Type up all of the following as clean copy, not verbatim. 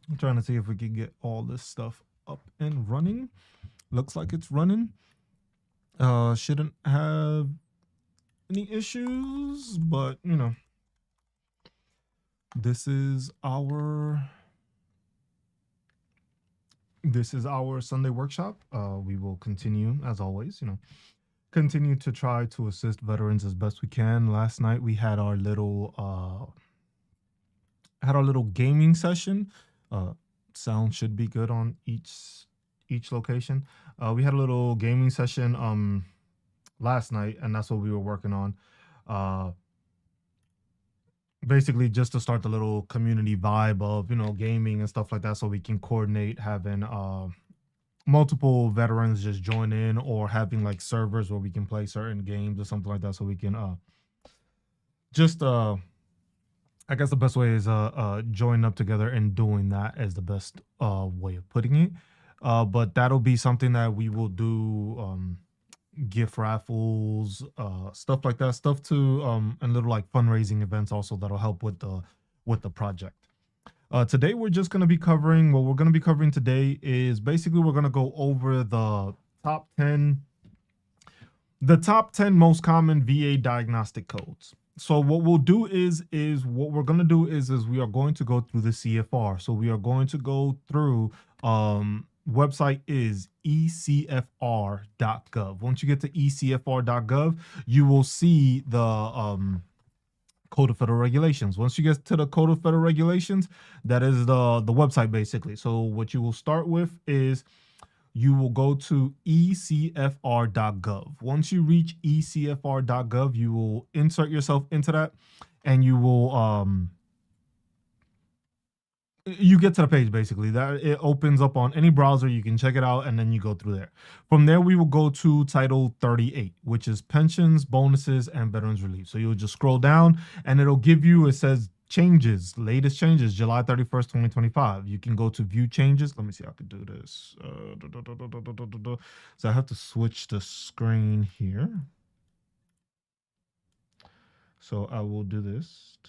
I'm trying to see if we can get all this stuff up and running. Looks like it's running. Shouldn't have any issues, but you know, this is our Sunday workshop. We will continue as always, continue to try to assist veterans as best we can. Last night we had our little gaming session. Sound should be good on each location. We had a little gaming session last night, and that's what we were working on. Basically just to start the little community vibe of gaming and stuff like that, so we can coordinate having multiple veterans just join in, or having like servers where we can play certain games or something like that, so we can just I guess the best way is joining up together, and doing that is the best way of putting it. But that'll be something that we will do, gift raffles, stuff like that, stuff to and little like fundraising events also that'll help with the project. Today we're just going to be covering, what we're going to be covering today is basically we're going to go over the top 10 most common VA diagnostic codes. So what we'll do is what we're going to do is we are going to go through the CFR. So we are going to go through website is ecfr.gov. Once you get to ecfr.gov, you will see the Code of Federal Regulations. Once you get to the Code of Federal Regulations, that is the website basically. So what you will start with is you will go to ecfr.gov. Once you reach ecfr.gov, you will insert yourself into that, and you will you get to the page basically that it opens up on any browser. You can check it out, and then you go through there. From there, we will go to Title 38, which is pensions, bonuses, and veterans relief. So you'll just scroll down, and it'll give you, it says changes, latest changes, July 31st, 2025. You can go to view changes. Let me see how I can do this. So I have to switch the screen here. So I will do this,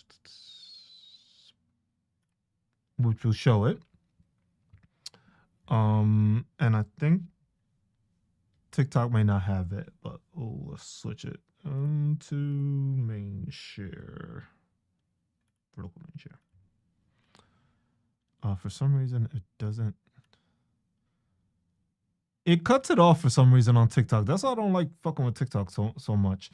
which will show it. And I think TikTok may not have it, but let's switch it to main share, local main share. For some reason, it doesn't. It cuts it off for some reason on TikTok. That's why I don't like fucking with TikTok so much.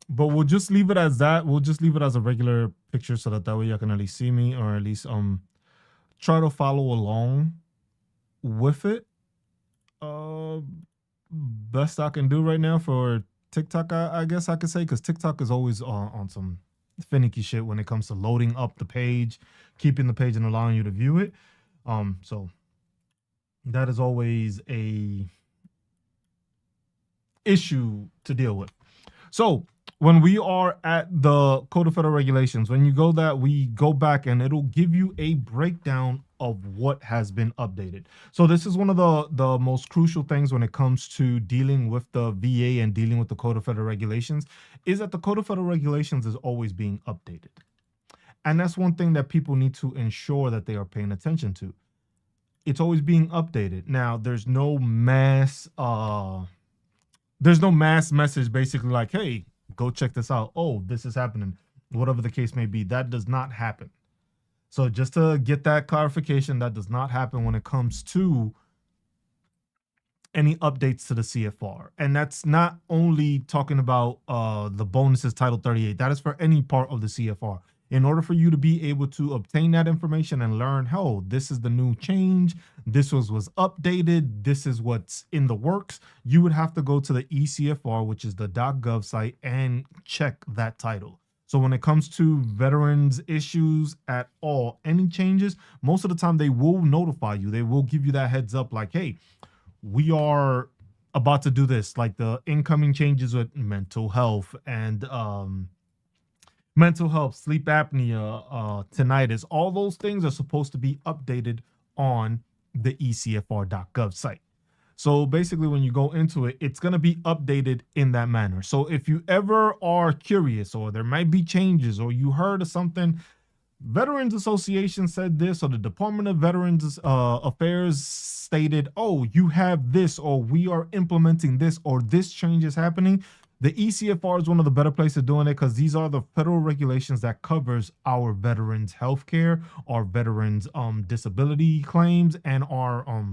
But we'll just leave it as that. We'll just leave it as a regular picture, so that way you can at least see me, or at least try to follow along with it. Best I can do right now for TikTok, I guess I could say, because TikTok is always on some finicky shit when it comes to loading up the page, keeping the page, and allowing you to view it. So that is always a issue to deal with. So when we are at the Code of Federal Regulations, when you go that, we go back, and it'll give you a breakdown of what has been updated. So this is one of the most crucial things when it comes to dealing with the VA and dealing with the Code of Federal Regulations, is that the Code of Federal Regulations is always being updated. And that's one thing that people need to ensure that they are paying attention to. It's always being updated. Now, there's no mass message basically like, hey, go check this out. Oh, this is happening. Whatever the case may be, that does not happen. So just to get that clarification, that does not happen when it comes to any updates to the CFR. And that's not only talking about the bonuses, Title 38. That is for any part of the CFR. In order for you to be able to obtain that information and learn, oh, this is the new change, this was updated, this is what's in the works, you would have to go to the ECFR, which is the .gov site, and check that title. So when it comes to veterans issues at all, any changes, most of the time they will notify you. They will give you that heads up like, hey, we are about to do this, like the incoming changes with mental health and sleep apnea, tinnitus. All those things are supposed to be updated on the ecfr.gov site. So basically, when you go into it, it's going to be updated in that manner. So if you ever are curious, or there might be changes, or you heard of something Veterans Association said this, or the Department of Veterans Affairs stated, oh, you have this, or we are implementing this, or this change is happening. The ECFR is one of the better places doing it because these are the federal regulations that covers our veterans healthcare, our veterans disability claims, and our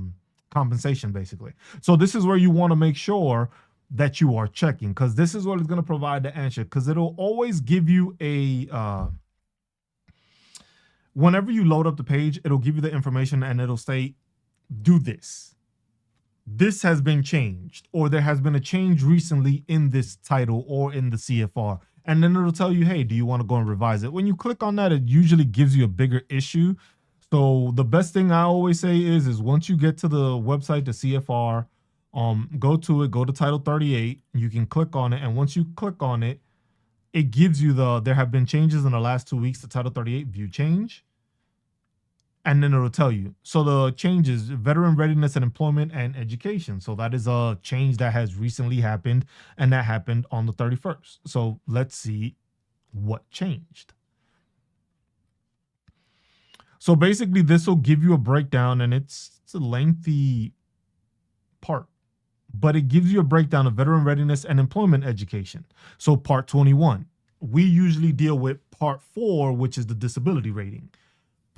compensation, basically. So this is where you want to make sure that you are checking, because this is what is going to provide the answer, because it'll always give you a whenever you load up the page, it'll give you the information and it'll say, do this. This has been changed, or there has been a change recently in this title or in the CFR. And then it'll tell you, hey, do you want to go and revise it? When you click on that, it usually gives you a bigger issue. So the best thing I always say is once you get to the website, the CFR, go to it, go to Title 38, you can click on it. And once you click on it, it gives you there have been changes in the last 2 weeks to Title 38, view change. And then it'll tell you. So the changes, veteran readiness and employment and education. So that is a change that has recently happened, and that happened on the 31st. So let's see what changed. So basically this will give you a breakdown, and it's a lengthy part, but it gives you a breakdown of veteran readiness and employment education. So part 21, we usually deal with part 4, which is the disability rating.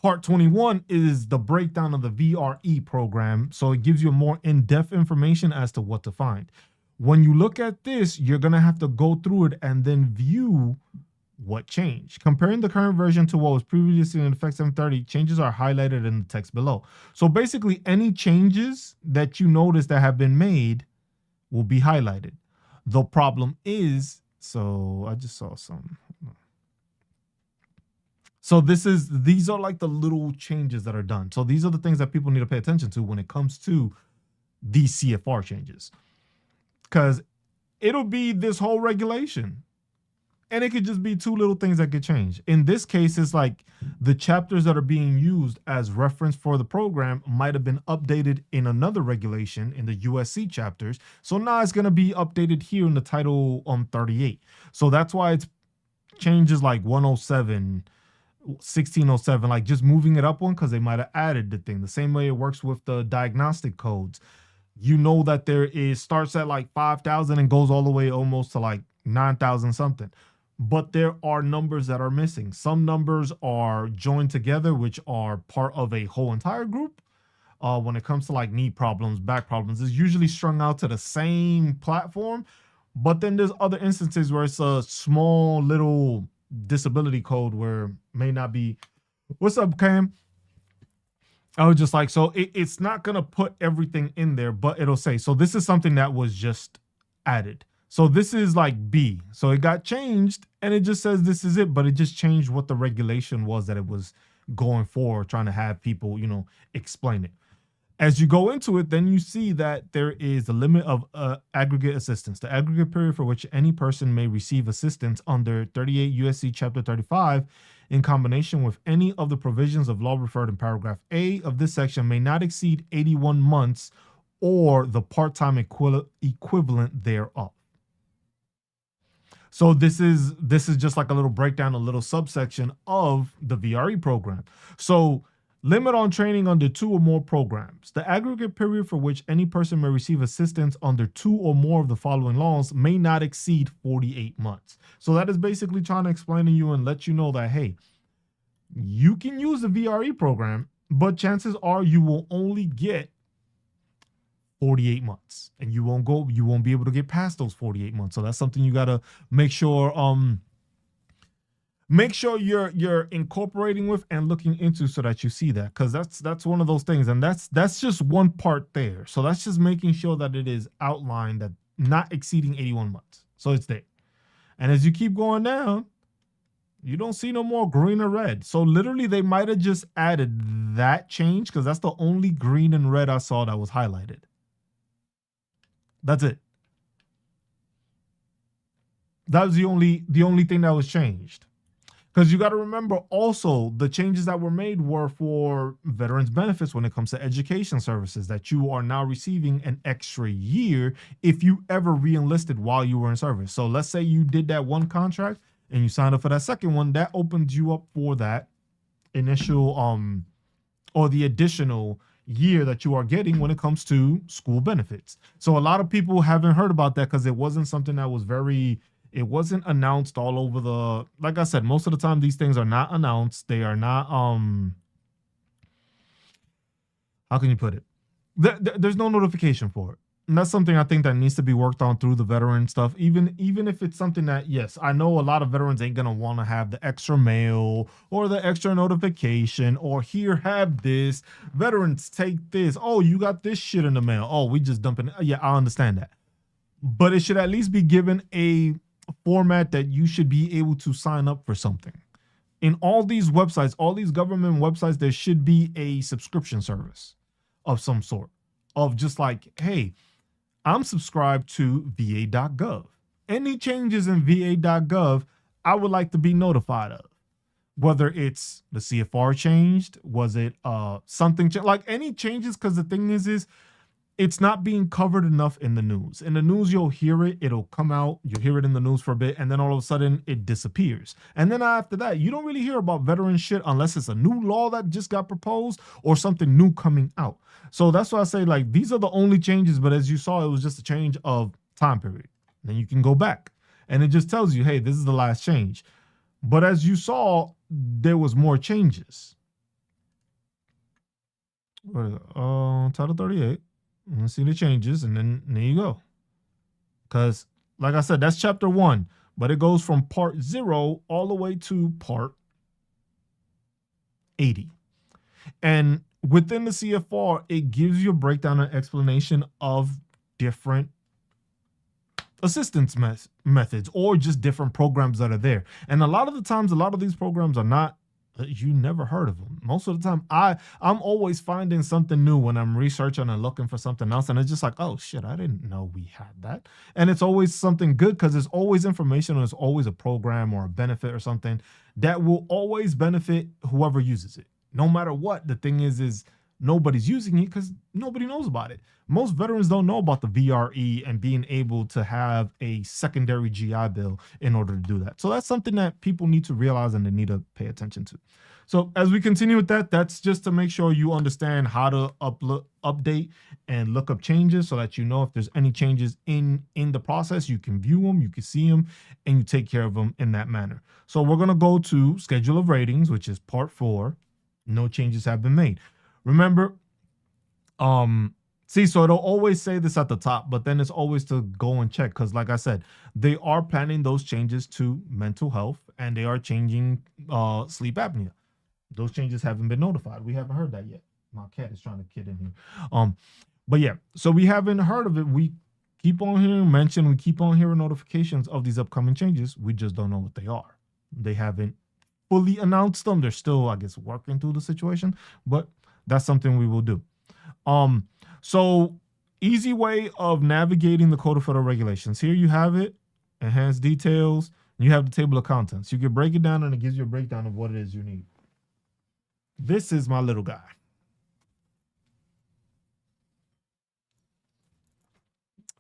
Part 21 is the breakdown of the VRE program. So it gives you more in-depth information as to what to find. When you look at this, you're going to have to go through it and then view what changed. Comparing the current version to what was previously in effect 730, changes are highlighted in the text below. So basically any changes that you notice that have been made will be highlighted. The problem is, so I just saw some. So these are like the little changes that are done. So these are the things that people need to pay attention to when it comes to these CFR changes, because it'll be this whole regulation, and it could just be 2 little things that could change. In this case, it's like the chapters that are being used as reference for the program might have been updated in another regulation in the USC chapters. So now it's going to be updated here in the Title 38. So that's why it's changes like 107, 1607, like just moving it up one, because they might have added the thing. The same way it works with the diagnostic codes. You know that there is starts at like 5,000 and goes all the way almost to like 9,000 something. But there are numbers that are missing. Some numbers are joined together, which are part of a whole entire group. When it comes to like knee problems, back problems, it's usually strung out to the same platform. But then there's other instances where it's a small little disability code where may not be. What's up, Cam? I was just like, so it's not going to put everything in there, but it'll say, so this is something that was just added. So this is like B. So it got changed and it just says this is it, but it just changed what the regulation was that it was going for, trying to have people, explain it. As you go into it, then you see that there is a limit of aggregate assistance. The aggregate period for which any person may receive assistance under 38 USC Chapter 35 in combination with any of the provisions of law referred in paragraph A of this section may not exceed 81 months or the part-time equivalent thereof. So this is just like a little breakdown, a little subsection of the VRE program. So limit on training under 2 or more programs. The aggregate period for which any person may receive assistance under 2 or more of the following laws may not exceed 48 months. So that is basically trying to explain to you and let you know that, hey, you can use the VRE program, but chances are you will only get 48 months and you won't be able to get past those 48 months. So that's something you got to make sure you're incorporating with and looking into, so that you see that, because that's one of those things, and that's just one part there. So that's just making sure that it is outlined that not exceeding 81 months. So it's there. And as you keep going down, you don't see no more green or red. So literally they might have just added that change, because that's the only green and red I saw that was highlighted. That's it. That was the only thing that was changed. Because you got to remember also the changes that were made were for veterans benefits when it comes to education services, that you are now receiving an extra year if you ever re-enlisted while you were in service. So let's say you did that one contract and you signed up for that second one, that opens you up for that initial or the additional year that you are getting when it comes to school benefits. So a lot of people haven't heard about that because it wasn't something that was it wasn't announced all over the, like I said, most of the time these things are not announced. They are not how can you put it? There's no notification for it. And that's something I think that needs to be worked on through the veteran stuff. Even if it's something that, yes, I know a lot of veterans ain't gonna want to have the extra mail or the extra notification or here, have this. Veterans, take this. Oh, you got this shit in the mail. Oh, we just dumping it. Yeah, I understand that. But it should at least be given a format that you should be able to sign up for something. In all these websites, all these government websites, there should be a subscription service of some sort, of just like, hey, I'm subscribed to va.gov. Any changes in va.gov, I would like to be notified of. Whether it's the CFR changed, was it something like any changes, because the thing is it's not being covered enough in the news. In the news, you'll hear it, it'll come out, you'll hear it in the news for a bit, and then all of a sudden it disappears. And then after that, you don't really hear about veteran shit unless it's a new law that just got proposed or something new coming out. So that's why I say, like, these are the only changes, but as you saw, it was just a change of time period. Then you can go back and it just tells you, hey, this is the last change. But as you saw, there was more changes. What is it? Title 38. Let's see the changes, and then there you go. Because, like I said, that's chapter 1, but it goes from part 0 all the way to part 80. And within the CFR, it gives you a breakdown and explanation of different assistance methods or just different programs that are there. And a lot of the times, a lot of these programs are not, you never heard of them. Most of the time, I'm always finding something new when I'm researching and looking for something else. And it's just like, oh shit, I didn't know we had that. And it's always something good because there's always information, or there's always a program or a benefit or something that will always benefit whoever uses it. No matter what, the thing is nobody's using it because nobody knows about it. Most veterans don't know about the VRE and being able to have a secondary GI Bill in order to do that. So that's something that people need to realize and they need to pay attention to. So as we continue with that, that's just to make sure you understand how to update and look up changes so that you know if there's any changes in the process, you can view them, you can see them, and you take care of them in that manner. So we're going to go to Schedule of Ratings, which is part 4. No changes have been made. Remember, see, so it'll always say this at the top, but then it's always to go and check because, like I said, they are planning those changes to mental health and they are changing sleep apnea. Those changes haven't been notified. We haven't heard that yet. My cat is trying to get in here. But yeah, so we haven't heard of it. We keep on hearing mention, we keep on hearing notifications of these upcoming changes. We just don't know what they are. They haven't fully announced them. They're still, I guess, working through the situation, but that's something we will do. So easy way of navigating the Code of Federal Regulations. Here you have it, enhanced details, and you have the table of contents. You can break it down and it gives you a breakdown of what it is you need. This is my little guy.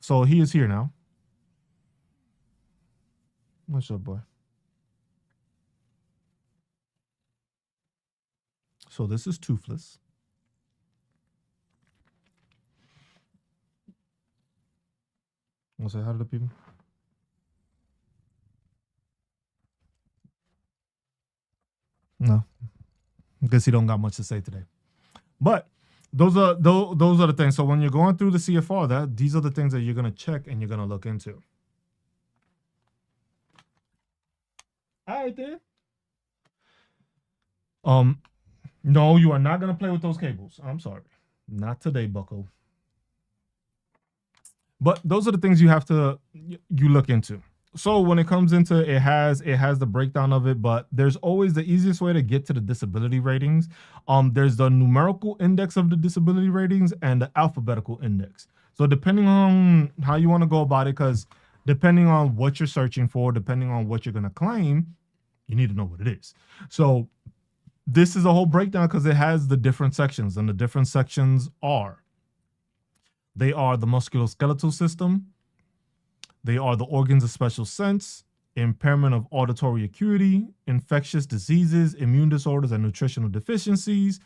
So he is here now. What's up, boy? So this is toothless. Want to say hi to the people? No, guess he don't got much to say today. But those are the things. So when you're going through the CFR, these are the things that you're gonna check and you're gonna look into. All right, then. No, you are not gonna play with those cables. I'm sorry, not today, Bucko. But those are the things you have to look into. So when it comes into it has the breakdown of it, but there's always the easiest way to get to the disability ratings. There's the numerical index of the disability ratings and the alphabetical index. So depending on how you want to go about it, because depending on what you're searching for, depending on what you're going to claim, you need to know what it is. So this is a whole breakdown because it has the different sections, and the different sections are the musculoskeletal system, they are the organs of special sense, impairment of auditory acuity, infectious diseases, immune disorders, and nutritional deficiencies.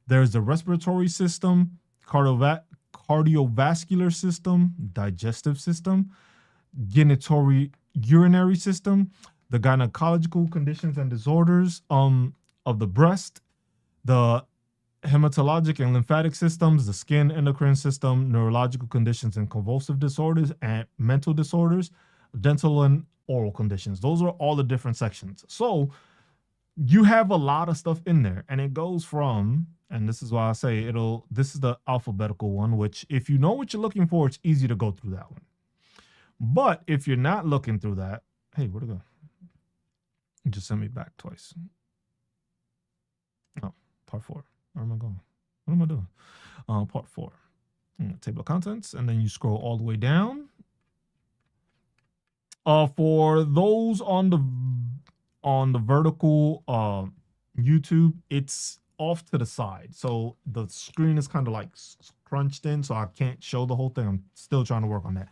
There's the respiratory system, cardiovascular system, digestive system, urinary system, the gynecological conditions and disorders of the breast, the hematologic and lymphatic systems, the skin endocrine system, neurological conditions and convulsive disorders, and mental disorders, dental and oral conditions. Those are all the different sections. So you have a lot of stuff in there, and it goes from, and this is why I say this is the alphabetical one, which if you know what you're looking for, it's easy to go through that one. But if you're not looking through that, hey, where'd it go? You just sent me back twice. Oh, part 4. Where am I going? What am I doing? Part 4. Table of contents, and then you scroll all the way down. For those on the vertical YouTube, it's off to the side, so the screen is kind of like crunched in, so I can't show the whole thing. I'm still trying to work on that.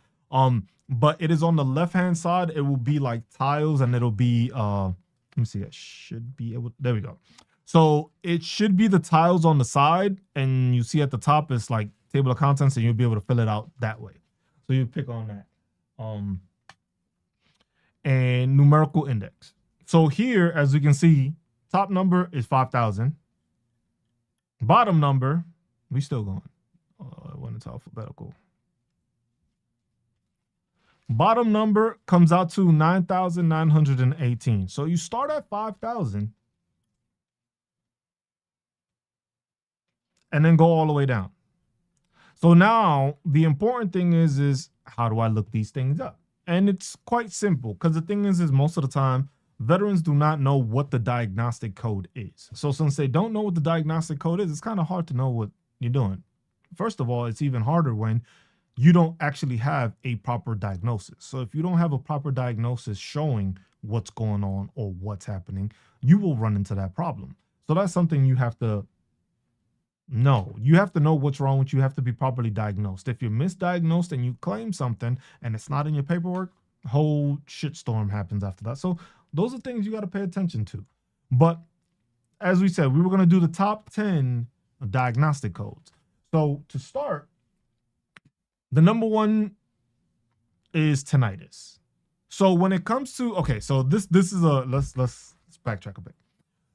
But it is on the left hand side. It will be like tiles, and it'll be let me see. I should be able. There we go. So it should be the tiles on the side, and you see at the top it's like table of contents, and you'll be able to fill it out that way. So you pick on that. And numerical index. So here, as you can see, top number is 5,000. Bottom number, we still going. When it's alphabetical. Bottom number comes out to 9,918. So you start at 5,000 and then go all the way down. So now the important thing is how do I look these things up? And it's quite simple, because the thing is most of the time, veterans do not know what the diagnostic code is. So since they don't know what the diagnostic code is, it's kind of hard to know what you're doing. First of all, it's even harder when you don't actually have a proper diagnosis. So if you don't have a proper diagnosis showing what's going on or what's happening, you will run into that problem. So that's something you have to know. You have to know what's wrong with you. You have to be properly diagnosed. If you're misdiagnosed and you claim something and it's not in your paperwork, a whole shitstorm happens after that. So those are things you got to pay attention to. But as we said, we were going to do the top 10 diagnostic codes. So to start, the number one is tinnitus. So when it comes to, okay, so this is let's backtrack a bit.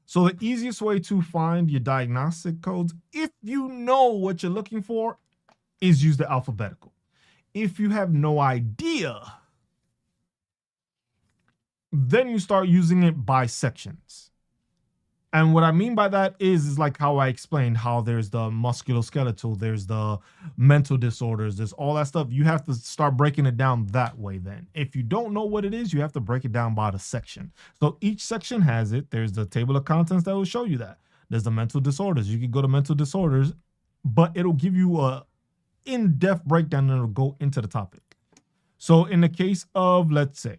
So the easiest way to find your diagnostic codes, if you know what you're looking for, is use the alphabetical. If you have no idea, then you start using it by sections. And what I mean by that is like how I explained how there's the musculoskeletal, there's the mental disorders, there's all that stuff. You have to start breaking it down that way then. If you don't know what it is, you have to break it down by the section. So each section has it. There's the table of contents that will show you that. There's the mental disorders. You can go to mental disorders, but it'll give you a in-depth breakdown and it'll go into the topic. So in the case of, let's say,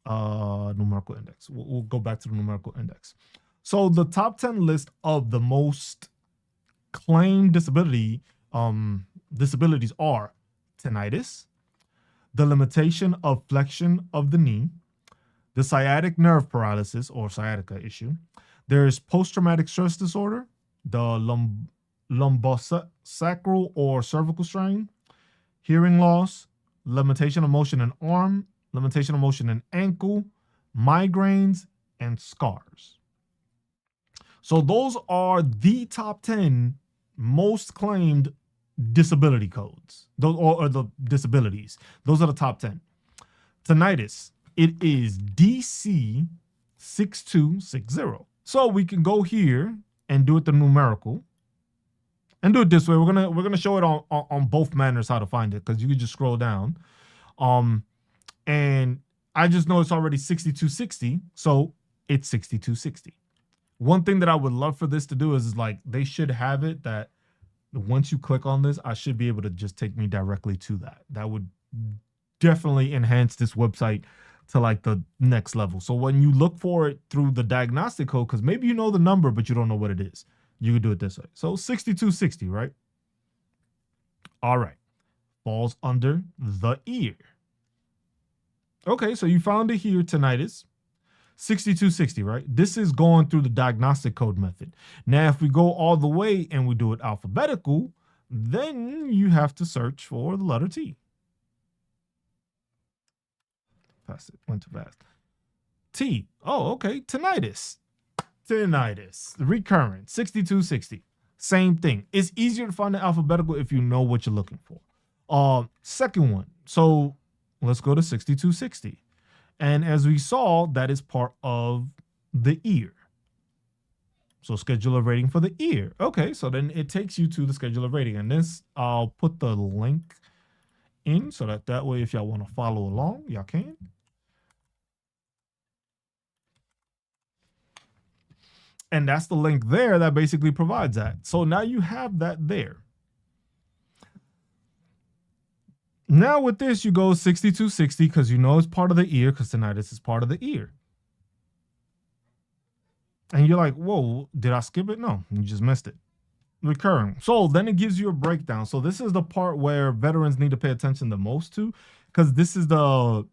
numerical index, we'll go back to the numerical index. So the top 10 list of the most claimed disabilities are tinnitus, the limitation of flexion of the knee, the sciatic nerve paralysis or sciatica issue. There's post-traumatic stress disorder, the lumbosacral or cervical strain, hearing loss, limitation of motion in arm, limitation of motion in ankle, migraines, and scars. So those are the top 10 most claimed disability codes, those or the disabilities. Those are the top 10. Tinnitus, it is DC 6260. So we can go here and do it the numerical and do it this way. We're gonna show it on both manners how to find it, because you can just scroll down. And I just know it's already 6260, so it's 6260. One thing that I would love for this to do is like they should have it that once you click on this, I should be able to just take me directly to that. That would definitely enhance this website to like the next level. So when you look for it through the diagnostic code, because maybe you know the number, but you don't know what it is, you could do it this way. So 6260, right? All right. Falls under the ear. Okay, so you found it here, tinnitus. 6260, right? This is going through the diagnostic code method. Now, if we go all the way and we do it alphabetical, then you have to search for the letter T. Fast, it went too fast. T. Oh, okay. Tinnitus. Tinnitus. Recurrent. 6260. Same thing. It's easier to find the alphabetical if you know what you're looking for. Second one. So let's go to 6260. And as we saw, that is part of the ear. So schedule a rating for the ear. Okay, so then it takes you to the schedule of rating. And this, I'll put the link in so that way if y'all want to follow along, y'all can. And that's the link there that basically provides that. So now you have that there. Now with this, you go 6260 because you know it's part of the ear because tinnitus is part of the ear. And you're like, whoa, did I skip it? No, you just missed it. Recurring. So then it gives you a breakdown. So this is the part where veterans need to pay attention the most to because this is the,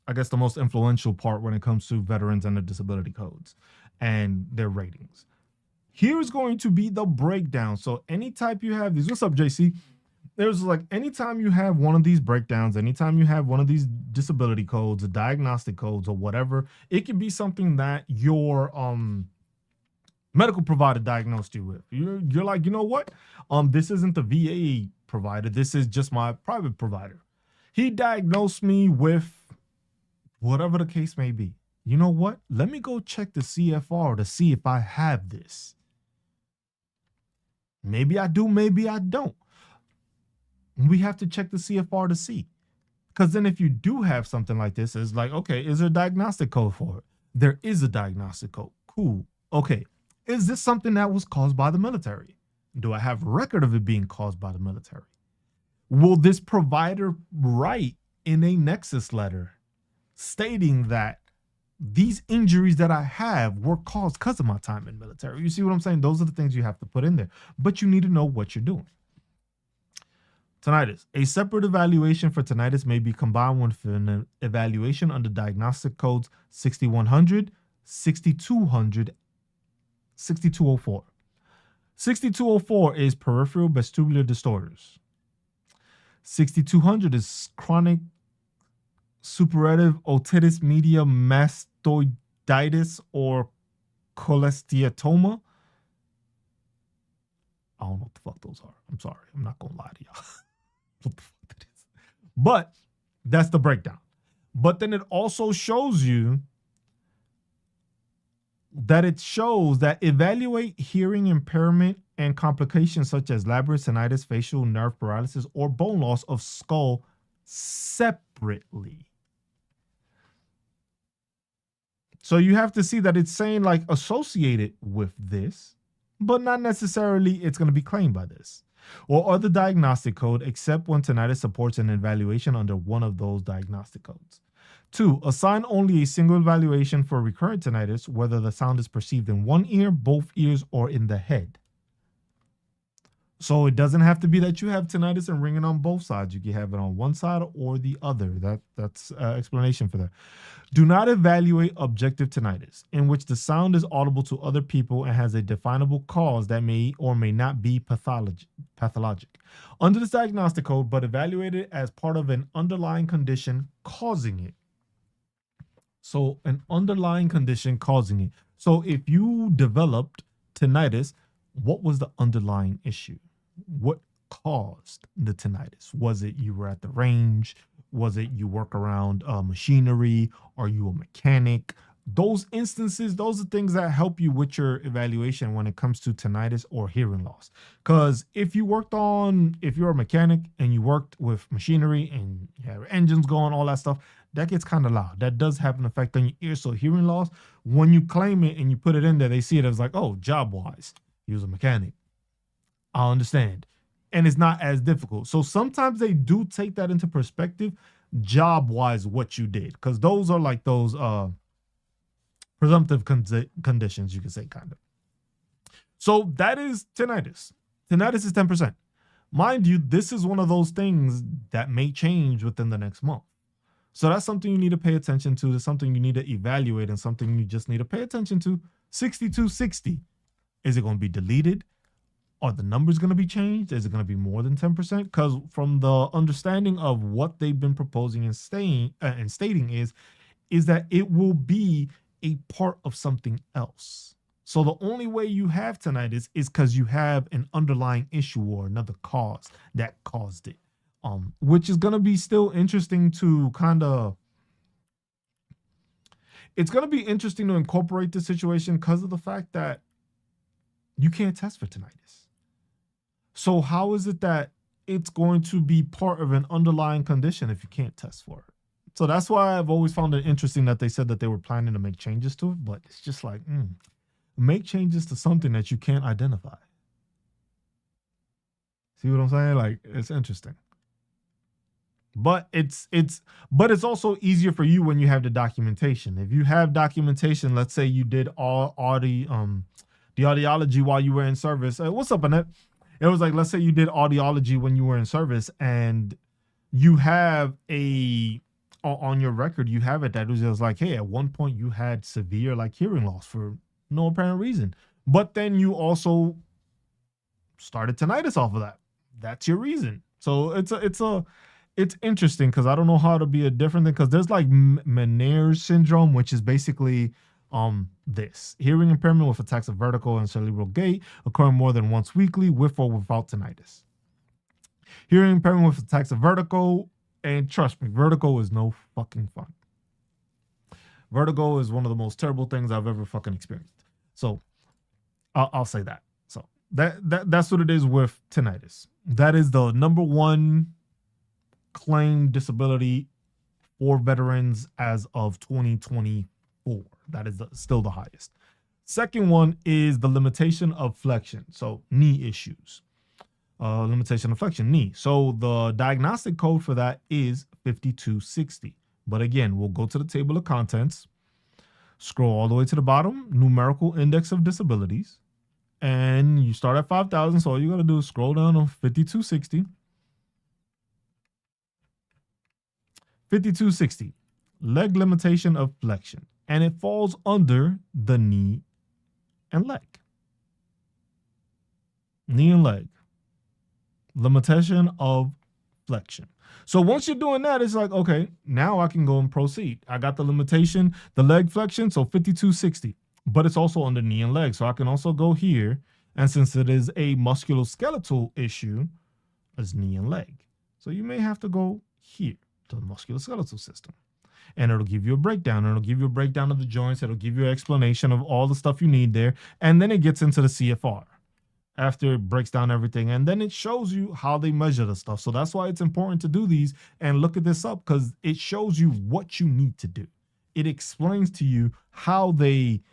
I guess, the most influential part when it comes to veterans and the disability codes and their ratings. Here is going to be the breakdown. So any type you have these, what's up, JC? There's like anytime you have one of these breakdowns, anytime you have one of these disability codes, or diagnostic codes, or whatever, it can be something that your medical provider diagnosed you with. You're like, you know what? This isn't the VA provider. This is just my private provider. He diagnosed me with whatever the case may be. You know what? Let me go check the CFR to see if I have this. Maybe I do, maybe I don't. We have to check the CFR to see. Because then if you do have something like this, it's like, okay, is there a diagnostic code for it? There is a diagnostic code. Cool. Okay. Is this something that was caused by the military? Do I have record of it being caused by the military? Will this provider write in a nexus letter stating that these injuries that I have were caused because of my time in military? You see what I'm saying? Those are the things you have to put in there, but you need to know what you're doing. Tinnitus. A separate evaluation for tinnitus may be combined with an evaluation under diagnostic codes 6100, 6200, 6204. 6204 is peripheral vestibular disorders. 6200 is chronic suppurative otitis media mastoiditis or cholesteatoma. I don't know what the fuck those are. I'm sorry. I'm not going to lie to y'all. What the fuck that is. But that's the breakdown. But then it also shows you that evaluate hearing impairment and complications such as labyrinthitis, facial nerve paralysis, or bone loss of skull separately. So you have to see that it's saying like associated with this, but not necessarily it's going to be claimed by this or other diagnostic code, except when tinnitus supports an evaluation under one of those diagnostic codes. 2, assign only a single evaluation for recurrent tinnitus, whether the sound is perceived in one ear, both ears, or in the head. So it doesn't have to be that you have tinnitus and ringing on both sides. You can have it on one side or the other. That's explanation for that. Do not evaluate objective tinnitus, in which the sound is audible to other people and has a definable cause that may or may not be pathologic under this diagnostic code, but evaluate it as part of an underlying condition causing it. So an underlying condition causing it. So if you developed tinnitus, what was the underlying issue? What caused the tinnitus? Was it you were at the range? Was it you work around machinery? Are you a mechanic? Those instances, those are things that help you with your evaluation when it comes to tinnitus or hearing loss. Because if you're a mechanic and you worked with machinery and you have engines going, all that stuff, that gets kind of loud. That does have an effect on your ear. So hearing loss, when you claim it and you put it in there, they see it as like, oh, job-wise, he was a mechanic. I understand. And it's not as difficult. So sometimes they do take that into perspective, job-wise, what you did. Because those are like those presumptive conditions, you could say, kind of. So that is tinnitus. Tinnitus is 10%. Mind you, this is one of those things that may change within the next month. So that's something you need to pay attention to. There's something you need to evaluate and something you just need to pay attention to. 6260. Is it going to be deleted? Are the numbers going to be changed? Is it going to be more than 10%? Because from the understanding of what they've been proposing and stating is that it will be a part of something else. So the only way you have tinnitus is because you have an underlying issue or another cause that caused it. Which is going to be still interesting to it's going to be interesting to incorporate the situation because of the fact that you can't test for tinnitus. So how is it that it's going to be part of an underlying condition if you can't test for it? So that's why I've always found it interesting that they said that they were planning to make changes to it, but it's just like, make changes to something that you can't identify. See what I'm saying? Like, it's interesting. But it's also easier for you when you have the documentation. If you have documentation, let's say you did all the audiology while you were in service. What's up, Annette? It was like, let's say you did audiology when you were in service and you have on your record, you have it that it was like, hey, at one point you had severe like hearing loss for no apparent reason. But then you also started tinnitus off of that. That's your reason. So it's interesting because I don't know how to be a different thing because there's like Meniere's syndrome, which is basically this hearing impairment with attacks of vertigo and cerebral gait occurring more than once weekly with or without tinnitus. Hearing impairment with attacks of vertigo, and trust me, vertigo is no fucking fun. Vertigo is one of the most terrible things I've ever fucking experienced. So I'll say that. So that's what it is with tinnitus. That is the number one claimed disability for veterans as of 2024. That is still the highest. Second one is the limitation of flexion. So knee issues. Limitation of flexion, knee. So the diagnostic code for that is 5260. But again, we'll go to the table of contents, scroll all the way to the bottom, numerical index of disabilities, and you start at 5,000. So all you got to do is scroll down on 5260. 5260, leg limitation of flexion, and it falls under the knee and leg. Knee and leg. Limitation of flexion. So once you're doing that, it's like, okay, now I can go and proceed. I got the limitation, the leg flexion, so 5260, but it's also under knee and leg. So I can also go here, and since it is a musculoskeletal issue, it's knee and leg. So you may have to go here to the musculoskeletal system, and it'll give you a breakdown. It'll give you a breakdown of the joints. It'll give you an explanation of all the stuff you need there, and then it gets into the CFR. After it breaks down everything, and then it shows you how they measure the stuff. So that's why it's important to do these and look at this up, because it shows you what you need to do. It explains to you how they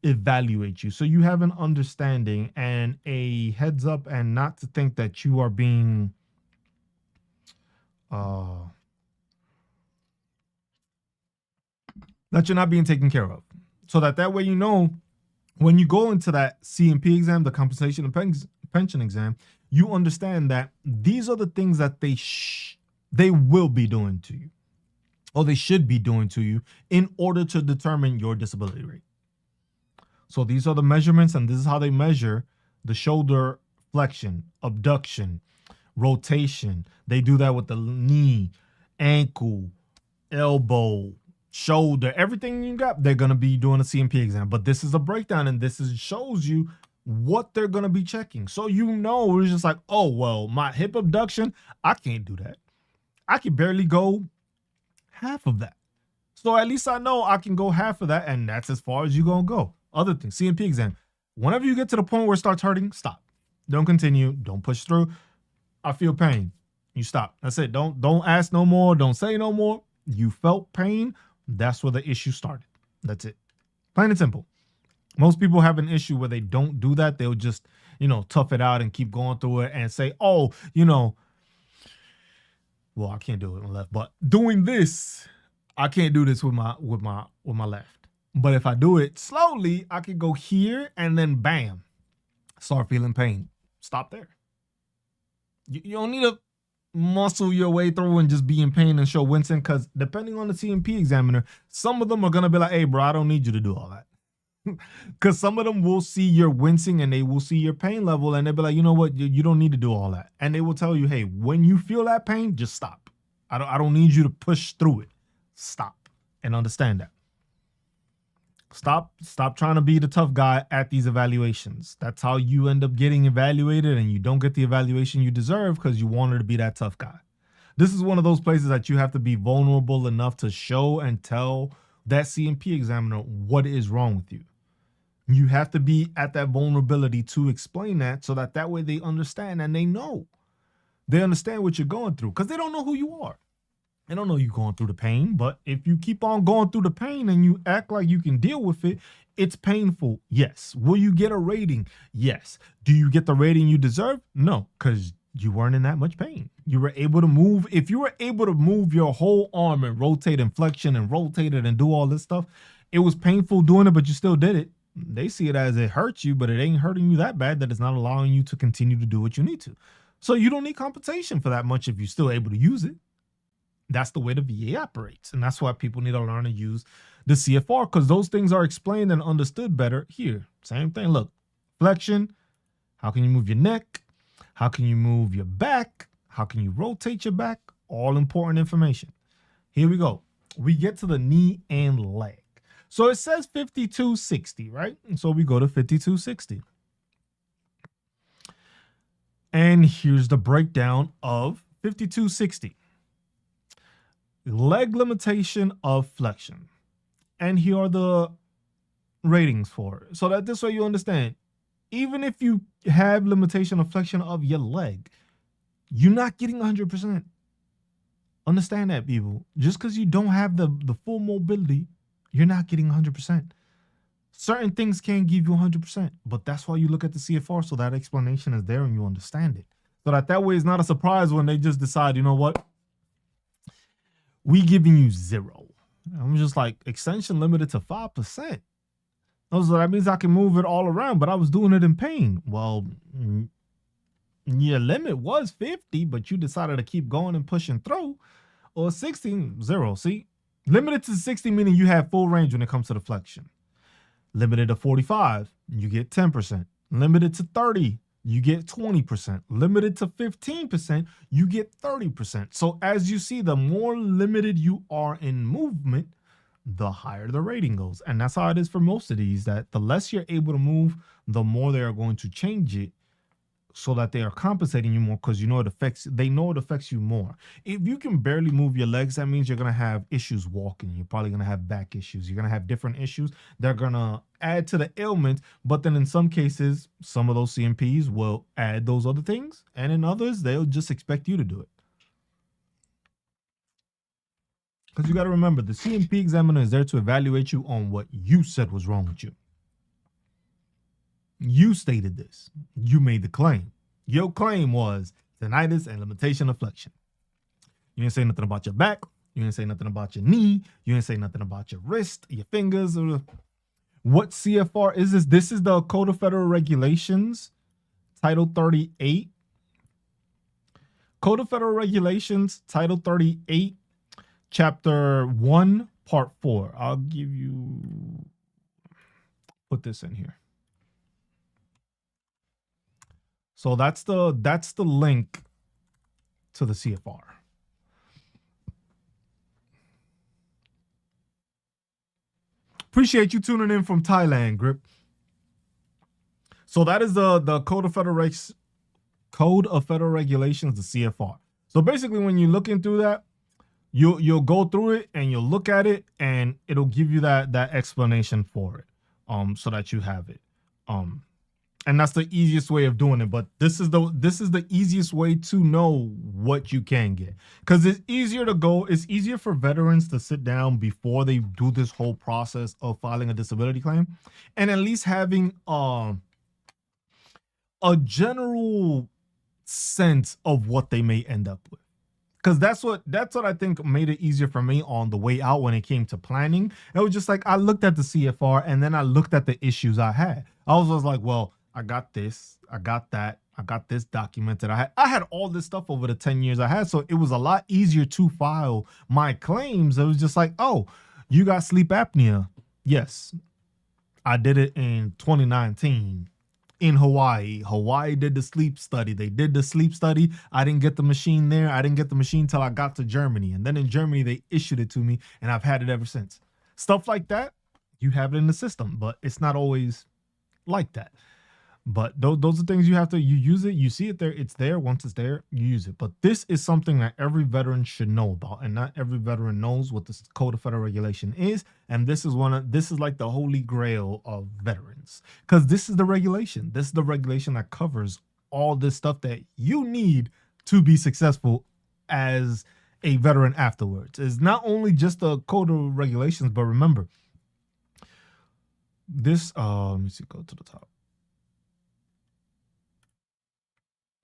evaluate you, so you have an understanding and a heads up, and not to think that you are being that you're not being taken care of. So that way, you know, when you go into that C&P exam, the compensation and pension exam, you understand that these are the things that they will be doing to you, or they should be doing to you, in order to determine your disability rate. So these are the measurements, and this is how they measure the shoulder flexion, abduction, rotation. They do that with the knee, ankle, elbow, shoulder, everything you got. They're going to be doing a C&P exam, but this is a breakdown, and this shows you what they're going to be checking. So you know, it's just like, oh, well, my hip abduction, I can't do that. I can barely go half of that. So at least I know I can go half of that, and that's as far as you're going to go. Other things, C&P exam, whenever you get to the point where it starts hurting, stop. Don't continue. Don't push through. I feel pain. You stop. That's it. Don't ask no more. Don't say no more. You felt pain. That's where the issue started. That's it. Plain and simple. Most people have an issue where they don't do that. They'll just, tough it out and keep going through it and say, oh, well, I can't do it on the left, but doing this, I can't do this with my left. But if I do it slowly, I can go here and then bam, start feeling pain. Stop there. You don't need to muscle your way through and just be in pain and show wincing, because depending on the CMP examiner, some of them are going to be like, hey, bro, I don't need you to do all that. Because some of them will see your wincing and they will see your pain level and they'll be like, you know what, you don't need to do all that. And they will tell you, hey, when you feel that pain, just stop. I don't need you to push through it. Stop and understand that. Stop trying to be the tough guy at these evaluations. That's how you end up getting evaluated, and you don't get the evaluation you deserve because you wanted to be that tough guy. This is one of those places that you have to be vulnerable enough to show and tell that CMP examiner what is wrong with you. You have to be at that vulnerability to explain that, so that way they understand and they know. They understand what you're going through, because they don't know who you are. They don't know you're going through the pain, but if you keep on going through the pain and you act like you can deal with it, it's painful. Yes. Will you get a rating? Yes. Do you get the rating you deserve? No, because you weren't in that much pain. You were able to move. If you were able to move your whole arm and rotate and flexion and rotate it and do all this stuff, it was painful doing it, but you still did it. They see it as it hurts you, but it ain't hurting you that bad that it's not allowing you to continue to do what you need to. So you don't need compensation for that much if you're still able to use it. That's the way the VA operates. And that's why people need to learn to use the CFR, because those things are explained and understood better here. Same thing. Look, flexion. How can you move your neck? How can you move your back? How can you rotate your back? All important information. Here we go. We get to the knee and leg. So it says 5260, right? And so we go to 5260. And here's the breakdown of 5260. Leg limitation of flexion. And here are the ratings for it. So that this way you understand, even if you have limitation of flexion of your leg, you're not getting 100%. Understand that, people. Just because you don't have the full mobility, you're not getting 100%. Certain things can't give you 100%, but that's why you look at the CFR, so that explanation is there and you understand it. So that way it's not a surprise when they just decide, you know what? We giving you 0. I'm just like, extension limited to 5%. So that means I can move it all around, but I was doing it in pain. Well, your limit was 50, but you decided to keep going and pushing through. Or 60, 0. See? Limited to 60, meaning you have full range when it comes to the flexion. Limited to 45, you get 10%. Limited to 30, you get 20%. Limited to 15%, you get 30%. So as you see, the more limited you are in movement, the higher the rating goes. And that's how it is for most of these, that the less you're able to move, the more they are going to change it so that they are compensating you more, because they know it affects you more. If you can barely move your legs, that means you're going to have issues walking. You're probably going to have back issues. You're going to have different issues. They're going to add to the ailment, but then in some cases, some of those CMPs will add those other things, and in others, they'll just expect you to do it. Because you got to remember, the CMP examiner is there to evaluate you on what you said was wrong with you. You stated this. You made the claim. Your claim was tinnitus and limitation of flexion. You didn't say nothing about your back. You didn't say nothing about your knee. You didn't say nothing about your wrist, your fingers. What CFR is this? This is the Code of Federal Regulations, Title 38. Code of Federal Regulations, Title 38, Chapter 1, Part 4. I'll put this in here. So that's the link to the CFR. Appreciate you tuning in from Thailand, Grip. So that is the Code of Federal Regulations, the CFR. So basically, when you're looking through that, you'll go through it and you'll look at it and it'll give you that explanation for it, so that you have it. And that's the easiest way of doing it. But this is the easiest way to know what you can get, because it's easier for veterans to sit down before they do this whole process of filing a disability claim, and at least having a general sense of what they may end up with. Because that's what I think made it easier for me on the way out when it came to planning. It was just like, I looked at the CFR and then I looked at the issues I had. I was like, well, I got this, I got that, I got this documented. I had all this stuff over the 10 years I had, so it was a lot easier to file my claims. It was just like, oh, you got sleep apnea. Yes, I did it in 2019 in Hawaii. Hawaii did the sleep study. They did the sleep study. I didn't get the machine there. I didn't get the machine till I got to Germany. And then in Germany, they issued it to me, and I've had it ever since. Stuff like that, you have it in the system, but it's not always like that. But those are things you have to, you use it, you see it there, it's there. Once it's there, you use it. But this is something that every veteran should know about, and not every veteran knows what the Code of Federal Regulation is. And this is like the holy grail of veterans, because this is the regulation. This is the regulation that covers all this stuff that you need to be successful as a veteran afterwards. It's not only just the Code of Regulations, but remember this. Let me see. Go to the top.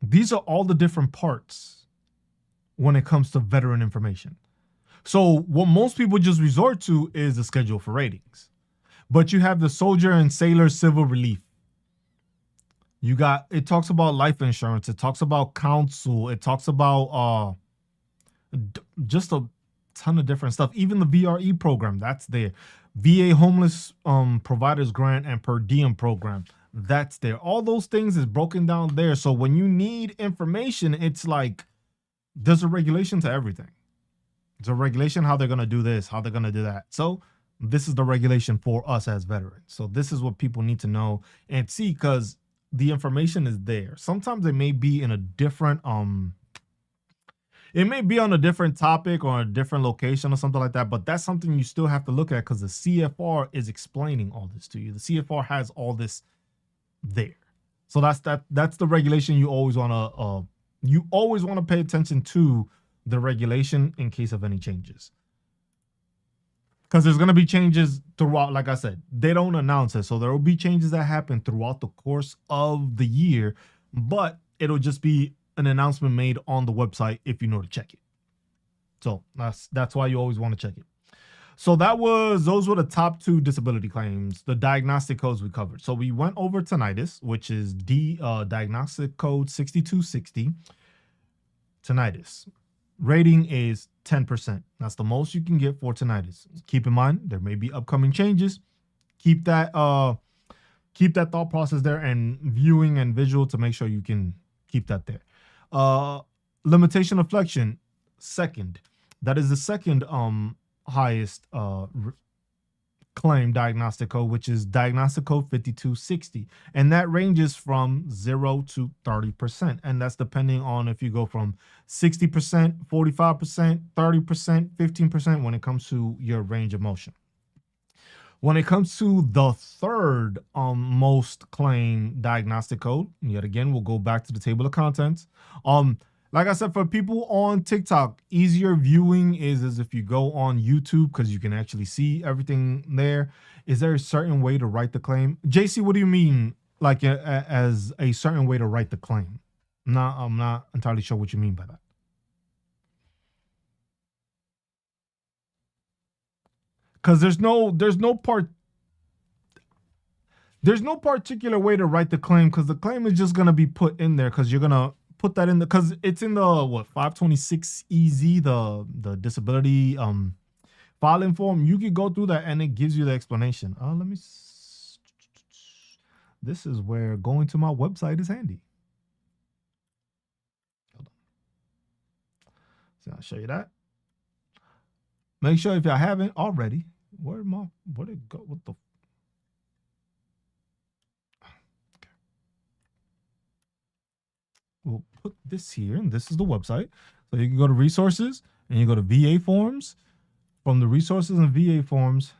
These are all the different parts when it comes to veteran information. So what most people just resort to is the schedule for ratings. But you have the soldier and sailor civil relief. It talks about life insurance. It talks about counsel. It talks about just a ton of different stuff. Even the VRE program, that's there. VA homeless providers grant and per diem program, that's there. All those things is broken down there. So when you need information, it's like there's a regulation to everything. There's a regulation how they're going to do this, how they're going to do that. So this is the regulation for us as veterans. So this is what people need to know and see, because the information is there. Sometimes it may be in a different it may be on a different topic or a different location or something like that, but that's something you still have to look at, because the CFR is explaining all this to you. The CFR has all this there. So that's the regulation you always want to pay attention to, the regulation, in case of any changes. Because there's going to be changes throughout. Like I said, they don't announce it. So there will be changes that happen throughout the course of the year, but it'll just be an announcement made on the website if you know to check it. So that's why you always want to check it. So those were the top 2 disability claims, the diagnostic codes we covered. So we went over tinnitus, which is diagnostic code 6260. Tinnitus rating is 10%. That's the most you can get for tinnitus. Keep in mind, there may be upcoming changes. Keep that thought process there, and viewing and visual to make sure you can keep that there. Limitation of flexion, second. That is the second highest claim diagnostic code, which is diagnostic code 5260, and that ranges from 0 to 30%, and that's depending on if you go from 60%, 45%, 30%, 15% when it comes to your range of motion. When it comes to the third most claimed diagnostic code, yet again, we'll go back to the table of contents. Like I said, for people on TikTok, easier viewing is if you go on YouTube, because you can actually see everything there. Is there a certain way to write the claim? JC, what do you mean, like as a certain way to write the claim? I'm not entirely sure what you mean by that. Because there's no particular way to write the claim, because the claim is just gonna be put in there, because you're gonna put that in the, because it's in the 526 EZ, the disability filing form. You can go through that and it gives you the explanation. This is where going to my website is handy. Hold on. So I'll show you that. Make sure, if y'all haven't already, where'd it go? What the? We'll put this here, and this is the website. So you can go to resources, and you go to VA forms. From the resources and VA forms,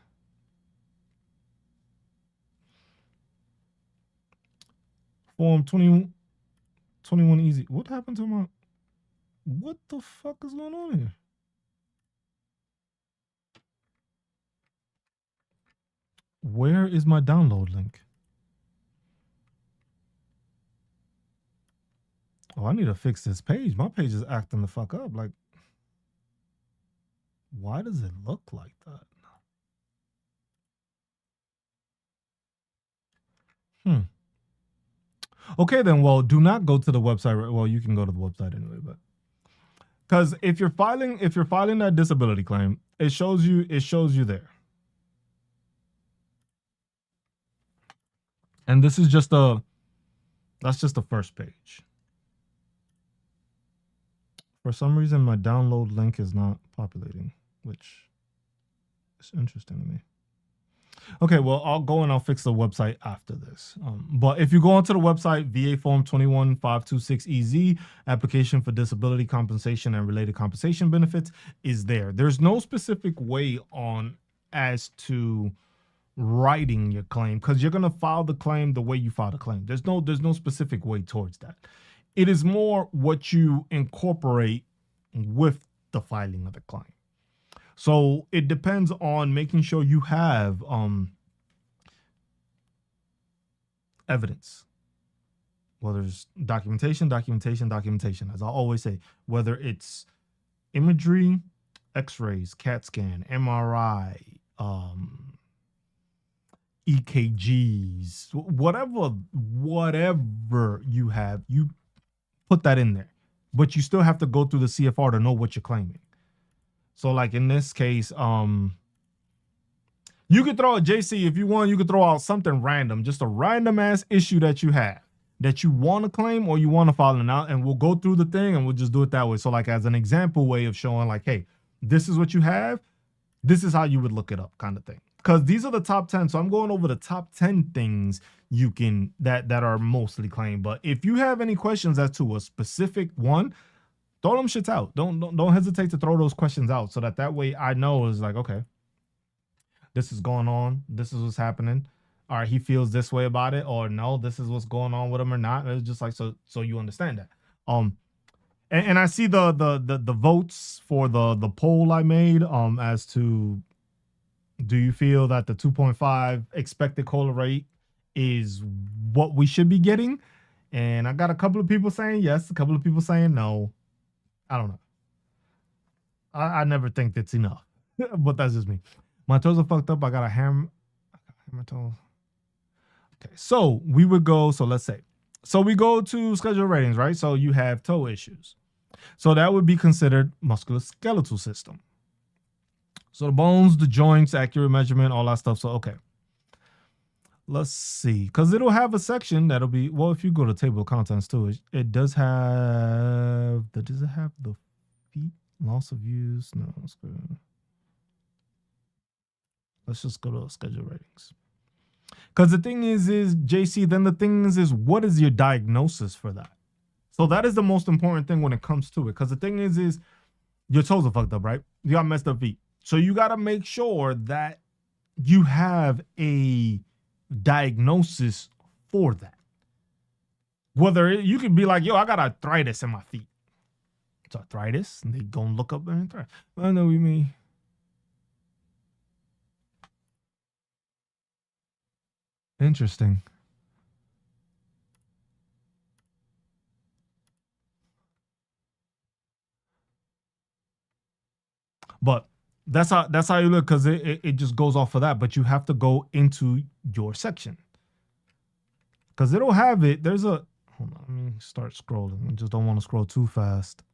form 21 easy. What happened to my? What the fuck is going on here? Where is my download link? Oh, I need to fix this page. My page is acting the fuck up. Like, why does it look like that? Okay, then. Well, do not go to the website. Well, you can go to the website anyway, but because if you're filing that disability claim, it shows you there. And this is just that's just the first page. For some reason, my download link is not populating, which is interesting to me. Okay, well, I'll go and I'll fix the website after this. But if you go onto the website, VA Form 21526EZ, application for disability compensation and related compensation benefits is there. There's no specific way on as to writing your claim because you're going to file the claim the way you file the claim. There's no specific way towards that. It is more what you incorporate with the filing of the claim. So it depends on making sure you have evidence, whether it's documentation, as I always say, whether it's imagery, x-rays, CAT scan, MRI, EKGs, whatever you have, you put that in there. But you still have to go through the CFR to know what you're claiming. So like in this case, you could throw a JC if you want, you could throw out something random, just a random ass issue that you have that you want to claim or you want to file it out, and we'll go through the thing and we'll just do it that way. So like as an example way of showing like, hey, this is what you have. This is how you would look it up kind of thing. Because these are the top 10. So I'm going over the top 10 things you can that are mostly claimed. But if you have any questions as to a specific one, throw them shits out. Don't hesitate to throw those questions out so that way I know is like, okay, this is going on. This is what's happening. All right, he feels this way about it, or no, this is what's going on with him or not. It's just like so you understand that. And I see the votes for the poll I made as to do you feel that the 2.5 expected COLA rate is what we should be getting? And I got a couple of people saying yes, a couple of people saying no. I don't know. I never think that's enough, but that's just me. My toes are fucked up. I got a hammer toe. Okay, so we would go. So let's say, so we go to schedule ratings, right? So you have toe issues. So that would be considered musculoskeletal system. So the bones, the joints, accurate measurement, all that stuff. So, okay. Let's see. Because it'll have a section that'll be, well, if you go to table of contents too, it does have, does it have the feet? Loss of use? No, let's go. Let's just go to schedule ratings. Because the thing is JC, then the thing is what is your diagnosis for that? So that is the most important thing when it comes to it. Because the thing is your toes are fucked up, right? You got messed up feet. So you got to make sure that you have a diagnosis for that. Whether you could be like, yo, I got arthritis in my feet. It's arthritis. And they go and look up arthritis. I know what you mean. Interesting. But that's how you look, because it just goes off of that. But you have to go into your section, because it'll have it. There's a, hold on, let me start scrolling. I just don't want to scroll too fast,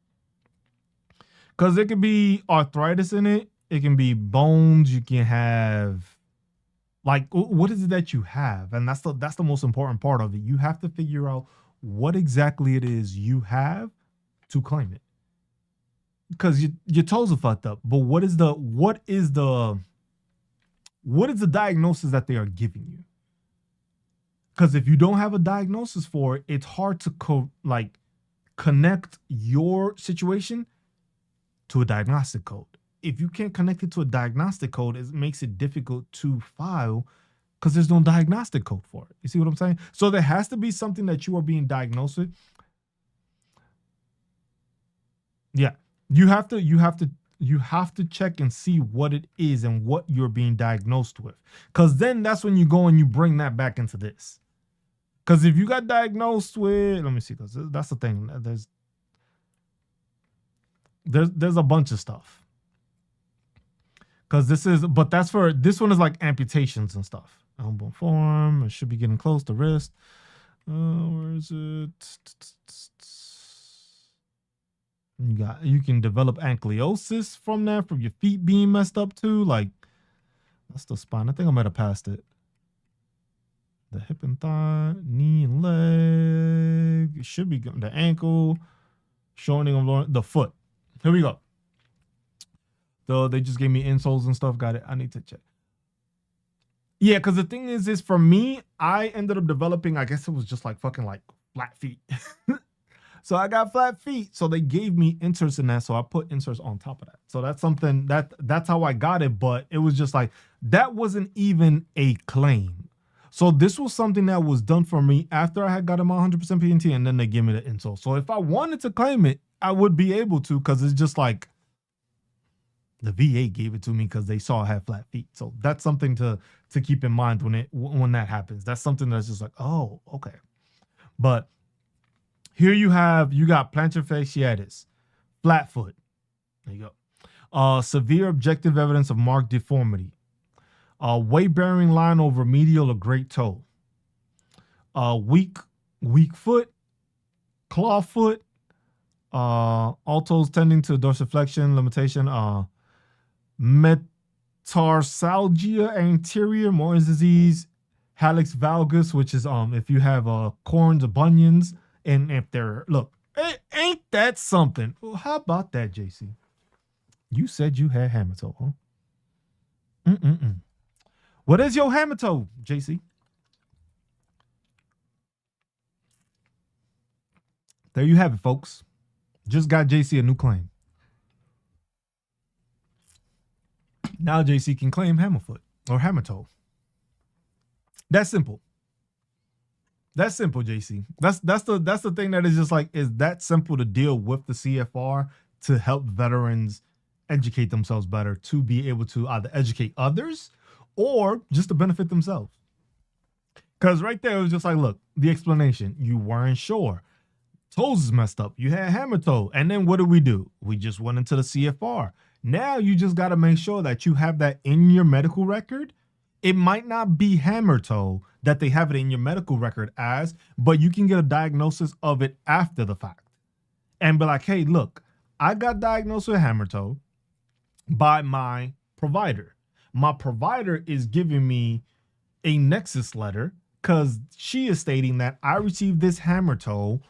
because it could be arthritis in it. It can be bones. You can have, like, what is it that you have? And that's the most important part of it. You have to figure out what exactly it is you have to claim it. Because your toes are fucked up, but what is the diagnosis that they are giving you? Because if you don't have a diagnosis for it, it's hard to connect your situation to a diagnostic code. If you can't connect it to a diagnostic code, it makes it difficult to file because there's no diagnostic code for it. You see what I'm saying? So there has to be something that you are being diagnosed with. Yeah. You have to check and see what it is and what you're being diagnosed with. Because then that's when you go and you bring that back into this. Because if you got diagnosed with, let me see, because that's the thing. There's a bunch of stuff. Because this one is like amputations and stuff. Elbow form, it should be getting close to wrist. Where is it? You can develop ankylosis from that, from your feet being messed up too. Like, that's the spine. I think I might have passed it. The hip and thigh, knee and leg. It should be the ankle, shortening of the foot. Here we go. So they just gave me insoles and stuff. Got it. I need to check. Yeah, because the thing is for me, I ended up developing, I guess it was just like fucking like flat feet. So I got flat feet. So they gave me inserts in that. So I put inserts on top of that. So that's something that's how I got it. But it was just like, that wasn't even a claim. So this was something that was done for me after I had gotten my 100% PNT, and then they give me the insole. So if I wanted to claim it, I would be able to, because it's just like the VA gave it to me because they saw I had flat feet. So that's something to keep in mind when that happens. That's something that's just like, oh, okay. But here you got plantar fasciitis, flat foot. There you go. Severe objective evidence of marked deformity. Weight-bearing line over medial or great toe. Weak foot, claw foot. All toes tending to dorsiflexion limitation. Metarsalgia anterior, Moore's disease, hallux valgus, which is if you have corns or bunions, and if they're ain't that something? Well, how about that, JC? You said you had hammer toe, huh? What is your hammer toe, JC? There you have it, folks. Just got JC a new claim. Now JC can claim hammer foot or hammer toe. That's simple. That's simple, JC. That's the thing that is just like, is that simple to deal with the CFR to help veterans educate themselves better, to be able to either educate others or just to benefit themselves. Because right there, it was just like, look, the explanation. You weren't sure. Toes is messed up. You had hammer toe. And then what did we do? We just went into the CFR. Now you just got to make sure that you have that in your medical record. It might not be hammer toe that they have it in your medical record as, but you can get a diagnosis of it after the fact and be like, hey, look, I got diagnosed with hammer toe by my provider. My provider is giving me a nexus letter because she is stating that I received this hammer toe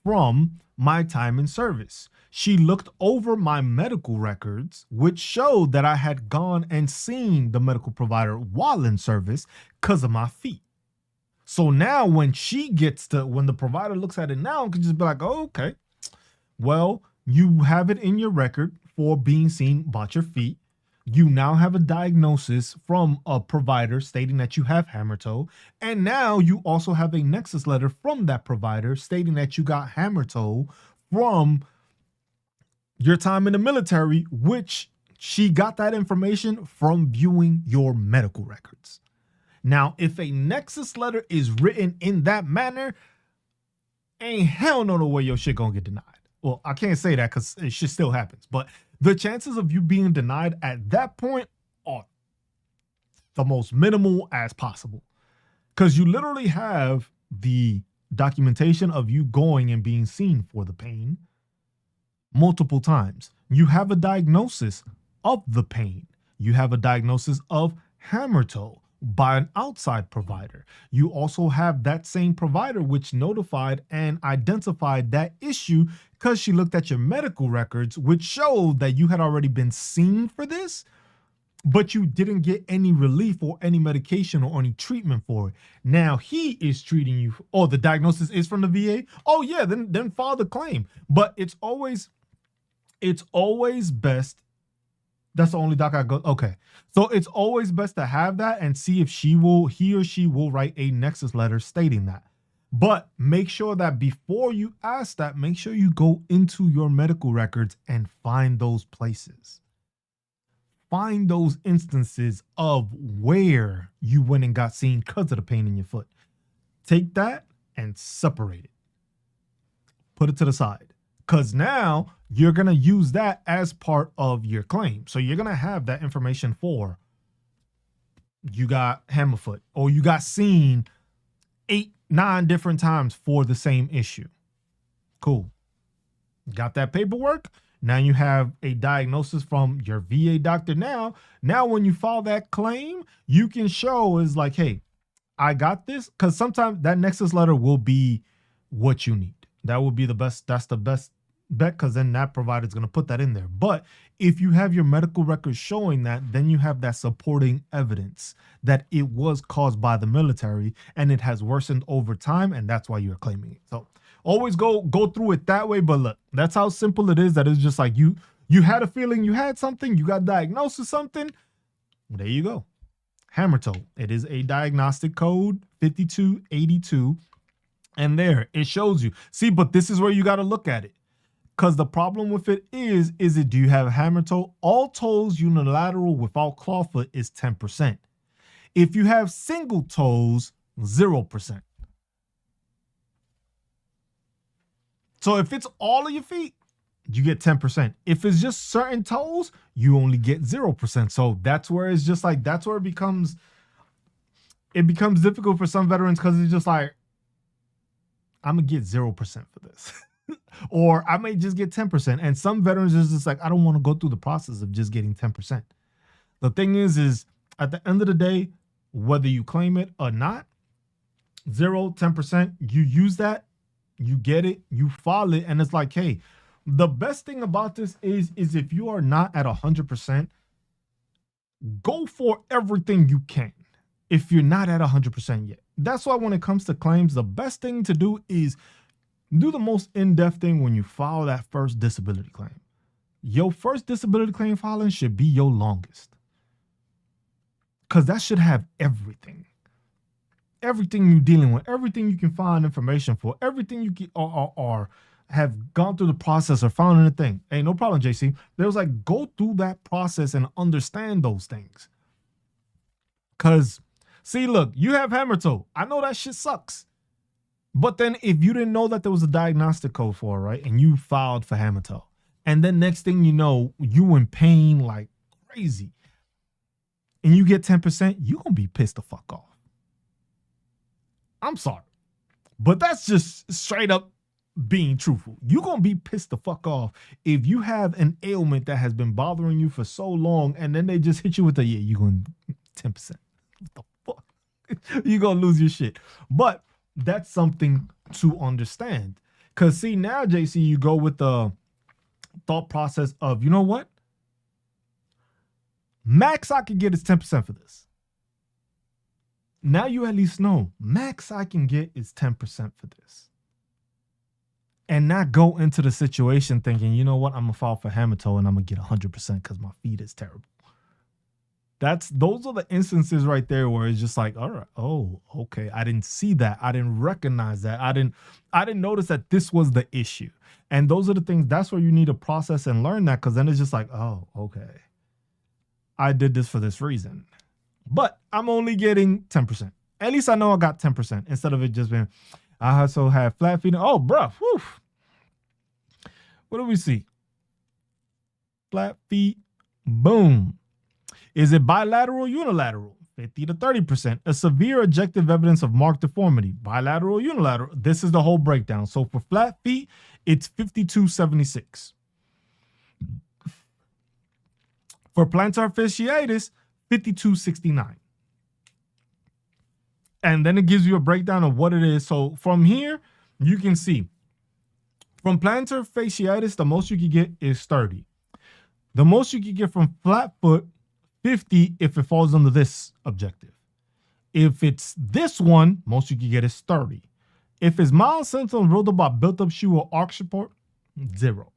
from my time in service. She looked over my medical records, which showed that I had gone and seen the medical provider while in service because of my feet. So now when the provider looks at it now, it can just be like, oh, okay, well, you have it in your record for being seen about your feet. You now have a diagnosis from a provider stating that you have hammer toe. And now you also have a nexus letter from that provider stating that you got hammer toe from your time in the military, which she got that information from viewing your medical records. Now, if a nexus letter is written in that manner, ain't hell no way your shit gonna get denied. Well, I can't say that because it shit still happens, but the chances of you being denied at that point are the most minimal as possible, because you literally have the documentation of you going and being seen for the pain multiple times. You have a diagnosis of the pain. You have a diagnosis of hammer toe by an outside provider. You also have that same provider which notified and identified that issue because she looked at your medical records, which showed that you had already been seen for this, but you didn't get any relief or any medication or any treatment for it. Now he is treating you. Oh, the diagnosis is from the VA? Oh yeah, then file the claim. But it's always best. That's the only doc I go. Okay. So it's always best to have that and see if he or she will write a nexus letter stating that. But make sure that before you ask that, make sure you go into your medical records and find those places. Find those instances of where you went and got seen because of the pain in your foot. Take that and separate it. Put it to the side. Because now you're going to use that as part of your claim. So you're going to have that information for you got hammer foot or you got seen 8, 9 different times for the same issue. Cool. Got that paperwork. Now you have a diagnosis from your VA doctor. Now when you file that claim, you can show is like, hey, I got this. Because sometimes that nexus letter will be what you need. That will be the best. That's the best bet, because then that provider is going to put that in there. But if you have your medical records showing that, then you have that supporting evidence that it was caused by the military and it has worsened over time, and that's why you're claiming it. So always go through it that way. But look, that's how simple it is. That is just like you had a feeling you had something, you got diagnosed with something. There you go. Hammer toe. It is a diagnostic code 5282. And there it shows you. See, but this is where you got to look at it. Because the problem with it is it, do you have a hammer toe? All toes unilateral without clawfoot is 10%. If you have single toes, 0%. So if it's all of your feet, you get 10%. If it's just certain toes, you only get 0%. So that's where it's just like, that's where it becomes difficult for some veterans, because it's just like, I'm going to get 0% for this. Or I may just get 10%. And some veterans is just like, I don't want to go through the process of just getting 10%. The thing is at the end of the day, whether you claim it or not, 0, 10%, you use that, you get it, you file it. And it's like, hey, the best thing about this is if you are not at 100%, go for everything you can. If you're not at 100% yet. That's why when it comes to claims, the best thing to do is do the most in-depth thing when you file that first disability claim. Your first disability claim filing should be your longest. Because that should have everything. Everything you're dealing with, everything you can find information for, everything you can, or have gone through the process or found anything. Hey, no problem, JC. There was like, go through that process and understand those things. Because, see, look, you have hammer toe. I know that shit sucks. But then if you didn't know that there was a diagnostic code for it, right, and you filed for hammer toe, and then next thing you know, you in pain like crazy, and you get 10%, you're going to be pissed the fuck off. I'm sorry. But that's just straight up being truthful. You're going to be pissed the fuck off if you have an ailment that has been bothering you for so long, and then they just hit you with the, yeah, you're going 10%. What the fuck? You're going to lose your shit. But that's something to understand. Because see, now, JC, you go with the thought process of, you know what? Max I can get is 10% for this. Now you at least know max I can get is 10% for this. And not go into the situation thinking, you know what, I'm going to file for hammer toe and I'm going to get 100% because my feet is terrible. Those are the instances right there where it's just like, all right, oh, okay, I didn't see that. I didn't recognize that. I didn't notice that this was the issue. And those are the things, that's where you need to process and learn that, because then it's just like, oh, okay, I did this for this reason. But I'm only getting 10%. At least I know I got 10% instead of it just being, I also have flat feet. Oh, bruh, whew. What do we see? Flat feet, boom. Is it bilateral or unilateral? 50 to 30%. A severe objective evidence of marked deformity. Bilateral or unilateral? This is the whole breakdown. So for flat feet, it's 5276. For plantar fasciitis, 5269. And then it gives you a breakdown of what it is. So from here, you can see from plantar fasciitis, the most you can get is 30. The most you can get from flat foot, 50 if it falls under this objective. If it's this one, most you can get is 30. If it's mild symptoms wrote about built up shoe or arch support, 0.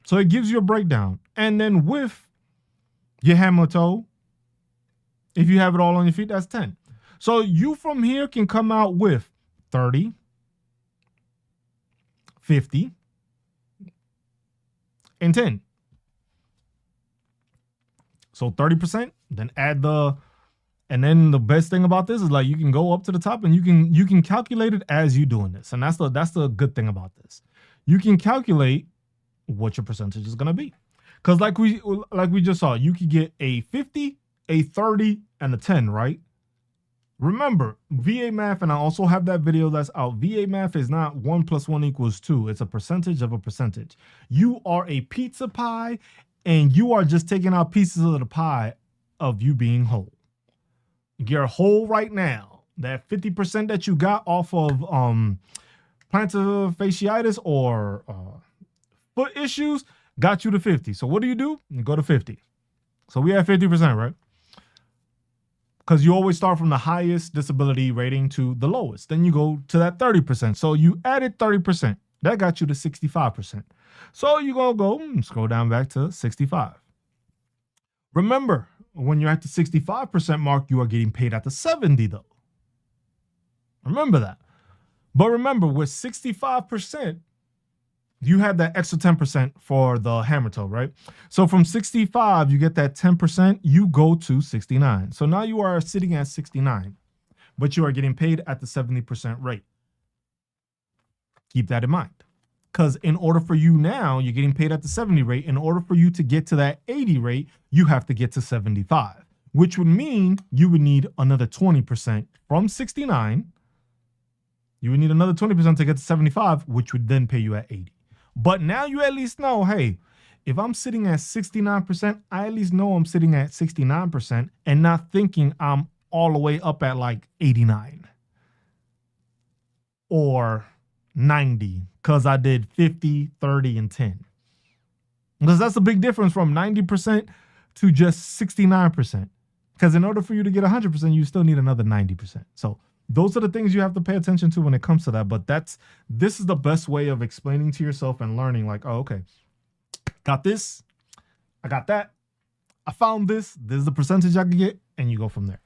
So it gives you a breakdown. And then with your hammer toe, if you have it all on your feet, that's 10. So you from here can come out with 30, 50, and 10. So 30%, then add and then the best thing about this is like you can go up to the top and you can calculate it as you doing this. And that's the good thing about this. You can calculate what your percentage is gonna be. Because like we just saw, you could get a 50, a 30, and a 10, right? Remember, VA math, and I also have that video that's out. VA math is not 1 + 1 = 2. It's a percentage of a percentage. You are a pizza pie, and you are just taking out pieces of the pie of you being whole. You're whole right now. That 50% that you got off of plantar fasciitis or foot issues got you to 50. So what do? You go to 50. So we have 50%, right? Because you always start from the highest disability rating to the lowest. Then you go to that 30%. So you added 30%. That got you to 65%. So you're going to go and scroll down back to 65. Remember, when you're at the 65% mark, you are getting paid at the 70 though. Remember that. But remember, with 65%, you have that extra 10% for the hammer toe, right? So from 65, you get that 10%, you go to 69. So now you are sitting at 69, but you are getting paid at the 70% rate. Keep that in mind. Because in order for you now, you're getting paid at the 70 rate. In order for you to get to that 80 rate, you have to get to 75, which would mean you would need another 20% from 69. You would need another 20% to get to 75, which would then pay you at 80. But now you at least know, hey, if I'm sitting at 69%, I at least know I'm sitting at 69% and not thinking I'm all the way up at like 89 or 90 because I did 50, 30, and 10. Because that's a big difference from 90% to just 69%. Because in order for you to get 100%, you still need another 90%. So those are the things you have to pay attention to when it comes to that. But this is the best way of explaining to yourself and learning like, oh, okay, got this, I got that, I found this is the percentage I can get, and you go from there.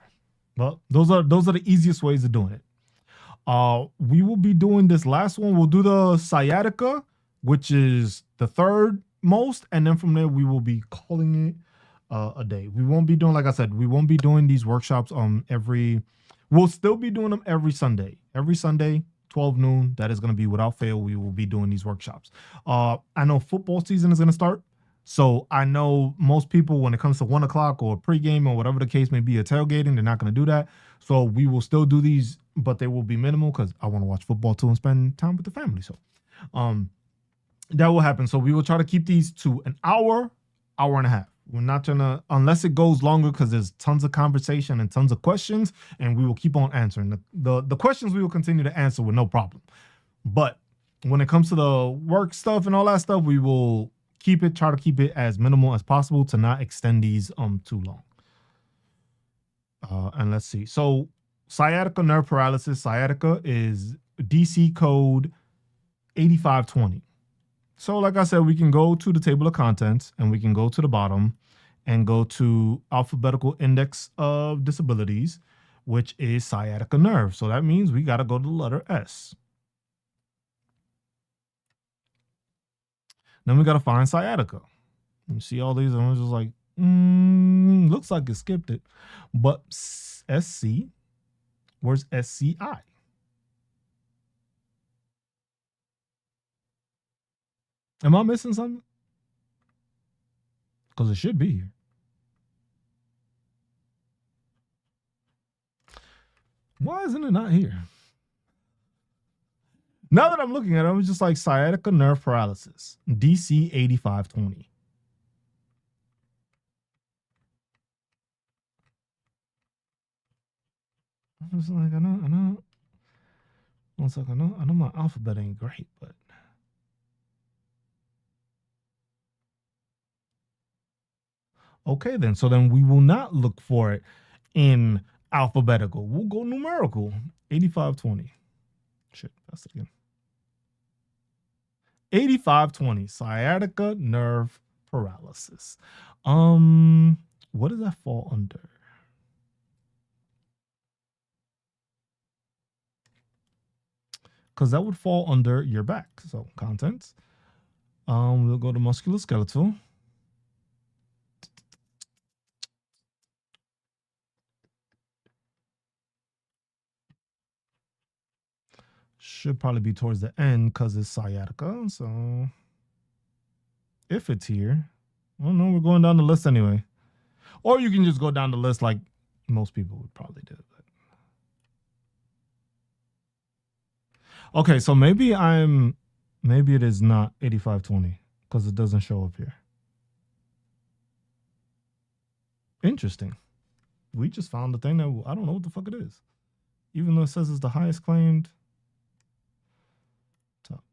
Well, those are the easiest ways of doing it. We will be doing this last one. We'll do the sciatica, which is the third most, and then from there we will be calling it a day. We won't be doing, like I said, we won't be doing these workshops we'll still be doing them every Sunday. Every Sunday, 12 noon. That is going to be without fail. We will be doing these workshops. I know football season is going to start. So I know most people, when it comes to 1 o'clock or pregame or whatever the case may be, or tailgating, they're not going to do that. So we will still do these, but they will be minimal because I want to watch football too and spend time with the family. So that will happen. So we will try to keep these to an hour, hour and a half. We're not going to, unless it goes longer, because there's tons of conversation and tons of questions, and we will keep on answering. The questions we will continue to answer with no problem. But when it comes to the work stuff and all that stuff, we will try to keep it as minimal as possible to not extend these too long. And let's see. So sciatica nerve paralysis. Sciatica is DC code 8520. So like I said, we can go to the table of contents and we can go to the bottom and go to alphabetical index of disabilities, which is sciatica nerve. So that means we got to go to the letter S. Then we got to find sciatica. You see all these, and I was just like, looks like it skipped it. But SC, where's SCI? Am I missing something? Because it should be here. Why isn't it not here? Now that I'm looking at it, I was just like sciatica nerve paralysis, DC 8520. I was like, I know. One second, I know my alphabet ain't great, but. Okay, then. So then we will not look for it in alphabetical. We'll go numerical. 8520. Shit, that's it again. 8520. Sciatica nerve paralysis. What does that fall under? Because that would fall under your back. So contents. We'll go to musculoskeletal. Should probably be towards the end because it's sciatica. So if it's here, I don't know, we're going down the list anyway. Or you can just go down the list like most people would probably do. Okay, so maybe it is not 8520 because it doesn't show up here. Interesting. We just found the thing that I don't know what the fuck it is. Even though it says it's the highest claimed. Top.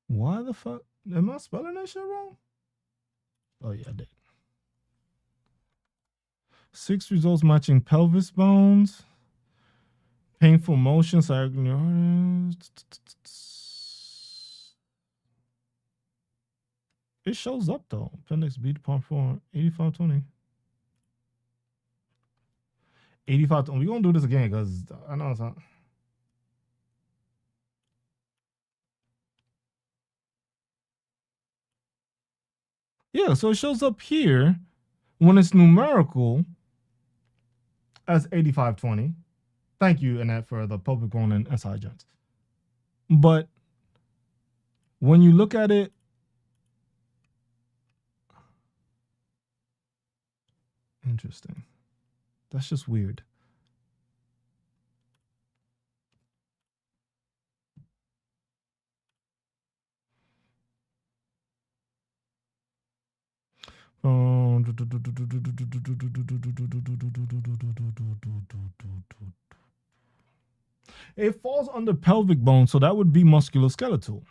Why the fuck? Am I spelling that shit wrong? Oh, yeah, I did. 6 results matching pelvis bones. Painful motion. It shows up though. Appendix B part 4, 8520. 8520. We're going to do this again because I know it's not. Yeah, so it shows up here when it's numerical as 8520. Thank you, Annette, for the public one and SI joints. But when you look at it, interesting. That's just weird. It falls under pelvic bone, so that would be musculoskeletal.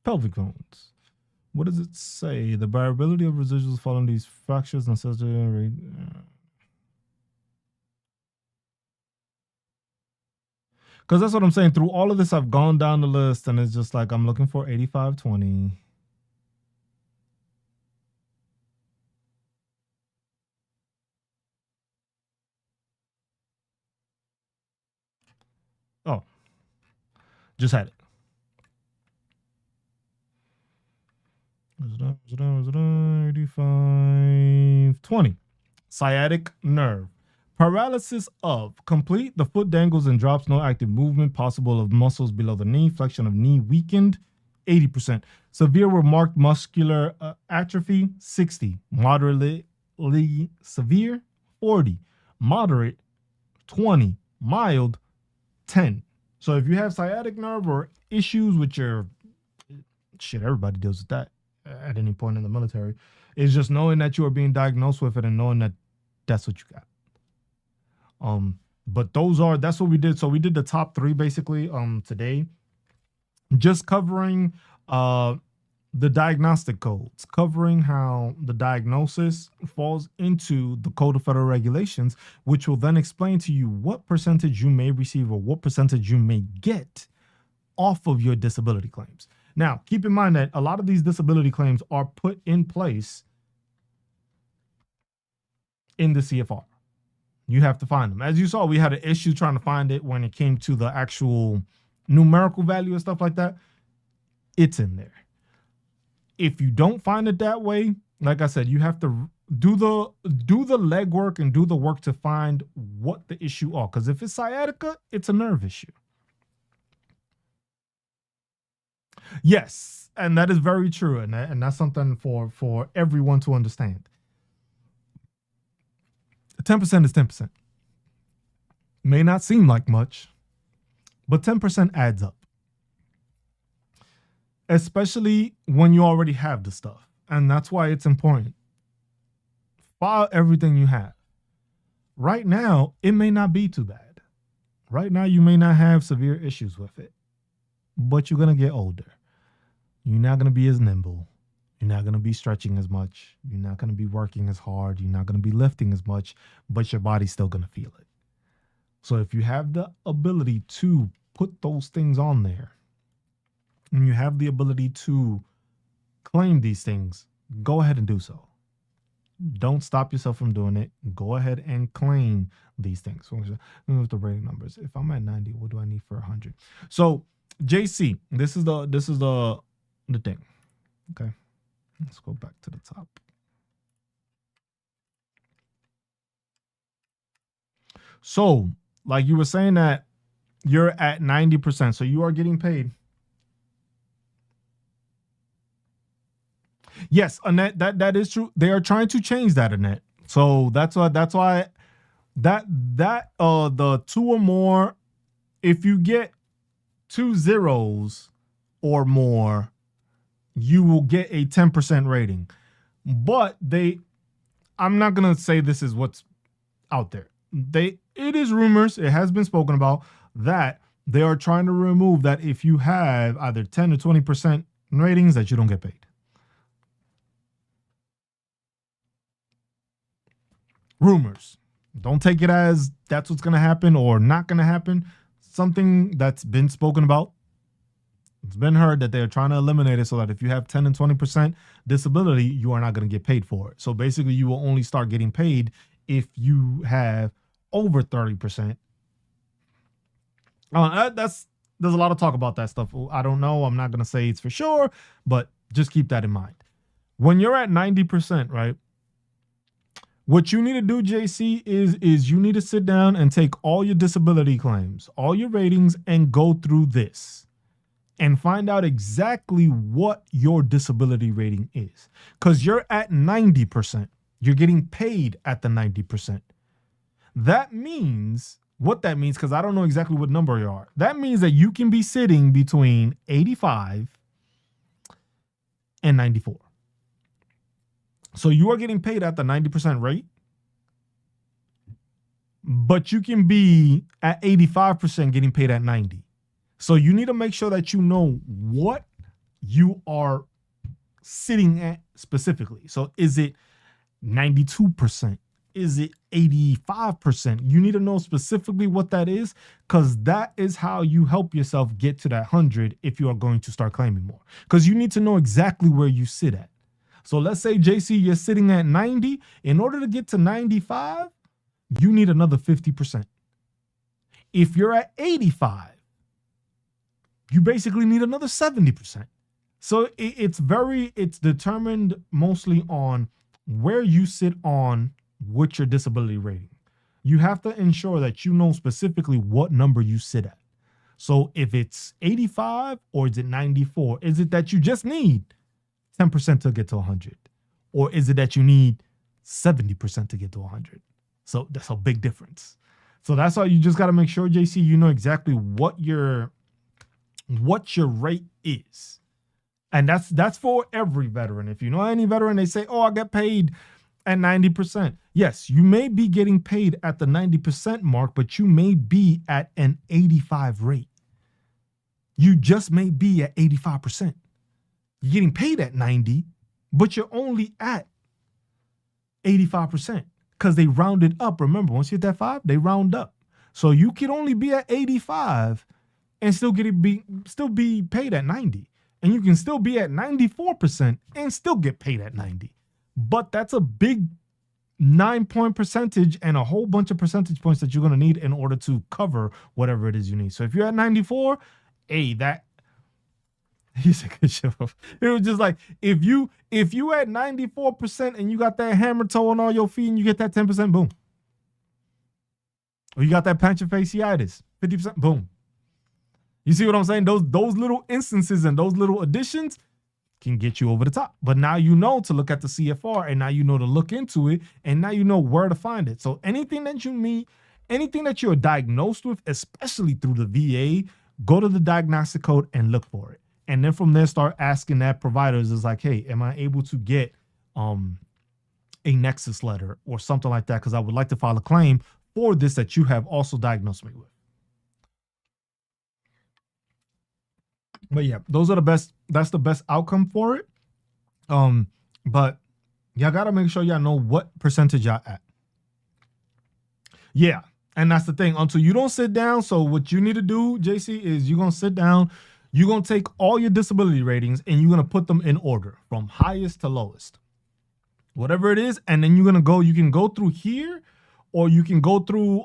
Pelvic bones. What does it say? The variability of residuals following these fractures necessary. Because that's what I'm saying. Through all of this, I've gone down the list, and it's just like I'm looking for 8520. Oh, just had it. 8520. Sciatic nerve. Paralysis of. Complete. The foot dangles and drops. No active movement possible of muscles below the knee. Flexion of knee weakened. 80%. Severe remarked muscular atrophy. 60. Moderately severe. 40. Moderate. 20. Mild. 10. So if you have sciatic nerve or issues with your shit, everybody deals with that at any point in the military. It's just knowing that you are being diagnosed with it and knowing that that's what you got. But that's what we did. So we did the top 3 basically today, just covering the diagnostic codes, covering how the diagnosis falls into the Code of Federal Regulations, which will then explain to you what percentage you may receive or what percentage you may get off of your disability claims. Now, keep in mind that a lot of these disability claims are put in place in the CFR. You have to find them. As you saw, we had an issue trying to find it when it came to the actual numerical value and stuff like that. It's in there. If you don't find it that way, like I said, you have to do the legwork and do the work to find what the issue are. Because if it's sciatica, it's a nerve issue. Yes, and that is very true, and that's something for everyone to understand. 10% is 10%. May not seem like much, but 10% adds up. Especially when you already have the stuff. And that's why it's important. File everything you have. Right now, it may not be too bad. Right now, you may not have severe issues with it, but you're going to get older. You're not going to be as nimble. You're not going to be stretching as much. You're not going to be working as hard. You're not going to be lifting as much, but your body's still going to feel it. So if you have the ability to put those things on there, and you have the ability to claim these things, go ahead and do so. Don't stop yourself from doing it. Go ahead and claim these things. With the rating numbers, if I'm at 90, what do I need for 100? So JC, this is the thing. Okay, let's go back to the top. So, like you were saying that you're at 90%. So you are getting paid. Yes, Annette, that is true. They are trying to change that, Annette. So that's why the two or more, if you get 2 zeros or more, you will get a 10% rating. But I'm not gonna say this is what's out there. It is rumors, it has been spoken about, that they are trying to remove that if you have either 10 or 20% ratings, that you don't get paid. Rumors. Don't take it as that's what's going to happen or not going to happen. Something that's been spoken about. It's been heard that they're trying to eliminate it so that if you have 10 and 20% disability, you are not going to get paid for it. So basically, you will only start getting paid if you have over 30%. There's a lot of talk about that stuff. I don't know. I'm not going to say it's for sure, but just keep that in mind. When you're at 90%, right? What you need to do, JC, is you need to sit down and take all your disability claims, all your ratings, and go through this and find out exactly what your disability rating is. Because you're at 90%. You're getting paid at the 90%. That means, what that means, because I don't know exactly what number you are, that means that you can be sitting between 85 and 94. So you are getting paid at the 90% rate, but you can be at 85% getting paid at 90. So you need to make sure that you know what you are sitting at specifically. So is it 92%? Is it 85%? You need to know specifically what that is, because that is how you help yourself get to that 100 if you are going to start claiming more. Because you need to know exactly where you sit at. So let's say, JC, you're sitting at 90. In order to get to 95, you need another 50%. If you're at 85, you basically need another 70%. So it's determined mostly on where you sit on with your disability rating. You have to ensure that you know specifically what number you sit at. So if it's 85 or is it 94, is it that you just need 10% to get to 100? Or is it that you need 70% to get to 100? So that's a big difference. So that's why you just got to make sure, JC, you know exactly what your rate is. And that's for every veteran. If you know any veteran, they say, oh, I get paid at 90%. Yes, you may be getting paid at the 90% mark, but you may be at an 85 rate. You just may be at 85%. You're getting paid at 90, but you're only at 85% because they rounded up. Remember, once you hit that 5, they round up. So you could only be at 85 and still be paid at 90. And you can still be at 94% and still get paid at 90. But that's a big 9-point percentage and a whole bunch of percentage points that you're going to need in order to cover whatever it is you need. So if you're at 94, he's a good show. It was just like, if you at 94% and you got that hammer toe on all your feet and you get that 10%, boom. Or you got that plantar fasciitis, 50%, boom. You see what I'm saying? Those little instances and those little additions can get you over the top. But now you know to look at the CFR, and now you know to look into it, and now you know where to find it. So anything that you meet, anything that you're diagnosed with, especially through the VA, go to the diagnostic code and look for it. And then from there, start asking that providers is like, hey, am I able to get a nexus letter or something like that? Because I would like to file a claim for this that you have also diagnosed me with. But yeah, those are the best. That's the best outcome for it. But y'all gotta make sure y'all know what percentage y'all at. Yeah, and that's the thing. Until you don't sit down. So what you need to do, JC, is you're gonna sit down. You're gonna take all your disability ratings and you're gonna put them in order from highest to lowest, whatever it is. And then you're gonna go. You can go through here, or you can go through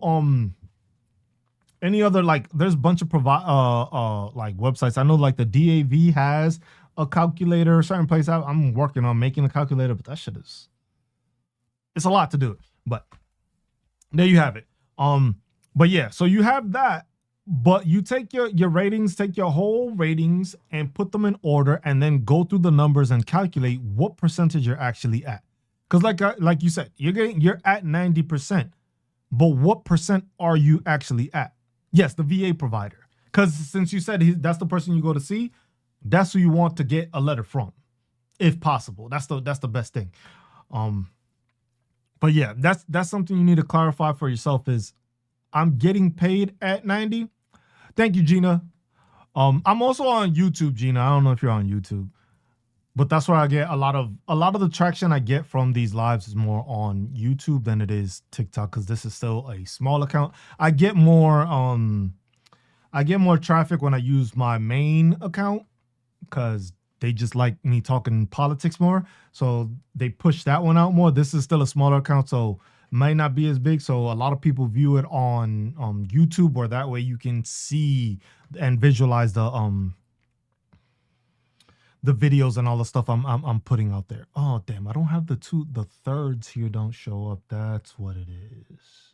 any other, like, there's a bunch of like websites. I know like the DAV has a calculator, certain place. I'm working on making a calculator, but that shit it's a lot to do. But there you have it. But yeah, so you have that. But you take your ratings, take your whole ratings and put them in order, and then go through the numbers and calculate what percentage you're actually at. Because like you said, you're at 90%, but what percent are you actually at? Yes, the VA provider. Because since you said that's the person you go to see, that's who you want to get a letter from, if possible. That's the best thing. But yeah, that's something you need to clarify for yourself. Is I'm getting paid at 90. Thank you, Gina. I'm also on YouTube, Gina. I don't know if you're on YouTube, but that's where I get a lot of the traction I get from these lives is more on YouTube than it is TikTok, because this is still a small account. I get more traffic when I use my main account, because they just like me talking politics more. So they push that one out more. This is still a smaller account, so might not be as big. So a lot of people view it on YouTube, or that way you can see and visualize the videos and all the stuff I'm putting out there. Oh damn, I don't have the thirds here don't show up. That's what it is.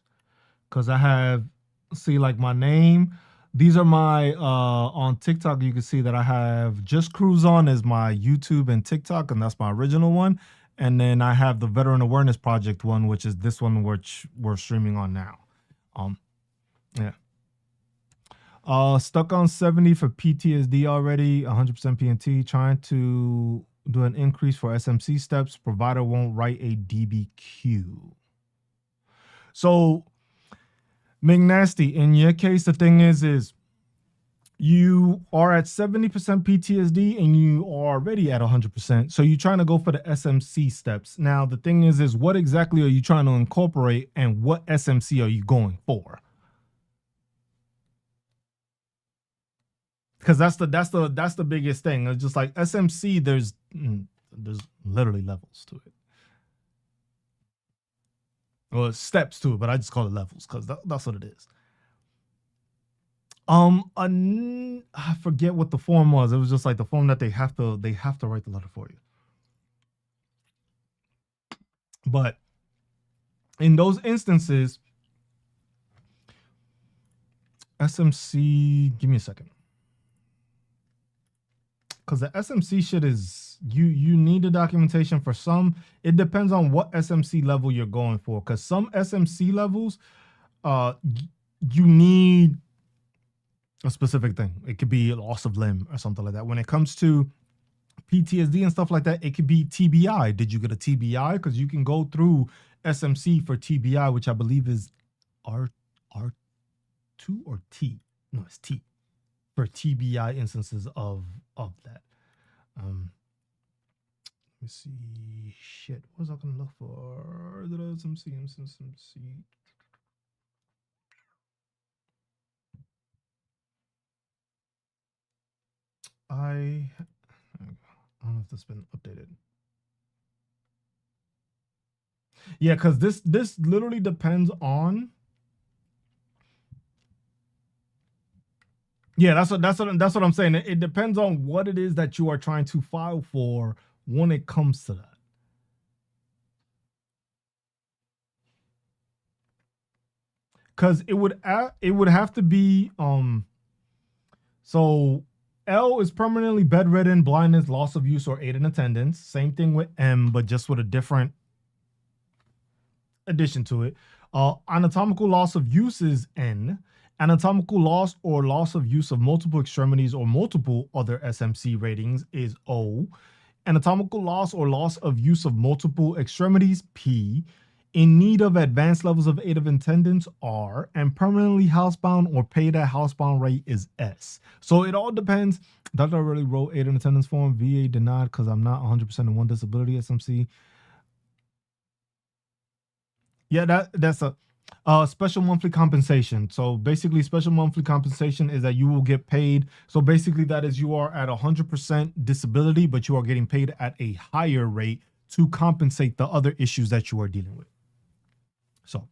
Cause I have, see, like my name. These are my on TikTok. You can see that I have Just Cruise On as my YouTube and TikTok, and that's my original one. And then I have the Veteran Awareness Project one, which is this one which we're streaming on now. Yeah. Stuck on 70 for PTSD already, 100% PNT. Trying to do an increase for SMC steps. Provider won't write a DBQ. So, McNasty, in your case, the thing is you are at 70% PTSD and you are already at 100%. So you're trying to go for the SMC steps. Now, the thing is what exactly are you trying to incorporate, and what SMC are you going for? Because that's the biggest thing. It's just like SMC, there's literally levels to it. Well, steps to it, but I just call it levels because that's what it is. I forget what the form was. It was just like the form that they have to write the letter for you. But in those instances, SMC, give me a second. Because the SMC shit is, you need the documentation for some. It depends on what SMC level you're going for. Because some SMC levels, you need a specific thing. It could be loss of limb or something like that. When it comes to PTSD and stuff like that, it could be TBI. Did you get a TBI? Because you can go through SMC for TBI, which I believe is R2 or T. No, it's T for TBI instances of that. Let me see. Shit, what was I gonna look for? SMC. I don't know if this has been updated. Yeah, because this literally depends on. Yeah, that's what I'm saying. It depends on what it is that you are trying to file for when it comes to that. Because it would have to be so L is permanently bedridden, blindness, loss of use, or aid in attendance. Same thing with M, but just with a different addition to it. Anatomical loss of use is N. Anatomical loss or loss of use of multiple extremities or multiple other SMC ratings is O. Anatomical loss or loss of use of multiple extremities, P. In need of advanced levels of aid of attendance, R. And permanently housebound or paid at housebound rate is S. So it all depends. Dr. already wrote aid in attendance form. VA denied because I'm not 100% in one disability SMC. Yeah, that's a special monthly compensation. So basically, special monthly compensation is that you will get paid. So basically, that is you are at 100% disability, but you are getting paid at a higher rate to compensate the other issues that you are dealing with. So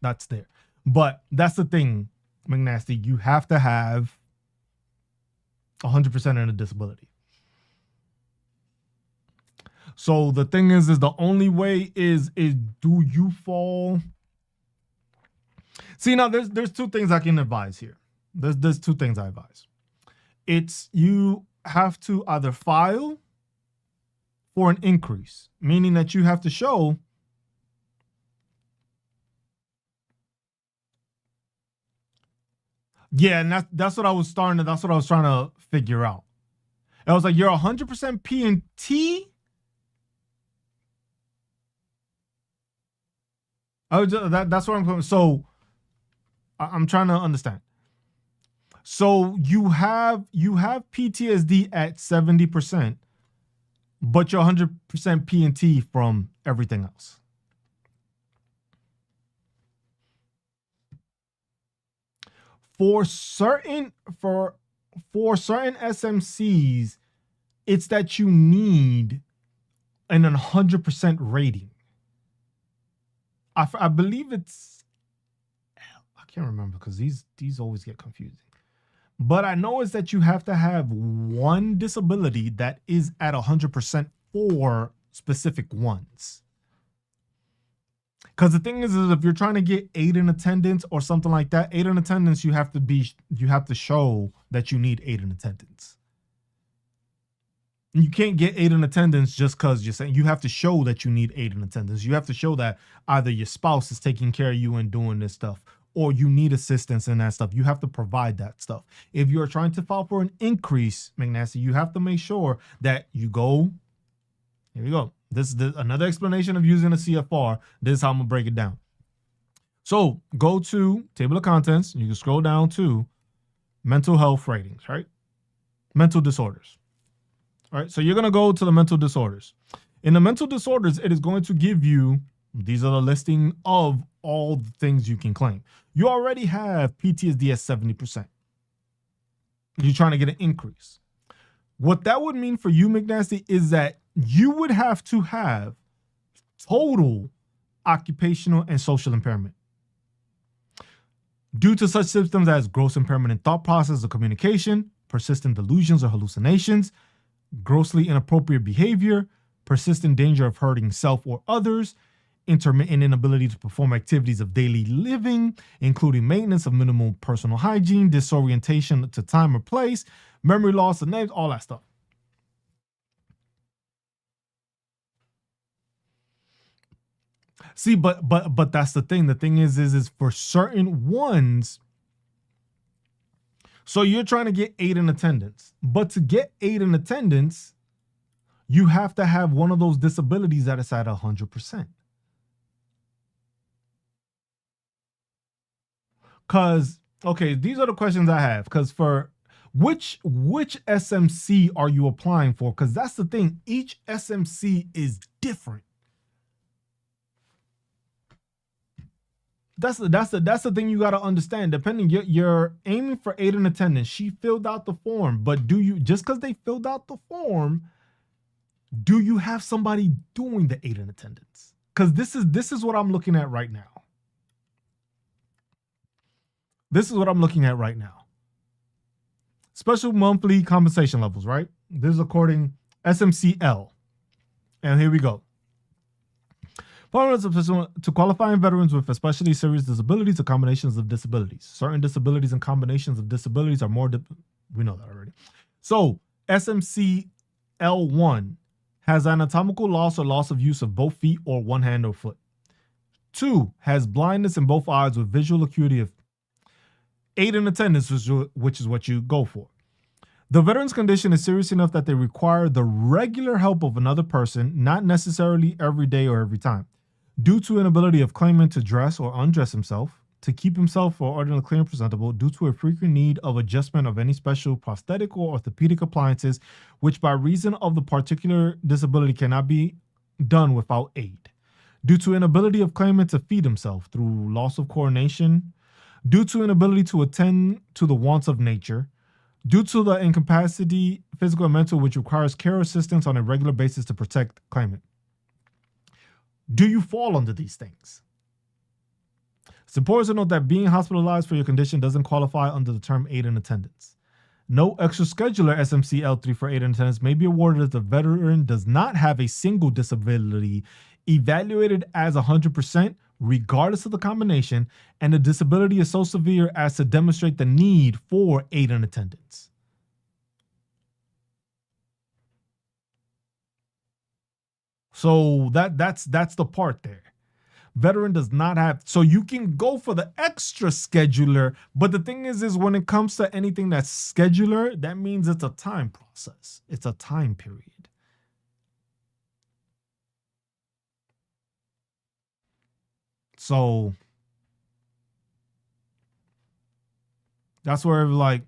that's there. But that's the thing, McNasty. You have to have 100% in a disability. So the thing is the only way is do you fall? See, now there's two things I can advise here. There's two things I advise. It's you have to either file for an increase, meaning that you have to show and that's what I was trying to figure out. I was like, you're 100% P and T. That's what I'm going. So I'm trying to understand. So you have PTSD at 70%, but you're 100% P and T from everything else. For certain SMCs, it's that you need an 100% rating. I believe it's, I can't remember because these always get confusing. But I know it's that you have to have one disability that is at 100% for specific ones. Because the thing is if you're trying to get 8 in attendance or something like that, 8 in attendance, you have to show that you need 8 in attendance. You can't get 8 in attendance just because you're saying. You have to show that you need 8 in attendance. You have to show that either your spouse is taking care of you and doing this stuff, or you need assistance in that stuff. You have to provide that stuff. If you're trying to file for an increase, McNasty, you have to make sure that you go. Here we go. This is another explanation of using a CFR. This is how I'm going to break it down. So go to table of contents. You can scroll down to mental health ratings, right? Mental disorders. All right. So you're going to go to the mental disorders. In the mental disorders, it is going to give you, these are the listing of all the things you can claim. You already have PTSD at 70%. You're trying to get an increase. What that would mean for you, McNasty, is that you would have to have total occupational and social impairment due to such symptoms as gross impairment in thought process or communication, persistent delusions or hallucinations, grossly inappropriate behavior, persistent danger of hurting self or others, intermittent inability to perform activities of daily living, including maintenance of minimal personal hygiene, disorientation to time or place, memory loss of names, all that stuff. See, but that's the thing. The thing is for certain ones. So you're trying to get 8 in attendance, but to get 8 in attendance, you have to have one of those disabilities that is at 100%. Because, okay, these are the questions I have. Because for which SMC are you applying for? Because that's the thing. Each SMC is different. That's the thing you got to understand. Depending, you're aiming for 8 in attendance. She filled out the form, but do you, just because they filled out the form, do you have somebody doing the 8 in attendance? Because this is what I'm looking at right now. This is what I'm looking at right now. Special monthly compensation levels, right? This is according SMCL. And here we go. To qualifying veterans with especially serious disabilities or combinations of disabilities. Certain disabilities and combinations of disabilities are more, we know that already. So SMCL1 has anatomical loss or loss of use of both feet or one hand or foot. 2 has blindness in both eyes with visual acuity of 8 in attendance, which is what you go for. The veteran's condition is serious enough that they require the regular help of another person, not necessarily every day or every time. Due to inability of claimant to dress or undress himself, to keep himself or ordinarily clean and presentable, due to a frequent need of adjustment of any special prosthetic or orthopedic appliances, which by reason of the particular disability cannot be done without aid. Due to inability of claimant to feed himself through loss of coordination, due to inability to attend to the wants of nature, due to the incapacity, physical and mental, which requires care assistance on a regular basis to protect claimant. Do you fall under these things? It's important to note that being hospitalized for your condition doesn't qualify under the term 8 in attendance. No extraschedular SMCL3 for 8 in attendance may be awarded if the veteran does not have a single disability evaluated as 100%, regardless of the combination, and the disability is so severe as to demonstrate the need for aid and attendance. So that's the part there. Veteran does not have, so you can go for the extra scheduler, but the thing is when it comes to anything that's scheduler, that means it's a time process. It's a time period. So that's where like,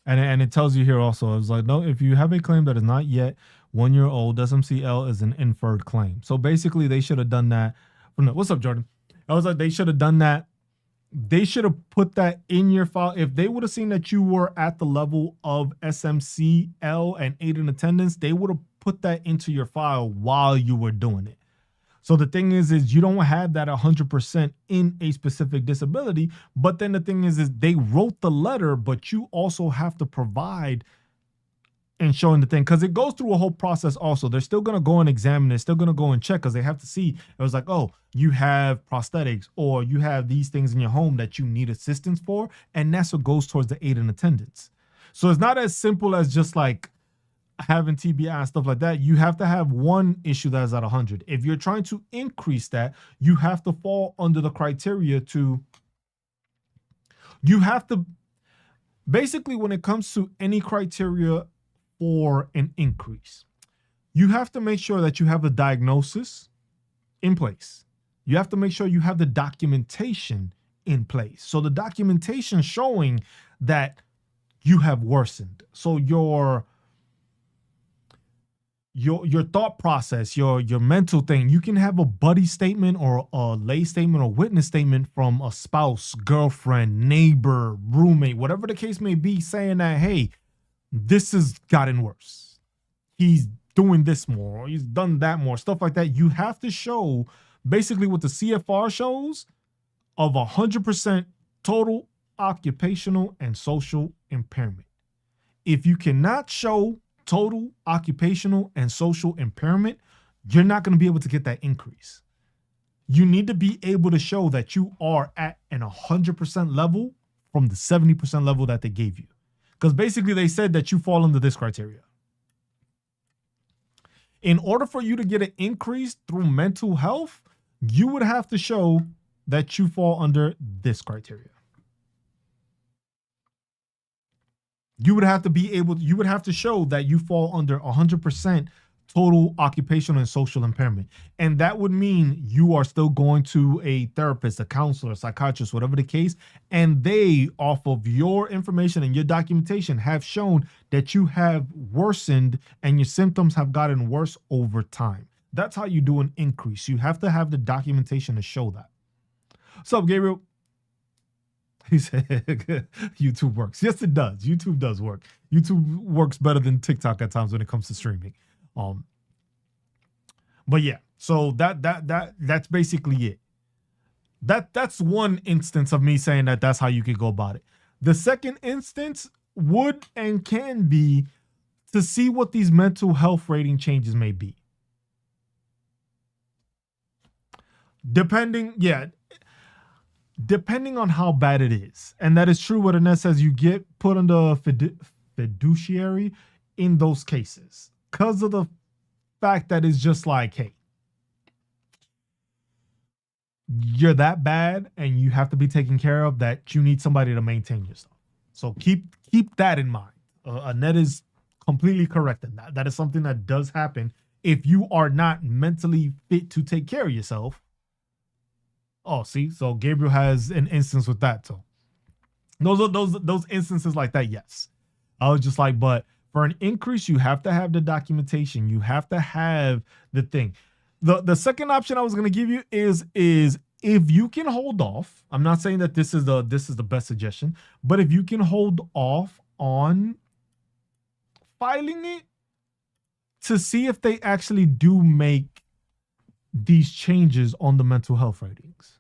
and it tells you here also, it's like, no, if you have a claim that is not yet 1 year old, SMCL is an inferred claim. So basically they should have done that. What's up, Jordan? I was like, they should have done that. They should have put that in your file. If they would have seen that you were at the level of SMCL and aid in attendance, they would have put that into your file while you were doing it. So the thing is you don't have that 100% in a specific disability. But then the thing is they wrote the letter, but you also have to provide and showing the thing, because it goes through a whole process also. They're still going to go and examine it, still going to go and check, because they have to see. It was like, oh, you have prosthetics or you have these things in your home that you need assistance for. And that's what goes towards the aid and attendance. So it's not as simple as just like having TBI and stuff like that. You have to have one issue that is at 100. If you're trying to increase that, you have to fall under the criteria to, you have to, basically when it comes to any criteria for an increase, you have to make sure that you have the diagnosis in place. You have to make sure you have the documentation in place. So the documentation showing that you have worsened. So your thought process, your mental thing, you can have a buddy statement or a lay statement or witness statement from a spouse, girlfriend, neighbor, roommate, whatever the case may be, saying that, hey, this has gotten worse. He's doing this more, or he's done that more, stuff like that. You have to show basically what the CFR shows of 100% total occupational and social impairment. If you cannot show total occupational and social impairment, you're not going to be able to get that increase. You need to be able to show that you are at an 100% level from the 70% level that they gave you. Because basically they said that you fall under this criteria. In order for you to get an increase through mental health, you would have to show that you fall under this criteria. You would have to show that you fall under 100% total occupational and social impairment. And that would mean you are still going to a therapist, a counselor, a psychiatrist, whatever the case. And they, off of your information and your documentation, have shown that you have worsened and your symptoms have gotten worse over time. That's how you do an increase. You have to have the documentation to show that. What's up, Gabriel? He said, YouTube works. Yes, it does. YouTube does work. YouTube works better than TikTok at times when it comes to streaming. But yeah, so that's basically it. That's one instance of me saying that that's how you could go about it. The second instance would and can be to see what these mental health rating changes may be. Depending on how bad it is. And that is true what Annette says, you get put under fiduciary in those cases because of the fact that it's just like, hey, you're that bad and you have to be taken care of that you need somebody to maintain yourself. So keep that in mind. Annette is completely correct in that. That is something that does happen if you are not mentally fit to take care of yourself. Oh, see, so Gabriel has an instance with that. So those instances like that, yes. I was just like, but for an increase, you have to have the documentation. You have to have the thing. The second option I was going to give you is if you can hold off. I'm not saying that this is the best suggestion, but if you can hold off on filing it to see if they actually do make these changes on the mental health ratings.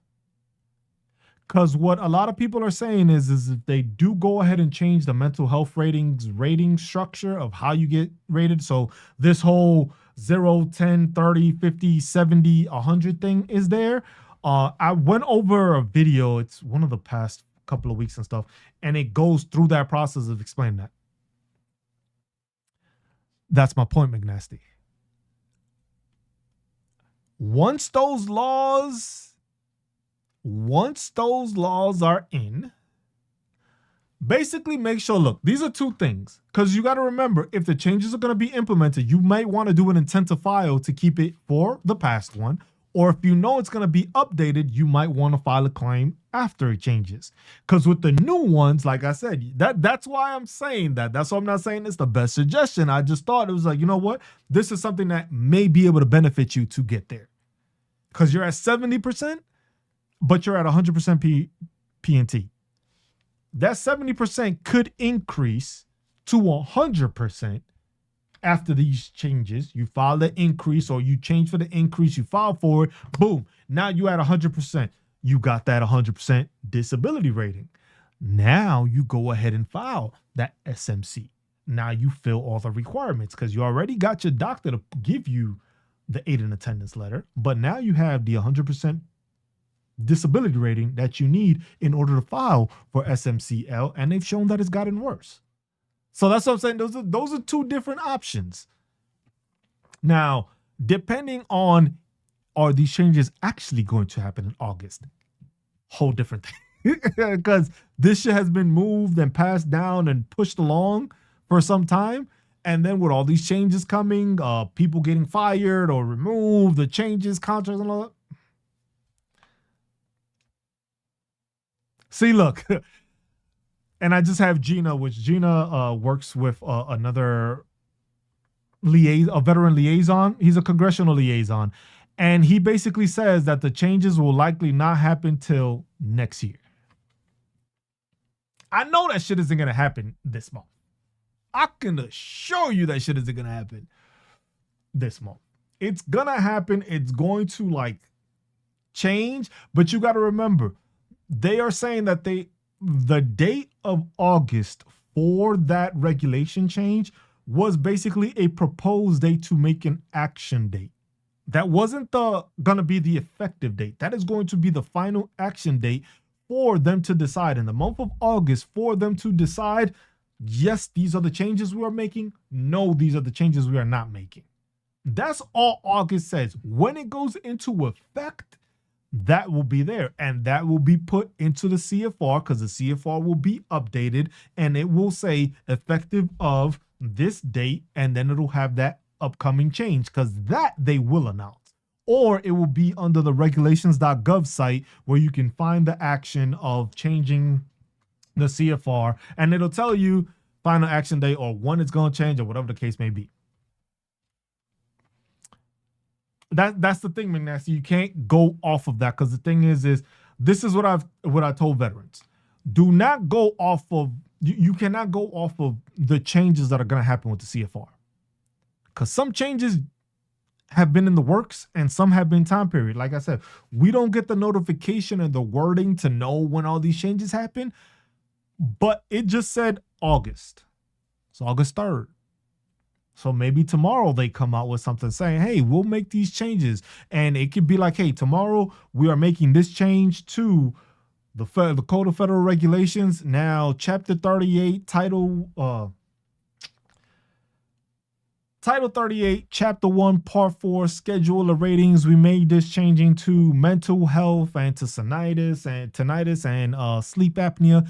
Because what a lot of people are saying is if they do go ahead and change the mental health rating structure of how you get rated. So this whole 0, 10, 30, 50, 70, 100 thing is there. I went over a video. It's one of the past couple of weeks and stuff. And it goes through that process of explaining that. That's my point, McNasty. Once those laws are in, basically make sure, look, these are two things. Because you got to remember, if the changes are going to be implemented, you might want to do an intent to file to keep it for the past one. Or if you know it's going to be updated, you might want to file a claim after it changes. Because with the new ones, like I said, that's why I'm saying that. That's why I'm not saying it's the best suggestion. I just thought it was like, you know what? This is something that may be able to benefit you to get there. Because you're at 70%, but you're at 100% P&T. That 70% could increase to 100% after these changes. You file the increase or you change for the increase, you file for it, boom. Now you at 100%. You got that 100% disability rating. Now you go ahead and file that SMC. Now you fill all the requirements because you already got your doctor to give you the aid in attendance letter, but now you have the 100% disability rating that you need in order to file for SMCL, and they've shown that it's gotten worse. So that's what I'm saying. Those are two different options. Now, depending on are these changes actually going to happen in August? Whole different thing. Because this shit has been moved and passed down and pushed along for some time. And then with all these changes coming, people getting fired or removed, the changes, contracts and all that. See, look, and I just have Gina, which Gina works with another a veteran liaison. He's a congressional liaison. And he basically says that the changes will likely not happen till next year. I know that shit isn't going to happen this month. I can assure you that shit isn't going to happen this month. It's going to happen. It's going to like change. But you got to remember, they are saying that the date of August for that regulation change was basically a proposed date to make an action date. That wasn't going to be the effective date. That is going to be the final action date for them to decide in the month of August, for them to decide, yes, these are the changes we are making. No, these are the changes we are not making. That's all August says. When it goes into effect, that will be there, and that will be put into the CFR because the CFR will be updated and it will say effective of this date, and then it'll have that upcoming change because that they will announce. Or it will be under the regulations.gov site where you can find the action of changing the CFR, and it'll tell you final action date or when it's going to change or whatever the case may be. That's the thing, McNasty. You can't go off of that because the thing is this is what I told veterans. Do not go off of you cannot go off of the changes that are going to happen with the CFR, because some changes have been in the works and some have been time period. Like I said, we don't get the notification and the wording to know when all these changes happen, but it just said August. It's August 3rd. So maybe tomorrow they come out with something saying, hey, we'll make these changes. And it could be like, hey, tomorrow we are making this change to the Code of Federal Regulations. Now, Chapter 38, Title 38, Chapter 1, Part 4, Schedule of Ratings. We made this changing to mental health and to tinnitus and sleep apnea.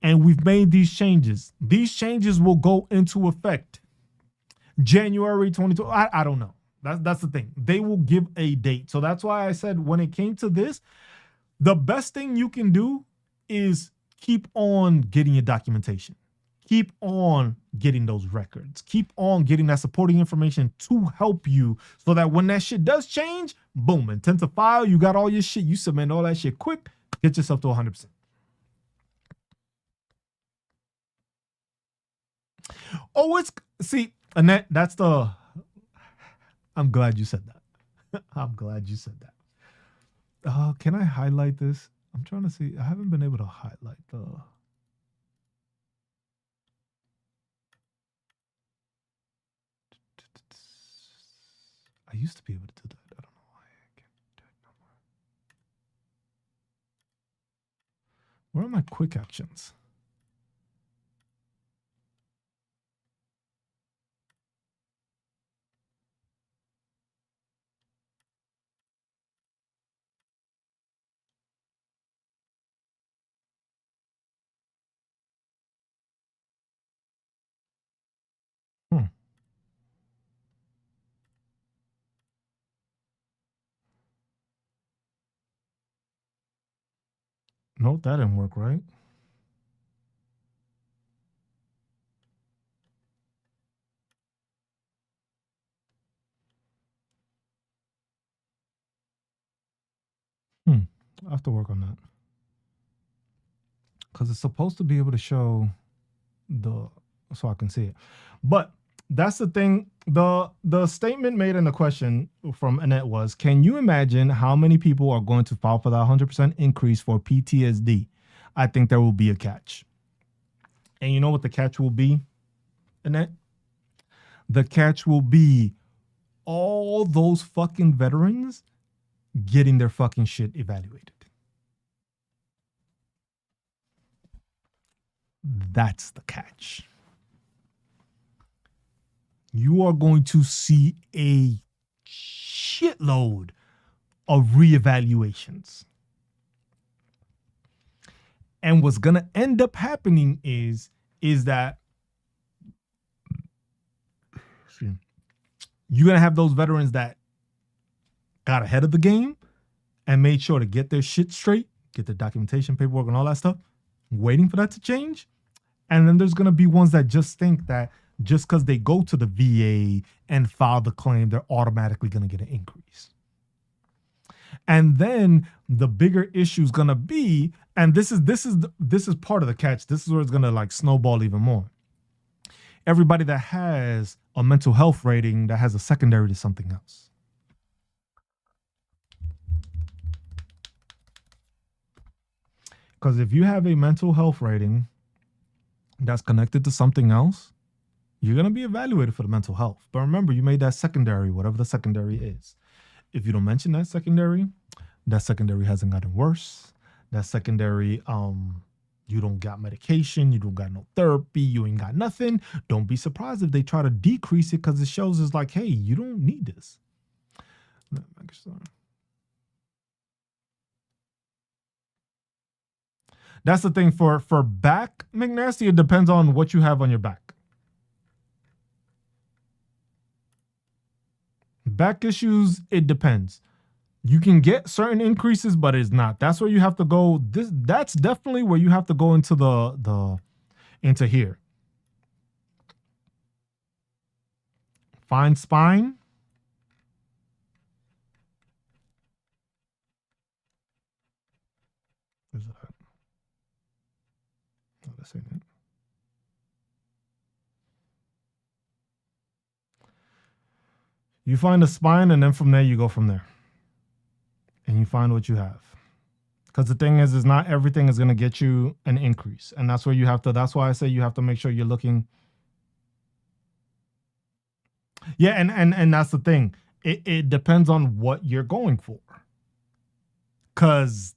And we've made these changes. These changes will go into effect January 22. I don't know. That's the thing. They will give a date. So that's why I said when it came to this, the best thing you can do is keep on getting your documentation. Keep on getting those records. Keep on getting that supporting information to help you so that when that shit does change, boom, intent to file, you got all your shit. You submit all that shit quick, get yourself to 100%. Oh, Annette, I'm glad you said that. I'm glad you said that. Can I highlight this? I'm trying to see. I haven't been able to highlight the. I used to be able to do that. I don't know why I can't do it no more. Where are my quick actions? Nope, that didn't work right. I have to work on that. Because it's supposed to be able to show the so I can see it. But that's the thing. The statement made in the question from Annette was, can you imagine how many people are going to file for that 100% increase for PTSD? I think there will be a catch. And you know what the catch will be, Annette? The catch will be all those fucking veterans getting their fucking shit evaluated. That's the catch. You are going to see a shitload of reevaluations. And what's going to end up happening is that you're going to have those veterans that got ahead of the game and made sure to get their shit straight, get their documentation, paperwork, and all that stuff, waiting for that to change. And then there's going to be ones that just think that just because they go to the VA and file the claim, they're automatically going to get an increase. And then the bigger issue is going to be, and this is part of the catch. This is where it's going to like snowball even more. Everybody that has a mental health rating that has a secondary to something else. Because if you have a mental health rating that's connected to something else, you're going to be evaluated for the mental health. But remember, you made that secondary, whatever the secondary is. If you don't mention that secondary hasn't gotten worse. That secondary, you don't got medication, you don't got no therapy, you ain't got nothing. Don't be surprised if they try to decrease it because it shows it's like, hey, you don't need this. That's the thing for back, McNasty, it depends on what you have on your back. Back issues, it depends. You can get certain increases, but it's not. That's where you have to go. That's definitely where you have to go into into here. Find spine. Where's that? Oh, that's ain't it. You find the spine, and then from there you go from there. And you find what you have. Because the thing is not everything is going to get you an increase. And that's where you have to, that's why I say you have to make sure you're looking. Yeah, and that's the thing. It depends on what you're going for. Because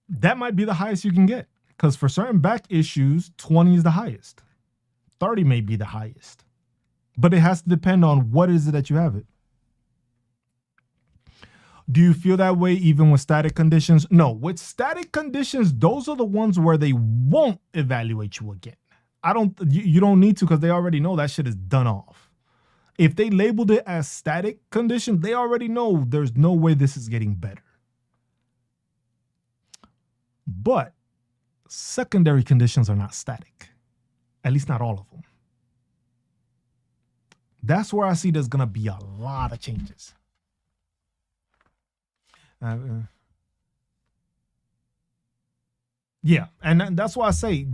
that might be the highest you can get. Because for certain back issues, 20 is the highest. 30 may be the highest. But it has to depend on what is it that you have it. Do you feel that way even with static conditions? No, with static conditions, those are the ones where they won't evaluate you again. You don't need to because they already know that shit is done off. If they labeled it as static condition, they already know there's no way this is getting better. But secondary conditions are not static. At least not all of them. That's where I see there's going to be a lot of changes. Yeah, and that's why I say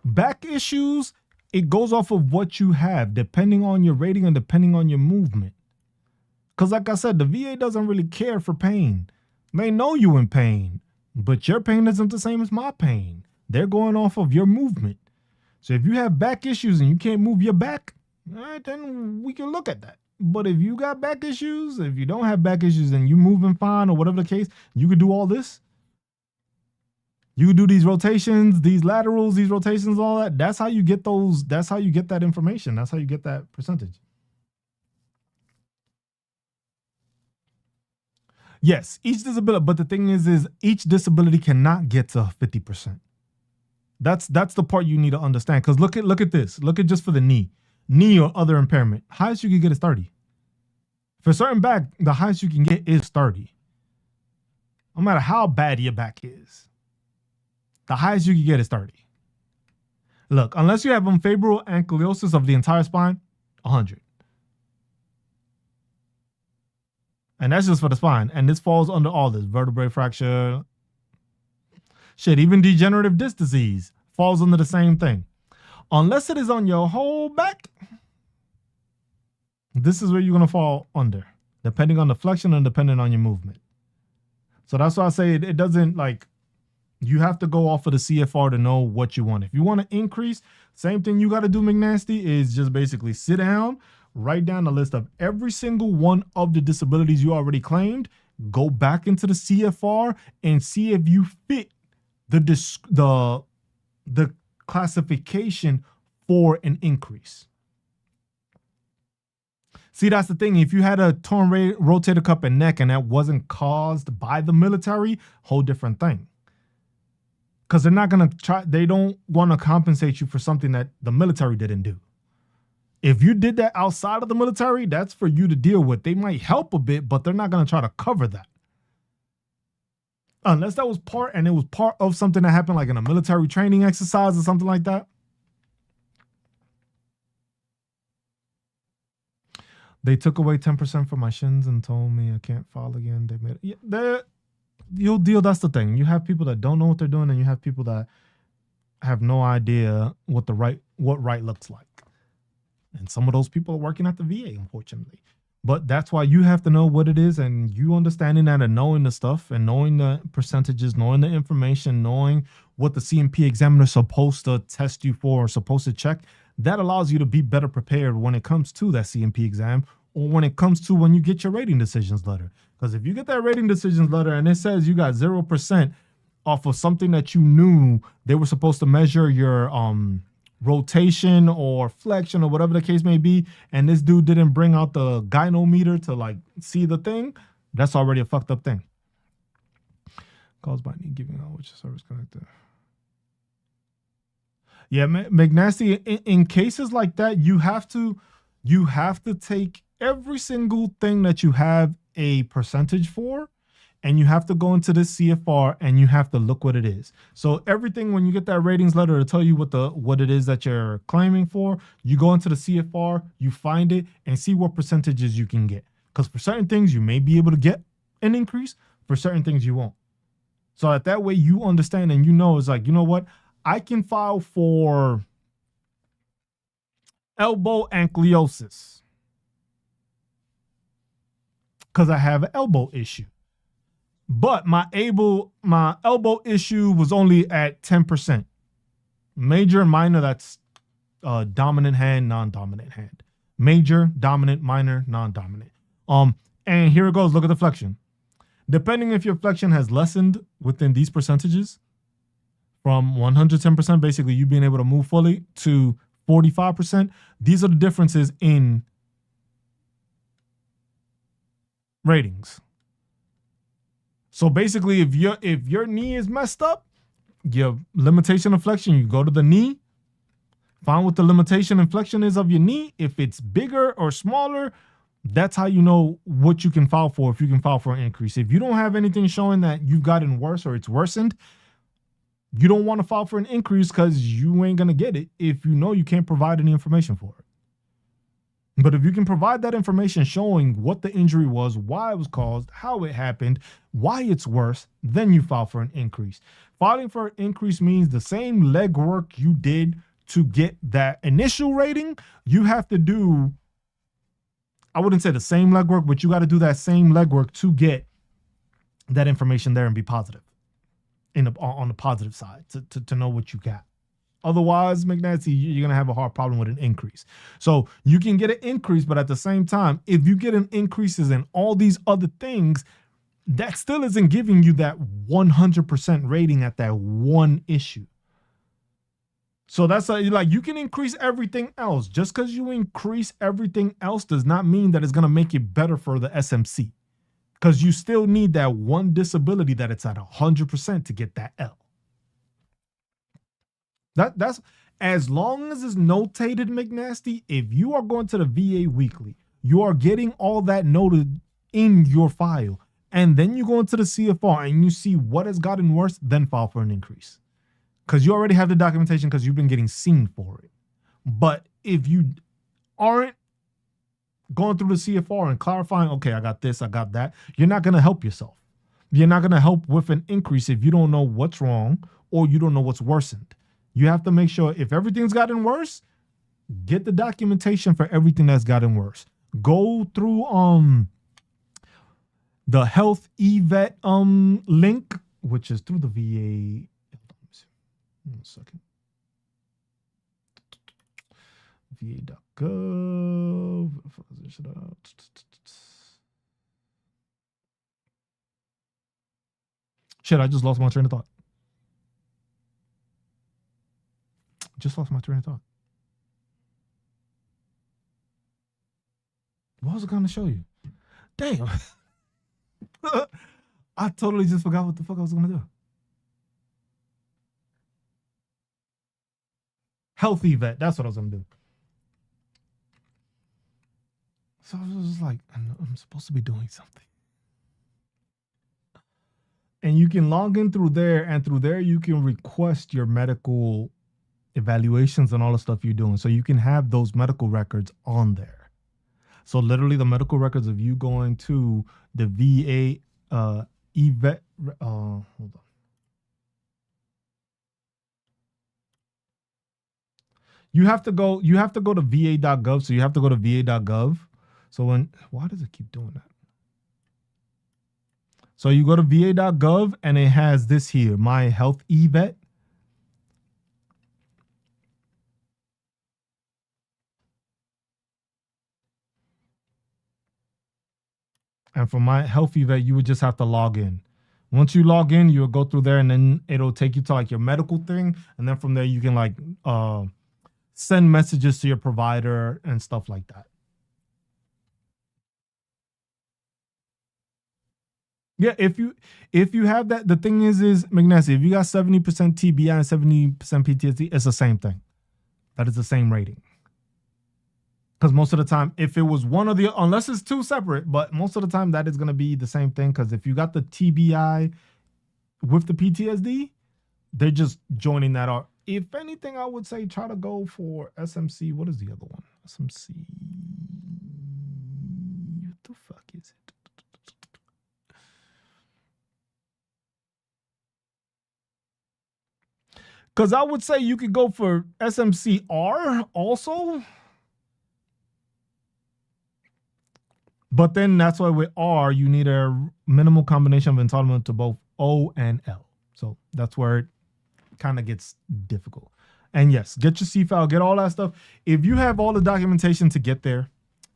back issues, it goes off of what you have, depending on your rating and depending on your movement. Because like I said, the VA doesn't really care for pain. They know you in pain, but your pain isn't the same as my pain. They're going off of your movement. So if you have back issues and you can't move your back, all right, then we can look at that. But if you got back issues, if you don't have back issues and you moving fine or whatever the case, you could do all this. You do these rotations, these laterals, these rotations, all that. That's how you get those. That's how you get that information. That's how you get that percentage. Yes, each disability, but the thing is each disability cannot get to 50%. That's the part you need to understand. Because look at this. Look at just for the knee or other impairment. Highest you can get is 30. For certain back, the highest you can get is 30. No matter how bad your back is, the highest you can get is 30. Look, unless you have unfavorable ankylosis of the entire spine, 100. And that's just for the spine. And this falls under all this. Vertebrae fracture. Shit, even degenerative disc disease falls under the same thing. Unless it is on your whole back, this is where you're going to fall under, depending on the flexion and depending on your movement. So that's why I say it doesn't, like, you have to go off of the CFR to know what you want. If you want to increase, same thing you got to do, McNasty, is just basically sit down, write down a list of every single one of the disabilities you already claimed, go back into the CFR and see if you fit the classification for an increase. See, that's the thing. If you had a torn rotator cuff and neck and that wasn't caused by the military, whole different thing. Because they're not going to try, they don't want to compensate you for something that the military didn't do. If you did that outside of the military, that's for you to deal with. They might help a bit, but they're not going to try to cover that. Unless that was part of something that happened like in a military training exercise or something like that. They took away 10% from my shins and told me I can't fall again. They made it. Yeah, you'll deal. That's the thing. You have people that don't know what they're doing, and you have people that have no idea what right looks like. And some of those people are working at the VA, unfortunately. But that's why you have to know what it is, and you understanding that and knowing the stuff and knowing the percentages, knowing the information, knowing what the CMP examiner is supposed to test you for or supposed to check, that allows you to be better prepared when it comes to that CMP exam or when it comes to when you get your rating decisions letter. Because if you get that rating decisions letter and it says you got 0% off of something that you knew they were supposed to measure your rotation or flexion or whatever the case may be, and this dude didn't bring out the gynometer to like see the thing, that's already a fucked up thing. Caused by knee giving out which service connector. Yeah, McNasty, in cases like that, you have to take every single thing that you have a percentage for, and you have to go into this CFR and you have to look what it is. So everything, when you get that ratings letter to tell you what it is that you're claiming for, you go into the CFR, you find it, and see what percentages you can get. Because for certain things, you may be able to get an increase. For certain things, you won't. So that way you understand and you know, it's like, you know what? I can file for elbow ankylosis because I have an elbow issue. But my elbow issue was only at 10%. Major and minor, that's dominant hand, non-dominant hand. Major, dominant, minor, non-dominant. And here it goes. Look at the flexion. Depending if your flexion has lessened within these percentages, from 110%, basically you being able to move fully, to 45%, these are the differences in ratings. So basically, if your knee is messed up, your limitation of flexion, you go to the knee, find what the limitation and flexion is of your knee. If it's bigger or smaller, that's how you know what you can file for, if you can file for an increase. If you don't have anything showing that you've gotten worse or it's worsened, you don't want to file for an increase because you ain't going to get it if you know you can't provide any information for it. But if you can provide that information showing what the injury was, why it was caused, how it happened, why it's worse, then you file for an increase. Filing for an increase means the same legwork you did to get that initial rating, you have to do, I wouldn't say the same legwork, but you got to do that same legwork to get that information there and be positive on the positive side to know what you got. Otherwise, McNasty, you're going to have a hard problem with an increase. So you can get an increase, but at the same time, if you get an increases in all these other things, that still isn't giving you that 100% rating at that one issue. So that's like you can increase everything else. Just because you increase everything else does not mean that it's going to make it better for the SMC. Because you still need that one disability that it's at 100% to get that L. That's as long as it's notated, McNasty, if you are going to the VA weekly, you are getting all that noted in your file. And then you go into the CFR and you see what has gotten worse, then file for an increase. Because you already have the documentation because you've been getting seen for it. But if you aren't going through the CFR and clarifying, okay, I got this, I got that, you're not going to help yourself. You're not going to help with an increase if you don't know what's wrong or you don't know what's worsened. You have to make sure if everything's gotten worse, get the documentation for everything that's gotten worse. Go through the health eVet link, which is through the VA. One second. VA.gov. Shit, I just lost my train of thought. What was I going to show you? Damn. I totally just forgot what the fuck I was going to do. Healthy vet. That's what I was going to do. So I was just like, I'm supposed to be doing something. And you can log in through there, and through there you can request your medical evaluations and all the stuff you're doing. So you can have those medical records on there. So literally the medical records of you going to the VA eVet. Hold on. You have to go to va.gov. So you have to go to va.gov. So why does it keep doing that? So you go to va.gov and it has this here, my health eVet. And for my health eVet, you would just have to log in. Once you log in, you'll go through there and then it'll take you to like your medical thing. And then from there, you can like send messages to your provider and stuff like that. Yeah, if you have that, the thing is McNasty, if you got 70% TBI and 70% PTSD, it's the same thing. That is the same rating. Because most of the time, if it was one or the, unless it's two separate, but most of the time that is going to be the same thing. Because if you got the TBI with the PTSD, they're just joining that out. If anything, I would say try to go for SMC. What is the other one? SMC. What the fuck is it? Because I would say you could go for SMCR also. But then that's why with R, you need a minimal combination of entitlement to both O and L. So that's where it kind of gets difficult. And yes, get your C file, get all that stuff. If you have all the documentation to get there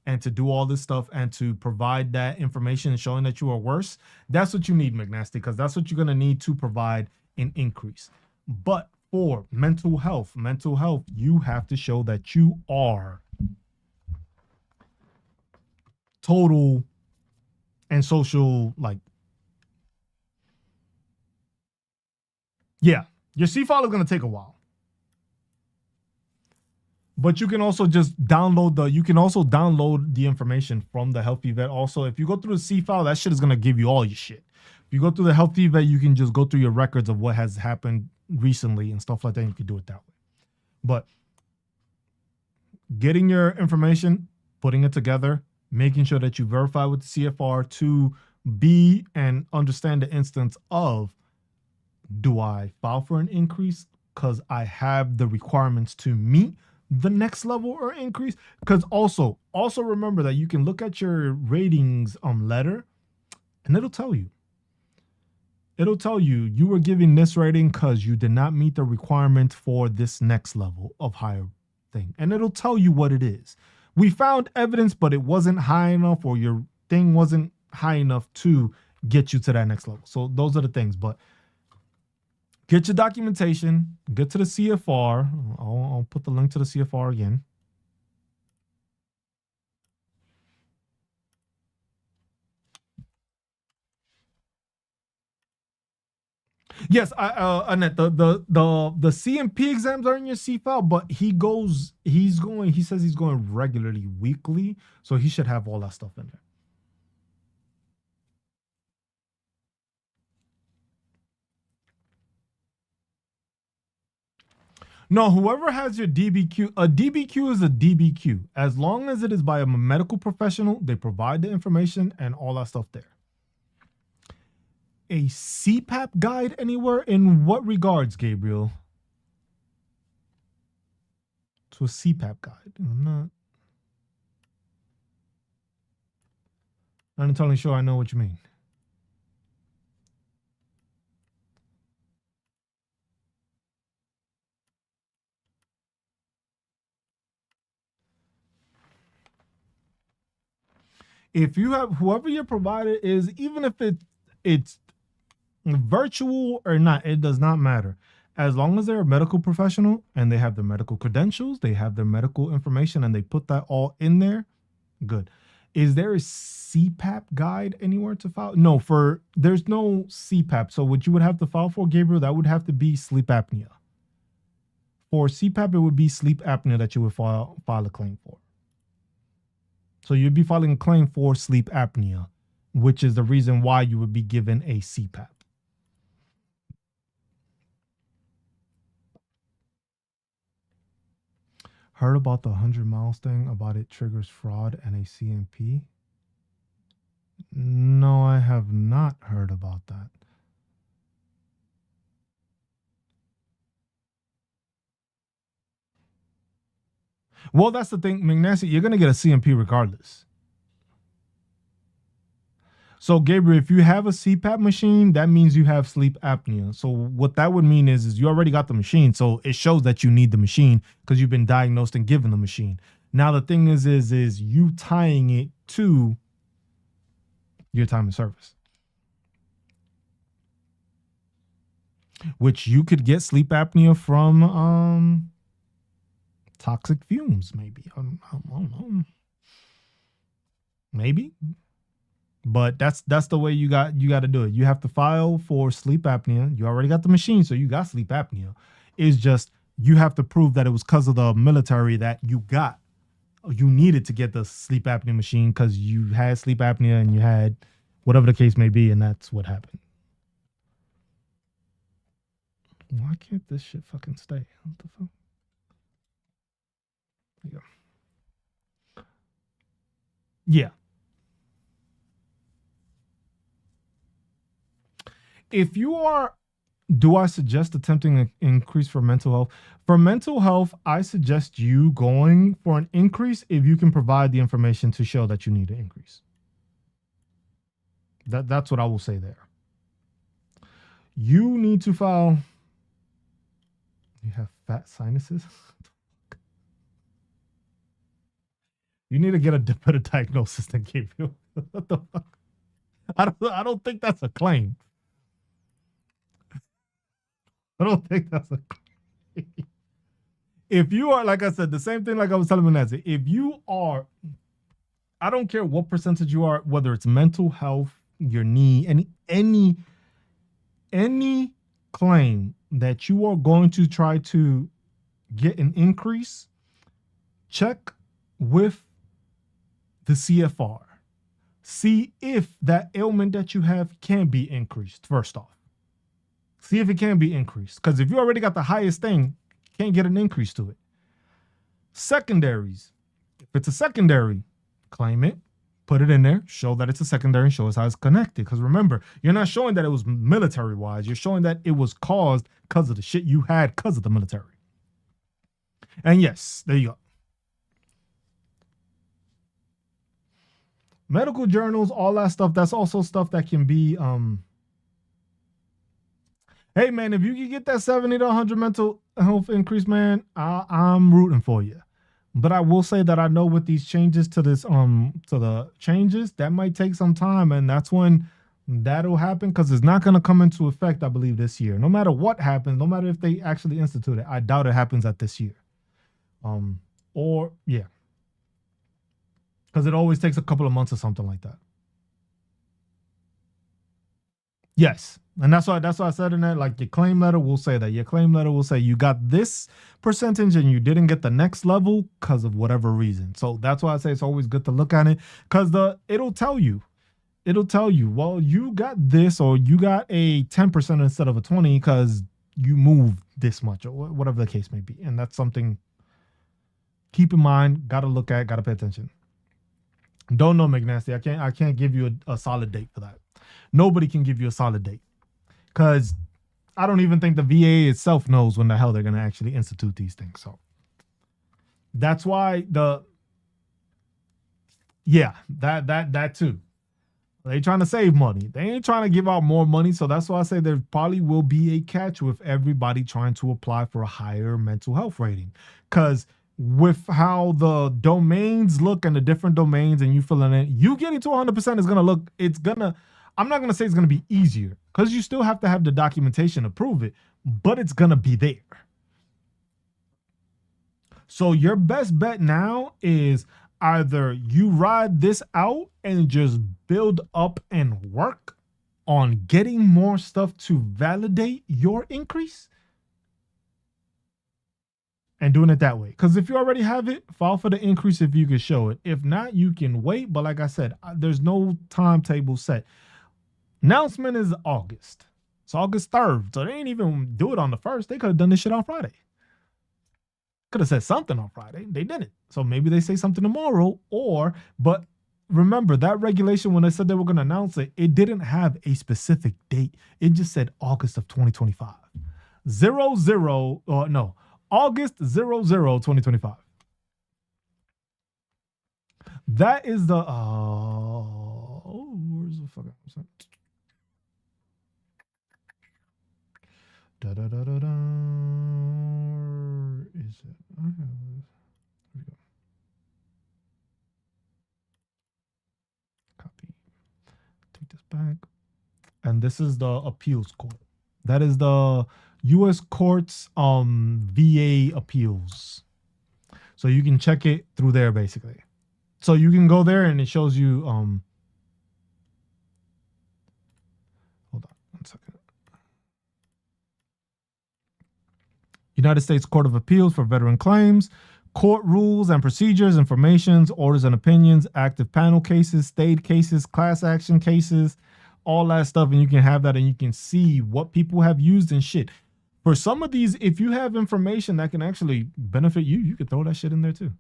and to do all this stuff and to provide that information showing that you are worse, that's what you need, McNasty, because that's what you're going to need to provide an increase. But for mental health, you have to show that you are total and social, like, yeah, your C file is going to take a while. But you can also just download the information from the Health eVet. Also, if you go through the C file, that shit is going to give you all your shit. If you go through the Health eVet, you can just go through your records of what has happened recently and stuff like that. And you can do it that way. But getting your information, putting it together, making sure that you verify with the CFR to be and understand the instance of, do I file for an increase because I have the requirements to meet the next level or increase? Because also remember that you can look at your ratings letter and it'll tell you It'll tell you you were giving this rating because you did not meet the requirement for this next level of higher thing. And it'll tell you what it is. We found evidence, but it wasn't high enough, or your thing wasn't high enough to get you to that next level. So those are the things. But get your documentation, get to the CFR. I'll put the link to the CFR again. Yes, Annette, the CMP exams are in your C file, but he says he's going regularly, weekly, so he should have all that stuff in there. No, whoever has your DBQ, a DBQ is a DBQ. As long as it is by a medical professional, they provide the information and all that stuff there. A CPAP guide anywhere? In what regards, Gabriel? To a CPAP guide. I'm not entirely sure I know what you mean. If you have whoever your provider is, even if it's virtual or not, it does not matter. As long as they're a medical professional and they have their medical credentials, they have their medical information, and they put that all in there, good. Is there a CPAP guide anywhere to file? No, there's no CPAP. So what you would have to file for, Gabriel, that would have to be sleep apnea. For CPAP, it would be sleep apnea that you would file a claim for. So you'd be filing a claim for sleep apnea, which is the reason why you would be given a CPAP. Heard about the 100 miles thing, about it triggers fraud and a CMP? No, I have not heard about that. Well, that's the thing, McNasty, you're going to get a CMP regardless. So, Gabriel, if you have a CPAP machine, that means you have sleep apnea. So what that would mean is you already got the machine. So it shows that you need the machine because you've been diagnosed and given the machine. Now, the thing is you tying it to your time of service, which you could get sleep apnea from toxic fumes, maybe. I don't know. Maybe. But that's the way you got to do it. You have to file for sleep apnea. You already got the machine, so you got sleep apnea. It's just you have to prove that it was because of the military that you needed to get the sleep apnea machine because you had sleep apnea and you had whatever the case may be, and that's what happened. Why can't this shit fucking stay? What the fuck? There you go. Yeah. If you are, do I suggest attempting an increase for mental health? For mental health, I suggest you going for an increase if you can provide the information to show that you need an increase. That's what I will say there. You need to file. You have fat sinuses? You need to get a better diagnosis than gave you. What the fuck? I don't think that's a claim. I don't think that's a claim. If you are, like I said, the same thing like I was telling Nancy, if you are, I don't care what percentage you are, whether it's mental health, your knee, any claim that you are going to try to get an increase, check with the CFR. See if that ailment that you have can be increased, first off. See if it can be increased. Because if you already got the highest thing, you can't get an increase to it. Secondaries. If it's a secondary, claim it, put it in there, show that it's a secondary, and show us how it's connected. Because remember, you're not showing that it was military-wise. You're showing that it was caused because of the shit you had because of the military. And yes, there you go. Medical journals, all that stuff, that's also stuff that can be Hey, man, if you can get that 70 to 100 mental health increase, man, I'm rooting for you. But I will say that I know with these changes to the changes, that might take some time. And that's when that'll happen because it's not going to come into effect, I believe, this year. No matter what happens, no matter if they actually institute it, I doubt it happens at this year. Or, yeah, because it always takes a couple of months or something like that. Yes. And that's why I said in that, like, your claim letter will say that. Your claim letter will say you got this percentage and you didn't get the next level because of whatever reason. So that's why I say it's always good to look at it because it'll tell you. It'll tell you, well, you got this or you got a 10% instead of a 20 because you moved this much or whatever the case may be. And that's something keep in mind, gotta look at, gotta pay attention. Don't know, McNasty. I can't give you a solid date for that. Nobody can give you a solid date because I don't even think the VA itself knows when the hell they're going to actually institute these things. So that's why that too. They trying to save money. They ain't trying to give out more money. So that's why I say there probably will be a catch with everybody trying to apply for a higher mental health rating. Because with how the domains look and the different domains and you filling in, you getting to 100% is going to look, I'm not going to say it's going to be easier because you still have to have the documentation to prove it, but it's going to be there. So your best bet now is either you ride this out and just build up and work on getting more stuff to validate your increase and doing it that way. Because if you already have it, file for the increase if you can show it. If not, you can wait. But like I said, there's no timetable set. Announcement is August. It's August 3rd. So they ain't even do it on the 1st. They could have done this shit on Friday. Could have said something on Friday. They didn't. So maybe they say something tomorrow but remember that regulation, when they said they were going to announce it, it didn't have a specific date. It just said August of 2025. August 2025. That is the, where's the fucking percent? Is it? Here we go. Copy. Take this back. And this is the appeals court. That is the U.S. courts VA appeals. So you can check it through there basically. So you can go there and it shows you hold on 1 second. United States Court of Appeals for Veteran Claims, court rules and procedures, informations, orders and opinions, active panel cases, stayed cases, class action cases, all that stuff. And you can have that and you can see what people have used and shit. For some of these, if you have information that can actually benefit you, you could throw that shit in there too.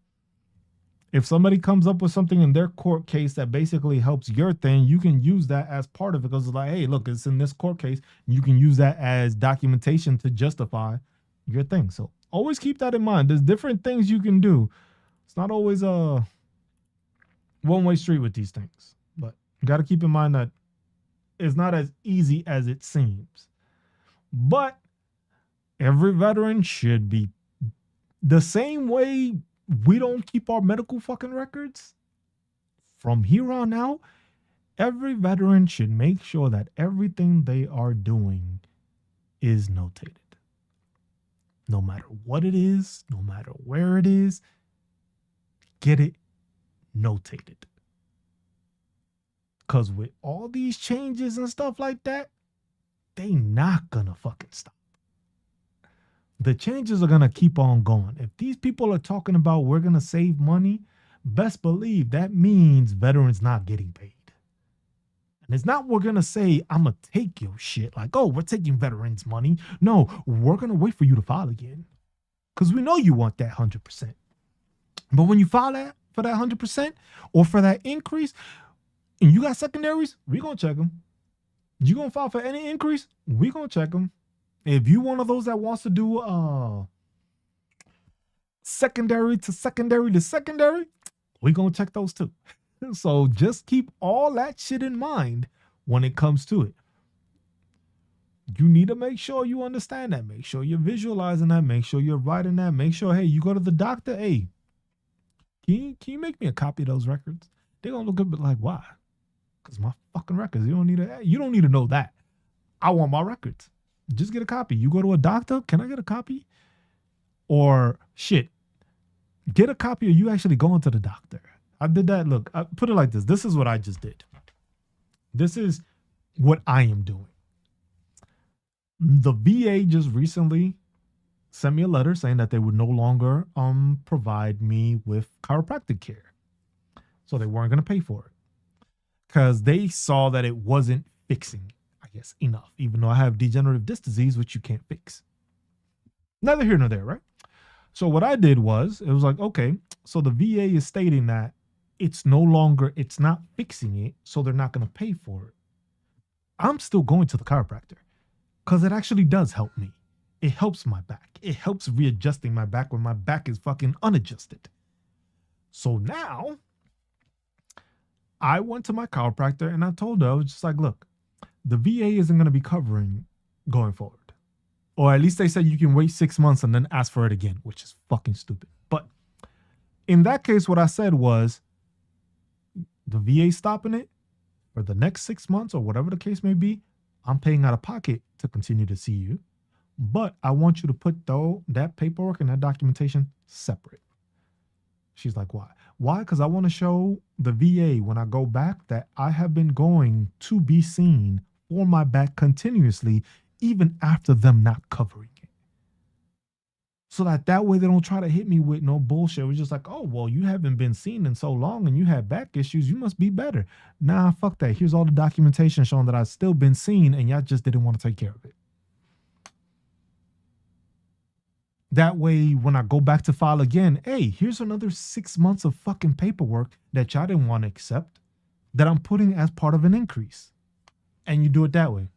If somebody comes up with something in their court case that basically helps your thing, you can use that as part of it because it's like, hey, look, it's in this court case. You can use that as documentation to justify your thing. So always keep that in mind. There's different things you can do. It's not always a one-way street with these things, but you got to keep in mind that it's not as easy as it seems. But every veteran should be the same way we don't keep our medical fucking records. From here on out, every veteran should make sure that everything they are doing is notated. No matter what it is, no matter where it is, get it notated. Because with all these changes and stuff like that, they not gonna fucking stop. The changes are gonna keep on going. If these people are talking about we're gonna save money, best believe that means veterans not getting paid. And it's not we're going to say, I'm going to take your shit. Like, oh, we're taking veterans' money. No, we're going to wait for you to file again. Because we know you want that 100%. But when you file that for that 100% or for that increase, and you got secondaries, we're going to check them. You going to file for any increase, we're going to check them. If you one of those that wants to do secondary to secondary to secondary, we're going to check those too. So just keep all that shit in mind when it comes to it. You need to make sure you understand that. Make sure you're visualizing that. Make sure you're writing that. Make sure, hey, you go to the doctor. Hey, can you make me a copy of those records? They're gonna look a bit like, why? Because my fucking records. You don't need to know that. I want my records. Just get a copy. You go to a doctor. Can I get a copy? Or shit, get a copy of you actually going to the doctor. I did that. Look, I put it like this. This is what I just did. This is what I am doing. The VA just recently sent me a letter saying that they would no longer provide me with chiropractic care. So they weren't going to pay for it because they saw that it wasn't fixing, I guess, enough, even though I have degenerative disc disease, which you can't fix. Neither here nor there, right? So what I did was, it was like, okay, so the VA is stating that it's not fixing it, so they're not going to pay for it. I'm still going to the chiropractor because it actually does help me. It helps my back. It helps readjusting my back when my back is fucking unadjusted. So now I went to my chiropractor and I told her, I was just like, look, the VA isn't going to be covering going forward. Or at least they said you can wait 6 months and then ask for it again, which is fucking stupid. But in that case, what I said was the VA stopping it for the next 6 months or whatever the case may be. I'm paying out of pocket to continue to see you. But I want you to put that paperwork and that documentation separate. She's like, why? Why? Because I want to show the VA when I go back that I have been going to be seen for my back continuously, even after them not covering it. So that way they don't try to hit me with no bullshit. It was just like, oh, well, you haven't been seen in so long and you had back issues. You must be better. Nah, fuck that. Here's all the documentation showing that I've still been seen and y'all just didn't want to take care of it. That way, when I go back to file again, hey, here's another 6 months of fucking paperwork that y'all didn't want to accept that I'm putting as part of an increase. And you do it that way.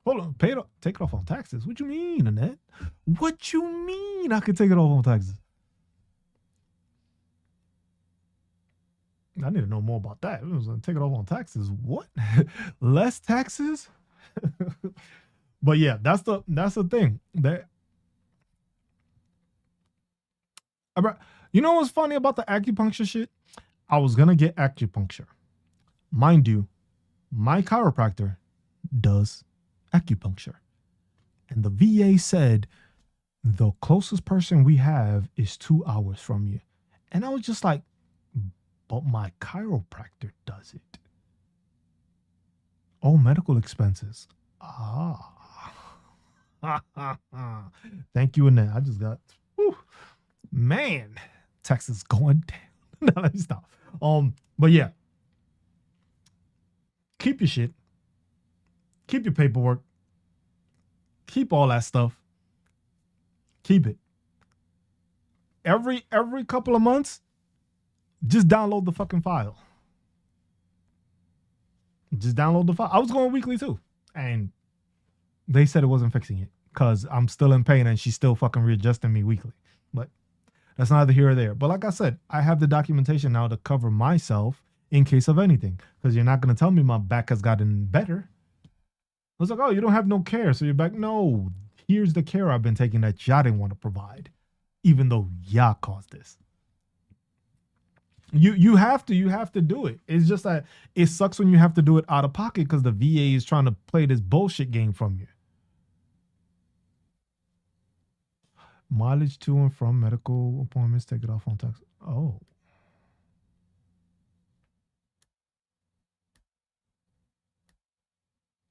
Hold on, take it off on taxes. What you mean, Annette? What you mean I could take it off on taxes? I need to know more about that. It was gonna take it off on taxes. What? Less taxes? But yeah, that's the thing. You know what's funny about the acupuncture shit? I was gonna get acupuncture. Mind you, my chiropractor does acupuncture. And the VA said the closest person we have is 2 hours from you. And I was just like, but my chiropractor does it. Oh, medical expenses. Thank you, Annette. I just got, man, Texas going down. No, let me stop. But yeah, keep your shit. Keep your paperwork. Keep all that stuff. Keep it. Every couple of months, just download the fucking file. Just download the file. I was going weekly too. And they said it wasn't fixing it because I'm still in pain and she's still fucking readjusting me weekly. But that's neither here or there. But like I said, I have the documentation now to cover myself in case of anything because you're not going to tell me my back has gotten better. I was like, oh, you don't have no care, so you're back. No, here's the care I've been taking that y'all didn't want to provide, even though y'all caused this. You have to do it. It's just that it sucks when you have to do it out of pocket because the VA is trying to play this bullshit game from you. Mileage to and from medical appointments, take it off on tax. Oh.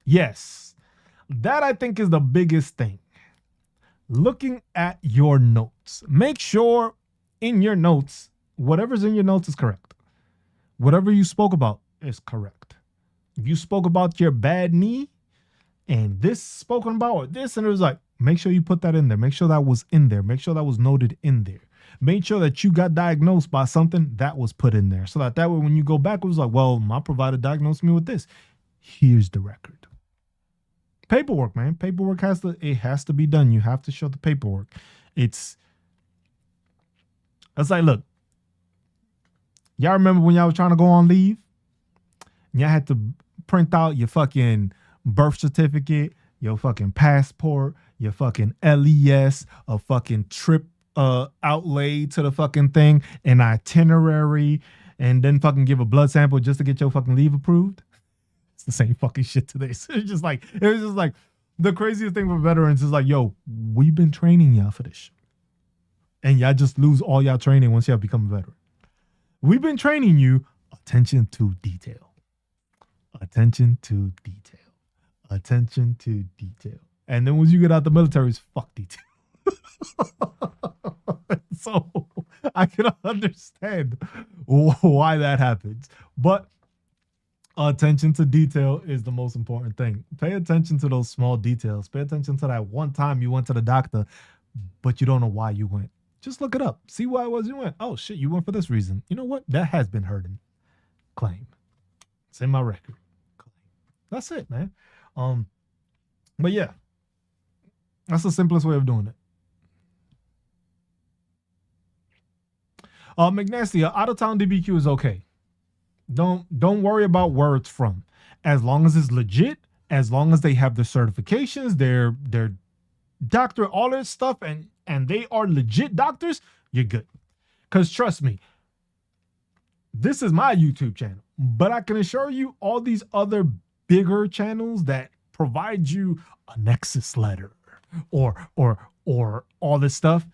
Yes, that I think is the biggest thing. Looking at your notes. Make sure in your notes, whatever's in your notes is correct. Whatever you spoke about is correct. If you spoke about your bad knee and this spoken about this, and it was like, make sure you put that in there. Make sure that was in there. Make sure that was noted in there. Make sure that you got diagnosed by something that was put in there. So that way when you go back, it was like, well, my provider diagnosed me with this. Here's the record. Paperwork, man. Paperwork has to be done. You have to show the paperwork. It's like, look, Y'all remember when y'all was trying to go on leave? Y'all had to print out your fucking birth certificate, your fucking passport, your fucking LES, a fucking trip outlay to the fucking thing, an itinerary, and then fucking give a blood sample just to get your fucking leave approved. It's the same fucking shit today. So it was just like the craziest thing for veterans is like, yo, we've been training y'all for this shit. And y'all just lose all y'all training once y'all become a veteran. We've been training you. Attention to detail. Attention to detail. Attention to detail. And then once you get out the military, it's fuck detail. So I can understand why that happens. But attention to detail is the most important thing. Pay attention to those small details. Pay attention to that one time you went to the doctor, but you don't know why you went. Just look it up. See why it was you went. Oh, shit, you went for this reason. You know what? That has been hurting. Claim. It's in my record. Claim. That's it, man. But yeah, that's the simplest way of doing it. McNasty, out-of-town DBQ is okay. Don't worry about where it's from. As long as it's legit, as long as they have their certifications, their doctor, all that stuff, and they are legit doctors, you're good. Because trust me, this is my YouTube channel, but I can assure you all these other bigger channels that provide you a nexus letter or all this stuff,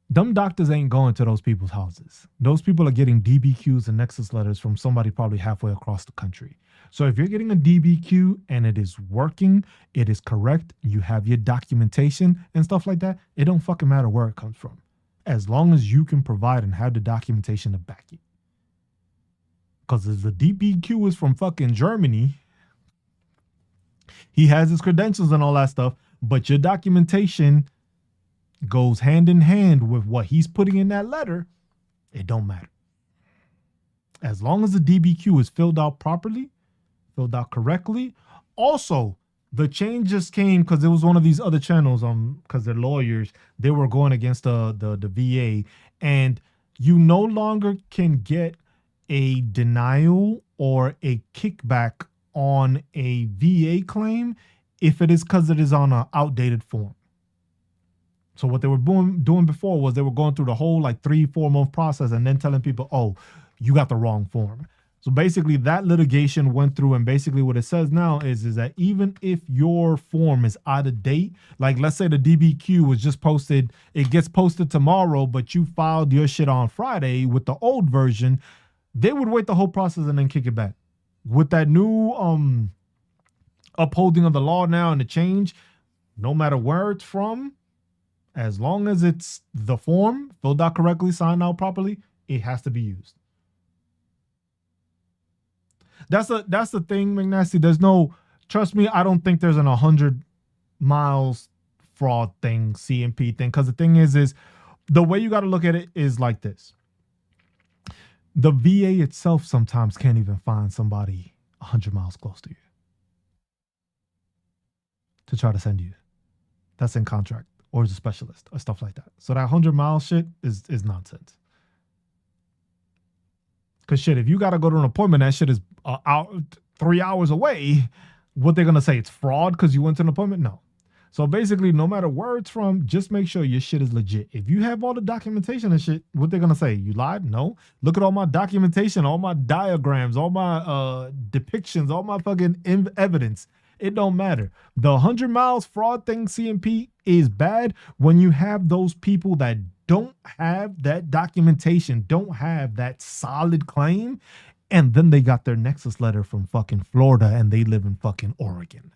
them doctors ain't going to those people's houses. Those people are getting DBQs and nexus letters from somebody probably halfway across the country. So if you're getting a DBQ and it is working, it is correct, you have your documentation and stuff like that, it don't fucking matter where it comes from. As long as you can provide and have the documentation to back it. Because if the DBQ is from fucking Germany, he has his credentials and all that stuff, but your documentation goes hand in hand with what he's putting in that letter, it don't matter. As long as the DBQ is filled out properly, filled out correctly. Also, the change just came because it was one of these other channels, because they're lawyers, they were going against the VA, and you no longer can get a denial or a kickback on a VA claim if it is because it is on an outdated form. So what they were doing before was they were going through the whole 3-4 month process and then telling people, oh, you got the wrong form. So basically that litigation went through, and basically what it says now is that even if your form is out of date, like let's say the DBQ was just posted, it gets posted tomorrow, but you filed your shit on Friday with the old version, they would wait the whole process and then kick it back. With that new upholding of the law now and the change, no matter where it's from, as long as it's the form filled out correctly, signed out properly, it has to be used. That's the thing, McNasty. There's no, trust me, I don't think there's an 100 miles fraud thing, CMP thing. Because the thing is the way you got to look at it is like this. The VA itself sometimes can't even find somebody 100 miles close to you to try to send you. That's in contract. Or as a specialist or stuff like that. So that 100-mile shit is nonsense. Because shit, if you got to go to an appointment, that shit is 3 hours away. What they're going to say? It's fraud because you went to an appointment? No. So basically, no matter where it's from, just make sure your shit is legit. If you have all the documentation and shit, what they're going to say? You lied? No. Look at all my documentation, all my diagrams, all my depictions, all my fucking evidence. It don't matter. The 100 miles fraud thing, CMP, is bad when you have those people that don't have that documentation, don't have that solid claim, and then they got their nexus letter from fucking Florida and they live in fucking Oregon.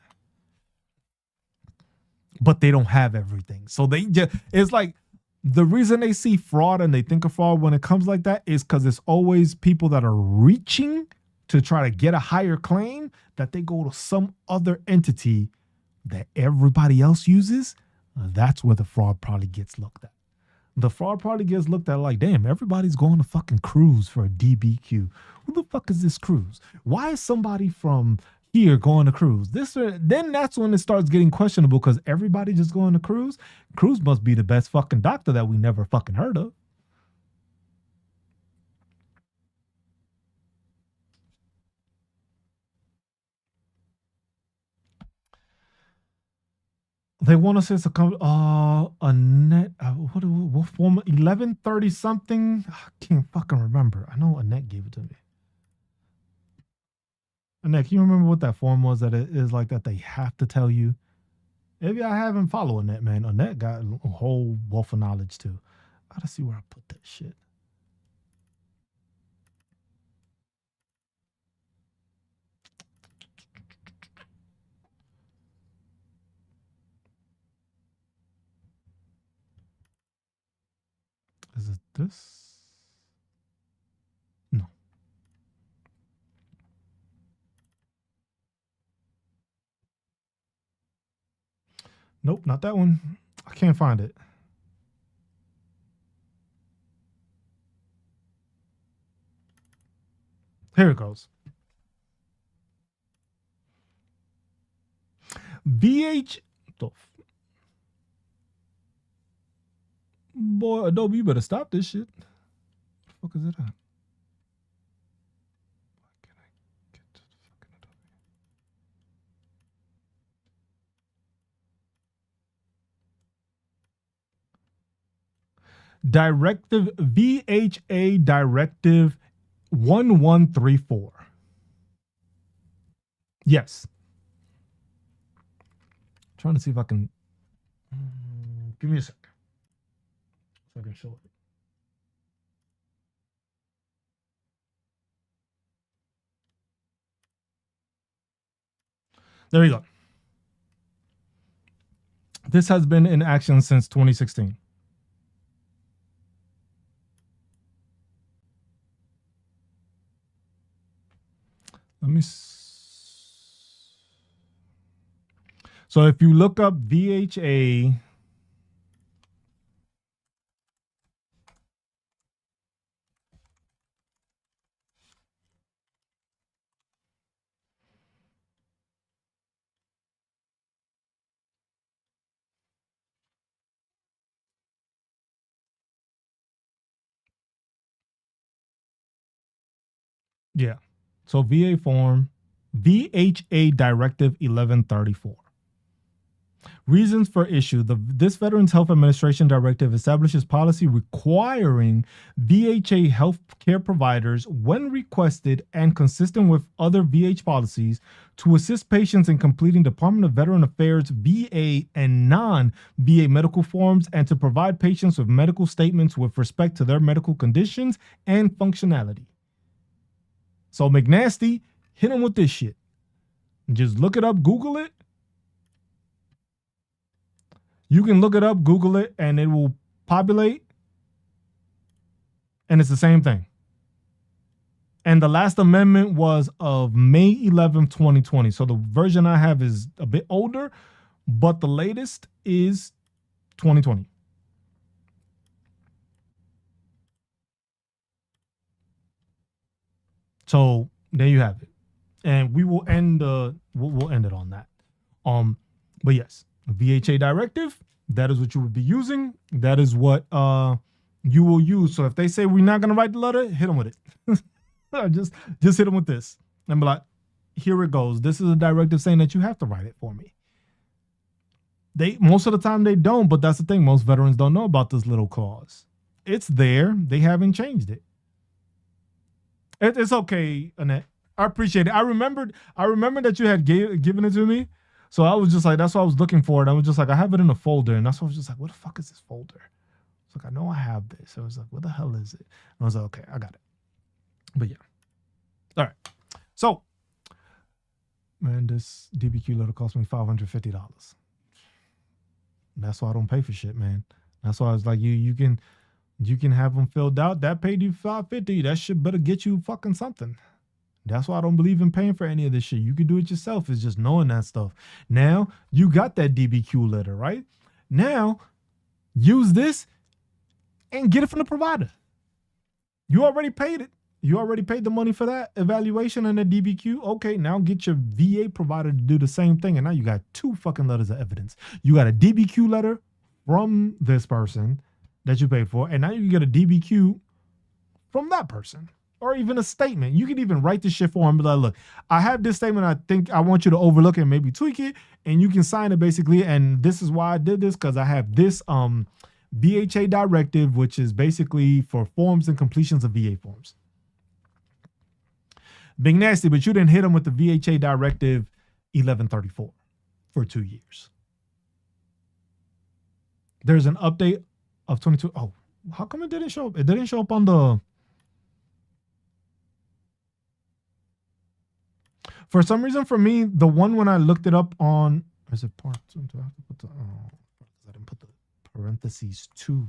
But they don't have everything. So they just, it's like the reason they see fraud and they think of fraud when it comes like that is because it's always people that are reaching to try to get a higher claim that they go to some other entity that everybody else uses. That's where the fraud probably gets looked at. The fraud probably gets looked at like, damn, everybody's going to fucking cruise for a DBQ. Who the fuck is this cruise? Why is somebody from here going to cruise? Then that's when it starts getting questionable because everybody just going to cruise. Cruise must be the best fucking doctor that we never fucking heard of. They want to say it's a net. What form? 1130 something. I can't fucking remember. I know Annette gave it to me. Annette, can you remember what that form was that it is like that they have to tell you? Maybe I haven't followed Annette, man. Annette got a whole wealth of knowledge too. I gotta see where I put that shit. Is it this? No. Nope, not that one. I can't find it. Here it goes. Boy, Adobe, you better stop this shit. What the fuck is it at? Why can't I get to the fucking Adobe? Directive VHA Directive 1134. Yes. Trying to see if I can. Give me a sec. So I can show it. There you go. This has been in action since 2016. Let me. So if you look up VHA. Yeah. So VA form, VHA Directive 1134. Reasons for issue. This Veterans Health Administration Directive establishes policy requiring VHA health care providers, when requested and consistent with other VH policies, to assist patients in completing Department of Veteran Affairs VA and non-VA medical forms, and to provide patients with medical statements with respect to their medical conditions and functionality. So McNasty, hit him with this shit. Just look it up, Google it. You can look it up, Google it, and it will populate. And it's the same thing. And the last amendment was of May 11th, 2020. So the version I have is a bit older, but the latest is 2020. So there you have it. And we will end we'll end it on that. But yes, VHA directive, that is what you would be using. That is what you will use. So if they say we're not gonna write the letter, hit them with it. just hit them with this and be like, here it goes. This is a directive saying that you have to write it for me. They most of the time they don't, but that's the thing. Most veterans don't know about this little clause. It's there. They haven't changed it. It's okay, Annette. I appreciate it. I remembered that you had given it to me. So I was just like, that's why I was looking for it. I was just like, I have it in a folder. And that's why I was just like, what the fuck is this folder? It's like, I know I have this. So I was like, what the hell is it? And I was like, okay, I got it. But yeah. All right. So, man, this DBQ letter cost me $550. That's why I don't pay for shit, man. That's why I was like, you can have them filled out. That paid you $550. That shit better get you fucking something. That's why I don't believe in paying for any of this shit. You can do it yourself. It's just knowing that stuff. Now, you got that DBQ letter, right? Now, use this and get it from the provider. You already paid it. You already paid the money for that evaluation and the DBQ. Okay, now get your VA provider to do the same thing. And now you got two fucking letters of evidence. You got a DBQ letter from this person that you paid for, and now you get a DBQ from that person. or even a statement. You can even write this shit for them. Be like, look, I have this statement. I think I want you to overlook it and maybe tweak it. And you can sign it basically. And this is why I did this, because I have this BHA directive, which is basically for forms and completions of VA forms. Big nasty, but you didn't hit them with the VHA directive 1134 for 2 years. There's an update of 22. Oh, how come it didn't show up? It didn't show up on the... For some reason, for me, the one when I looked it up on... Is it part 2? Do I have to put the... Oh, I didn't put the parentheses 2.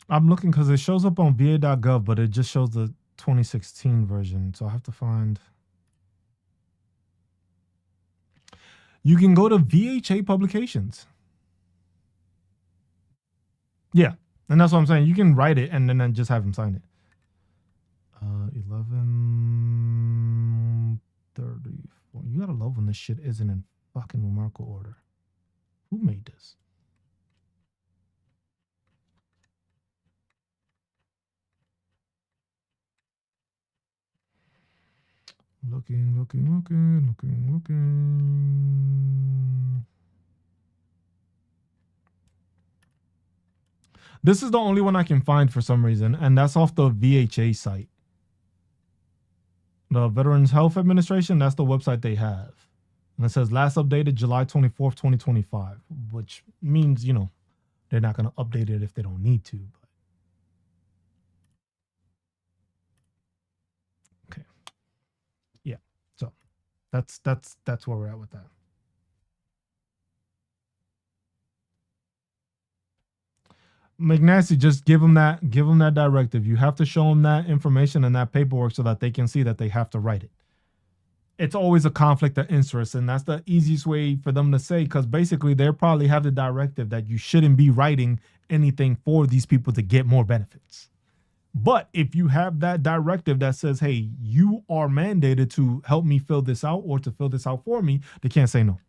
I'm looking because it shows up on va.gov, but it just shows the 2016 version. So I have to find... You can go to VHA publications. Yeah. And that's what I'm saying. You can write it and then just have him sign it. 1134. You gotta love when this shit isn't in fucking numerical order. Who made this? Looking. This is the only one I can find for some reason, and that's off the VHA site. The Veterans Health Administration, that's the website they have. And it says last updated July 24th, 2025, which means, you know, they're not going to update it if they don't need to. But. Okay. Yeah. So that's where we're at with that. McNasty, just give them that directive. You have to show them that information and that paperwork so that they can see that they have to write it. It's always a conflict of interest, and that's the easiest way for them to say, because basically they probably have the directive that you shouldn't be writing anything for these people to get more benefits. But if you have that directive that says, hey, you are mandated to help me fill this out or to fill this out for me, they can't say no.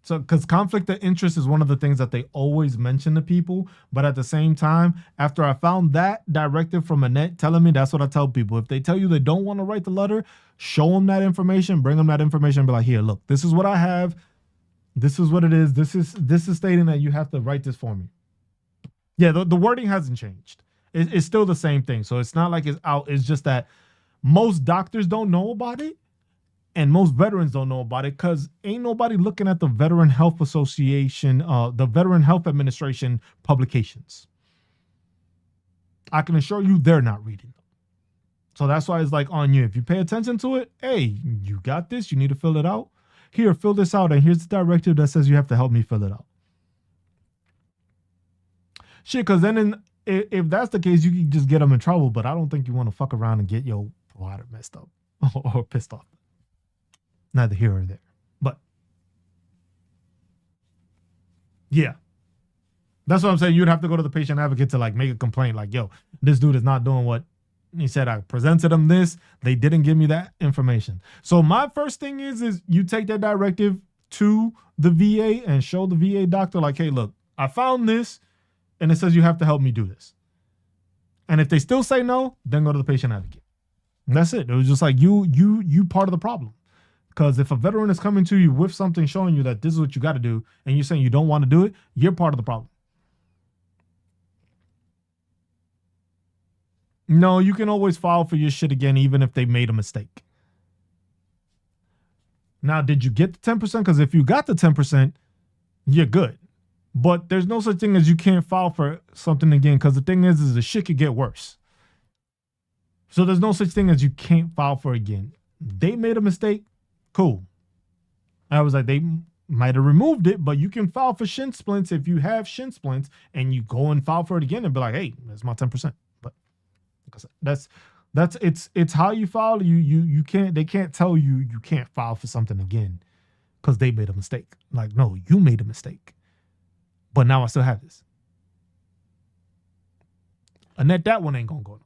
So, because conflict of interest is one of the things that they always mention to people. But at the same time, after I found that directive from Annette telling me, that's what I tell people. If they tell you they don't want to write the letter, show them that information, bring them that information, and be like, here, look, this is what I have. This is what it is. This is stating that you have to write this for me. Yeah, the wording hasn't changed. It's still the same thing. So it's not like it's out. It's just that most doctors don't know about it. And most veterans don't know about it because ain't nobody looking at the Veteran Health Association, the Veteran Health Administration publications. I can assure you they're not reading them. So that's why it's like on you. If you pay attention to it, hey, you got this. You need to fill it out. Here, fill this out. And here's the directive that says you have to help me fill it out. Shit, because then if that's the case, you can just get them in trouble. But I don't think you want to fuck around and get your provider messed up or pissed off. Neither here or there. But yeah, that's what I'm saying. You'd have to go to the patient advocate to like make a complaint like, yo, this dude is not doing what he said. I presented him this. They didn't give me that information. So my first thing is you take that directive to the VA and show the VA doctor like, hey, look, I found this and it says you have to help me do this. And if they still say no, then go to the patient advocate. And that's it. It was just like you part of the problem. Because if a veteran is coming to you with something showing you that this is what you got to do, and you're saying you don't want to do it, you're part of the problem. No, you can always file for your shit again, even if they made a mistake. Now, did you get the 10%? Because if you got the 10%, you're good. But there's no such thing as you can't file for something again, because the thing is the shit could get worse. So there's no such thing as you can't file for again. They made a mistake. Cool. I was like, they might have removed it, but you can file for shin splints if you have shin splints, and you go and file for it again and be like, hey, that's my 10%. But that's it's how you file. You can't, they can't tell you can't file for something again because they made a mistake. Like, no, you made a mistake, but now I still have this. Annette, that one ain't gonna go nowhere.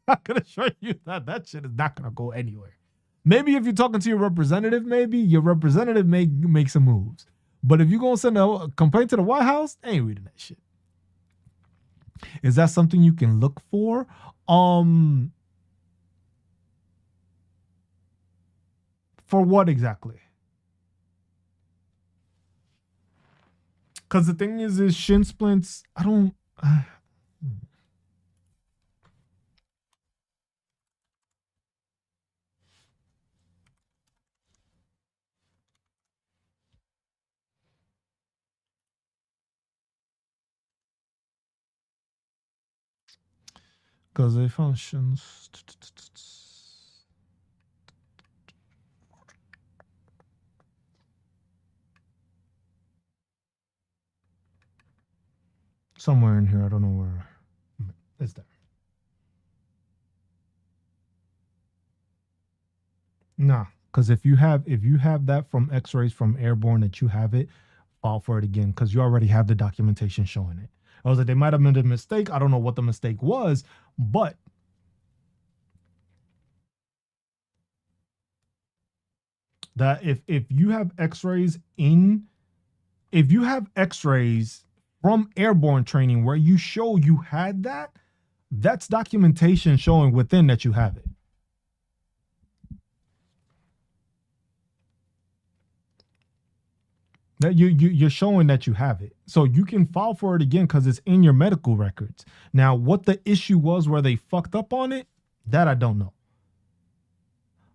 I can assure you that shit is not gonna go anywhere. Maybe if you're talking to your representative, maybe your representative may make some moves. But if you're gonna send a complaint to the White House, they ain't reading that shit. Is that something you can look for? For what exactly? Because the thing is shin splints. I don't. Because they functions. Somewhere in here, I don't know where. It's there. Nah, because if you have that from X-rays from airborne that you have it, file for it again because you already have the documentation showing it. I was like, they might have made a mistake. I don't know what the mistake was, but that if you have X-rays from airborne training where you show you had that, that's documentation showing within that you have it. That you're showing that you have it, so you can file for it again because it's in your medical records. Now, what the issue was where they fucked up on it, that I don't know.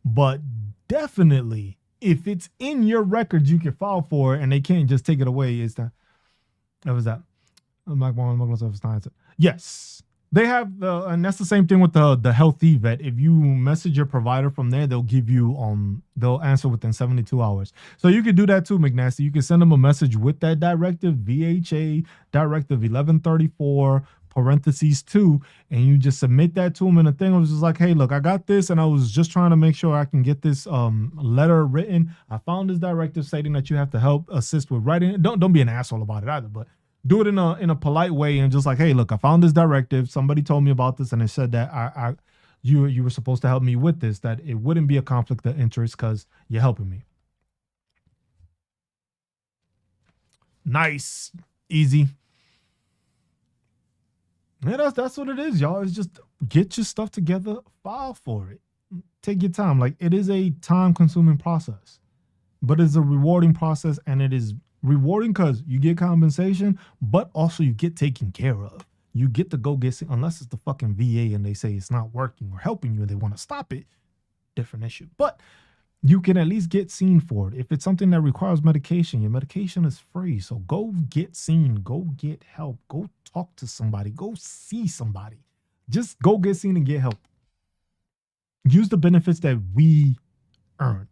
But definitely, if it's in your records, you can file for it, and they can't just take it away. Is that was that? Yes, they have and that's the same thing with the healthy vet. If you message your provider from there, they'll give you they'll answer within 72 hours. So you could do that too, McNasty. You can send them a message with that directive, VHA directive 1134 parentheses 2, and you just submit that to them. And the thing was just like, hey, look, I got this, and I was just trying to make sure I can get this letter written. I found this directive stating that you have to help assist with writing it. Don't be an asshole about it either, but do it in a polite way and just like, hey, look, I found this directive. Somebody told me about this, and it said that you were supposed to help me with this, that it wouldn't be a conflict of interest because you're helping me. Nice, easy. Yeah, that's what it is, y'all. It's just get your stuff together, file for it, take your time. Like, it is a time-consuming process, but it's a rewarding process, and it is rewarding because you get compensation, but also you get taken care of. You get to go get, unless it's the fucking VA and they say it's not working or helping you and they want to stop it, different issue. But you can at least get seen for it. If it's something that requires medication, your medication is free. So go get seen, go get help, go talk to somebody, go see somebody. Just go get seen and get help. Use the benefits that we earned.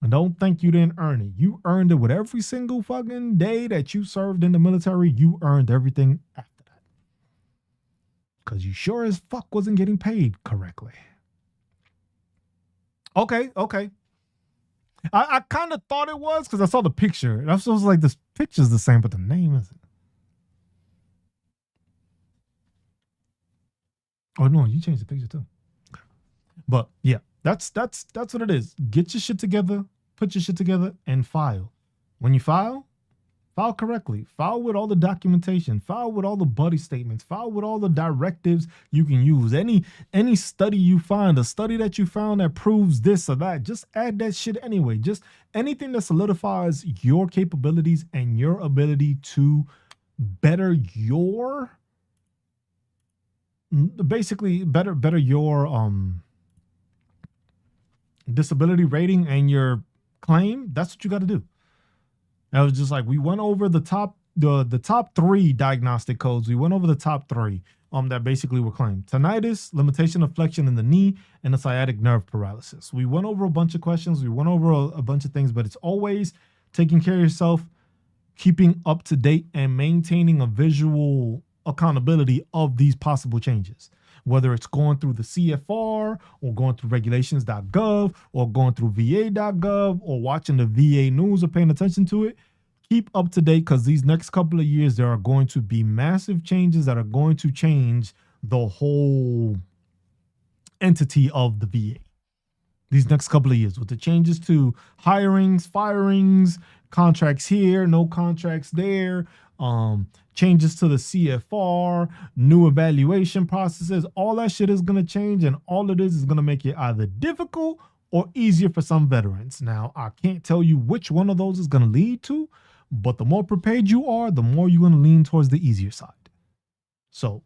And don't think you didn't earn it. You earned it with every single fucking day that you served in the military. You earned everything after that. Because you sure as fuck wasn't getting paid correctly. Okay. I kind of thought it was because I saw the picture. And I was like, this picture's the same, but the name isn't. Oh, no, you changed the picture too. But yeah. That's what it is. Get your shit together, put your shit together, and file. When you file correctly. File with all the documentation. File with all the buddy statements. File with all the directives you can use. Any study you find, a study that you found that proves this or that, just add that shit anyway. Just anything that solidifies your capabilities and your ability to better your, basically better your disability rating and your claim. That's what you got to do. I was just like, we went over the top 3 diagnostic codes. We went over the top 3 that basically were claimed: tinnitus, limitation of flexion in the knee, and the sciatic nerve paralysis. We went over a bunch of questions. We went over a bunch of things, but it's always taking care of yourself, keeping up to date, and maintaining a visual accountability of these possible changes. Whether it's going through the CFR or going through regulations.gov or going through va.gov or watching the VA news or paying attention to it, keep up to date because these next couple of years, there are going to be massive changes that are going to change the whole entity of the VA these next couple of years with the changes to hirings, firings, contracts here, no contracts there, changes to the CFR, new evaluation processes. All that shit is going to change, and all of this is going to make it either difficult or easier for some veterans. Now, I can't tell you which one of those is going to lead to, but the more prepared you are, the more you're going to lean towards the easier side. So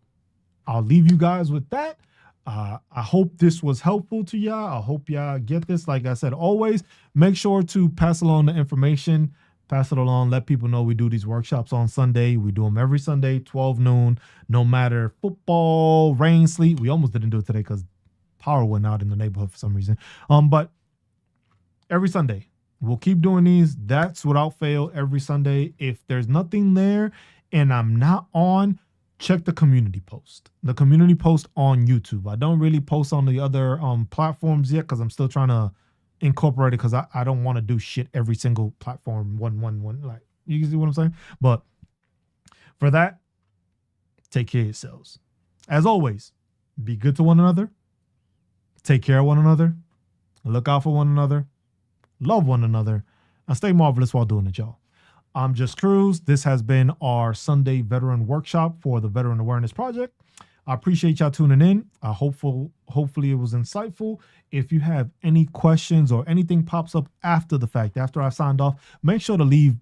I'll leave you guys with that. I hope this was helpful to y'all. I hope y'all get this. Like I said, always make sure to pass along the information, pass it along, let people know we do these workshops on Sunday. We do them every Sunday, 12 noon, no matter football, rain, sleet. We almost didn't do it today because power went out in the neighborhood for some reason. But every Sunday, we'll keep doing these. That's without fail every Sunday. If there's nothing there and I'm not on, check the community post on YouTube. I don't really post on the other platforms yet because I'm still trying to incorporate it because I don't want to do shit every single platform. One. Like, you see what I'm saying? But for that, take care of yourselves. As always, be good to one another. Take care of one another. Look out for one another. Love one another. And stay marvelous while doing it, y'all. I'm Just Cruz. This has been our Sunday Veteran Workshop for the Veteran Awareness Project. I appreciate y'all tuning in. Hopefully it was insightful. If you have any questions or anything pops up after the fact, after I signed off, make sure to leave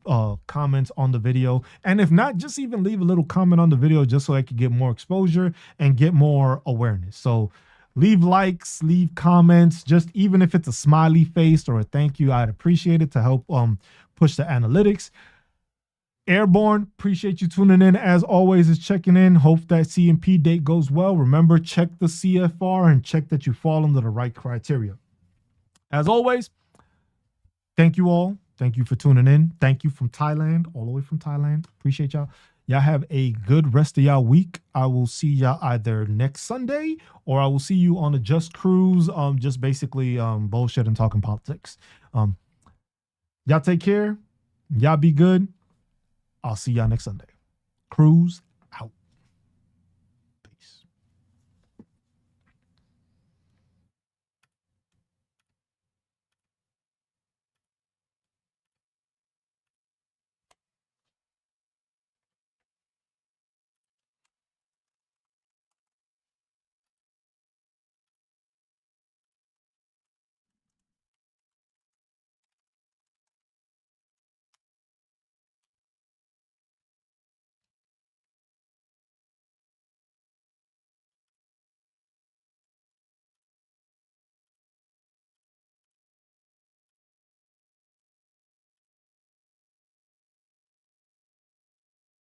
comments on the video. And if not, just even leave a little comment on the video just so I can get more exposure and get more awareness. So leave likes, leave comments, just even if it's a smiley face or a thank you, I'd appreciate it to help push the analytics. Airborne, appreciate you tuning in. As always, is checking in. Hope that C&P date goes well. Remember, check the CFR and check that you fall under the right criteria. As always, thank you all. Thank you for tuning in. Thank you from Thailand, all the way from Thailand. Appreciate y'all. Y'all have a good rest of y'all week. I will see y'all either next Sunday or I will see you on a Just Cruise, just basically bullshit and talking politics. Y'all take care. Y'all be good. I'll see y'all next Sunday. Cruise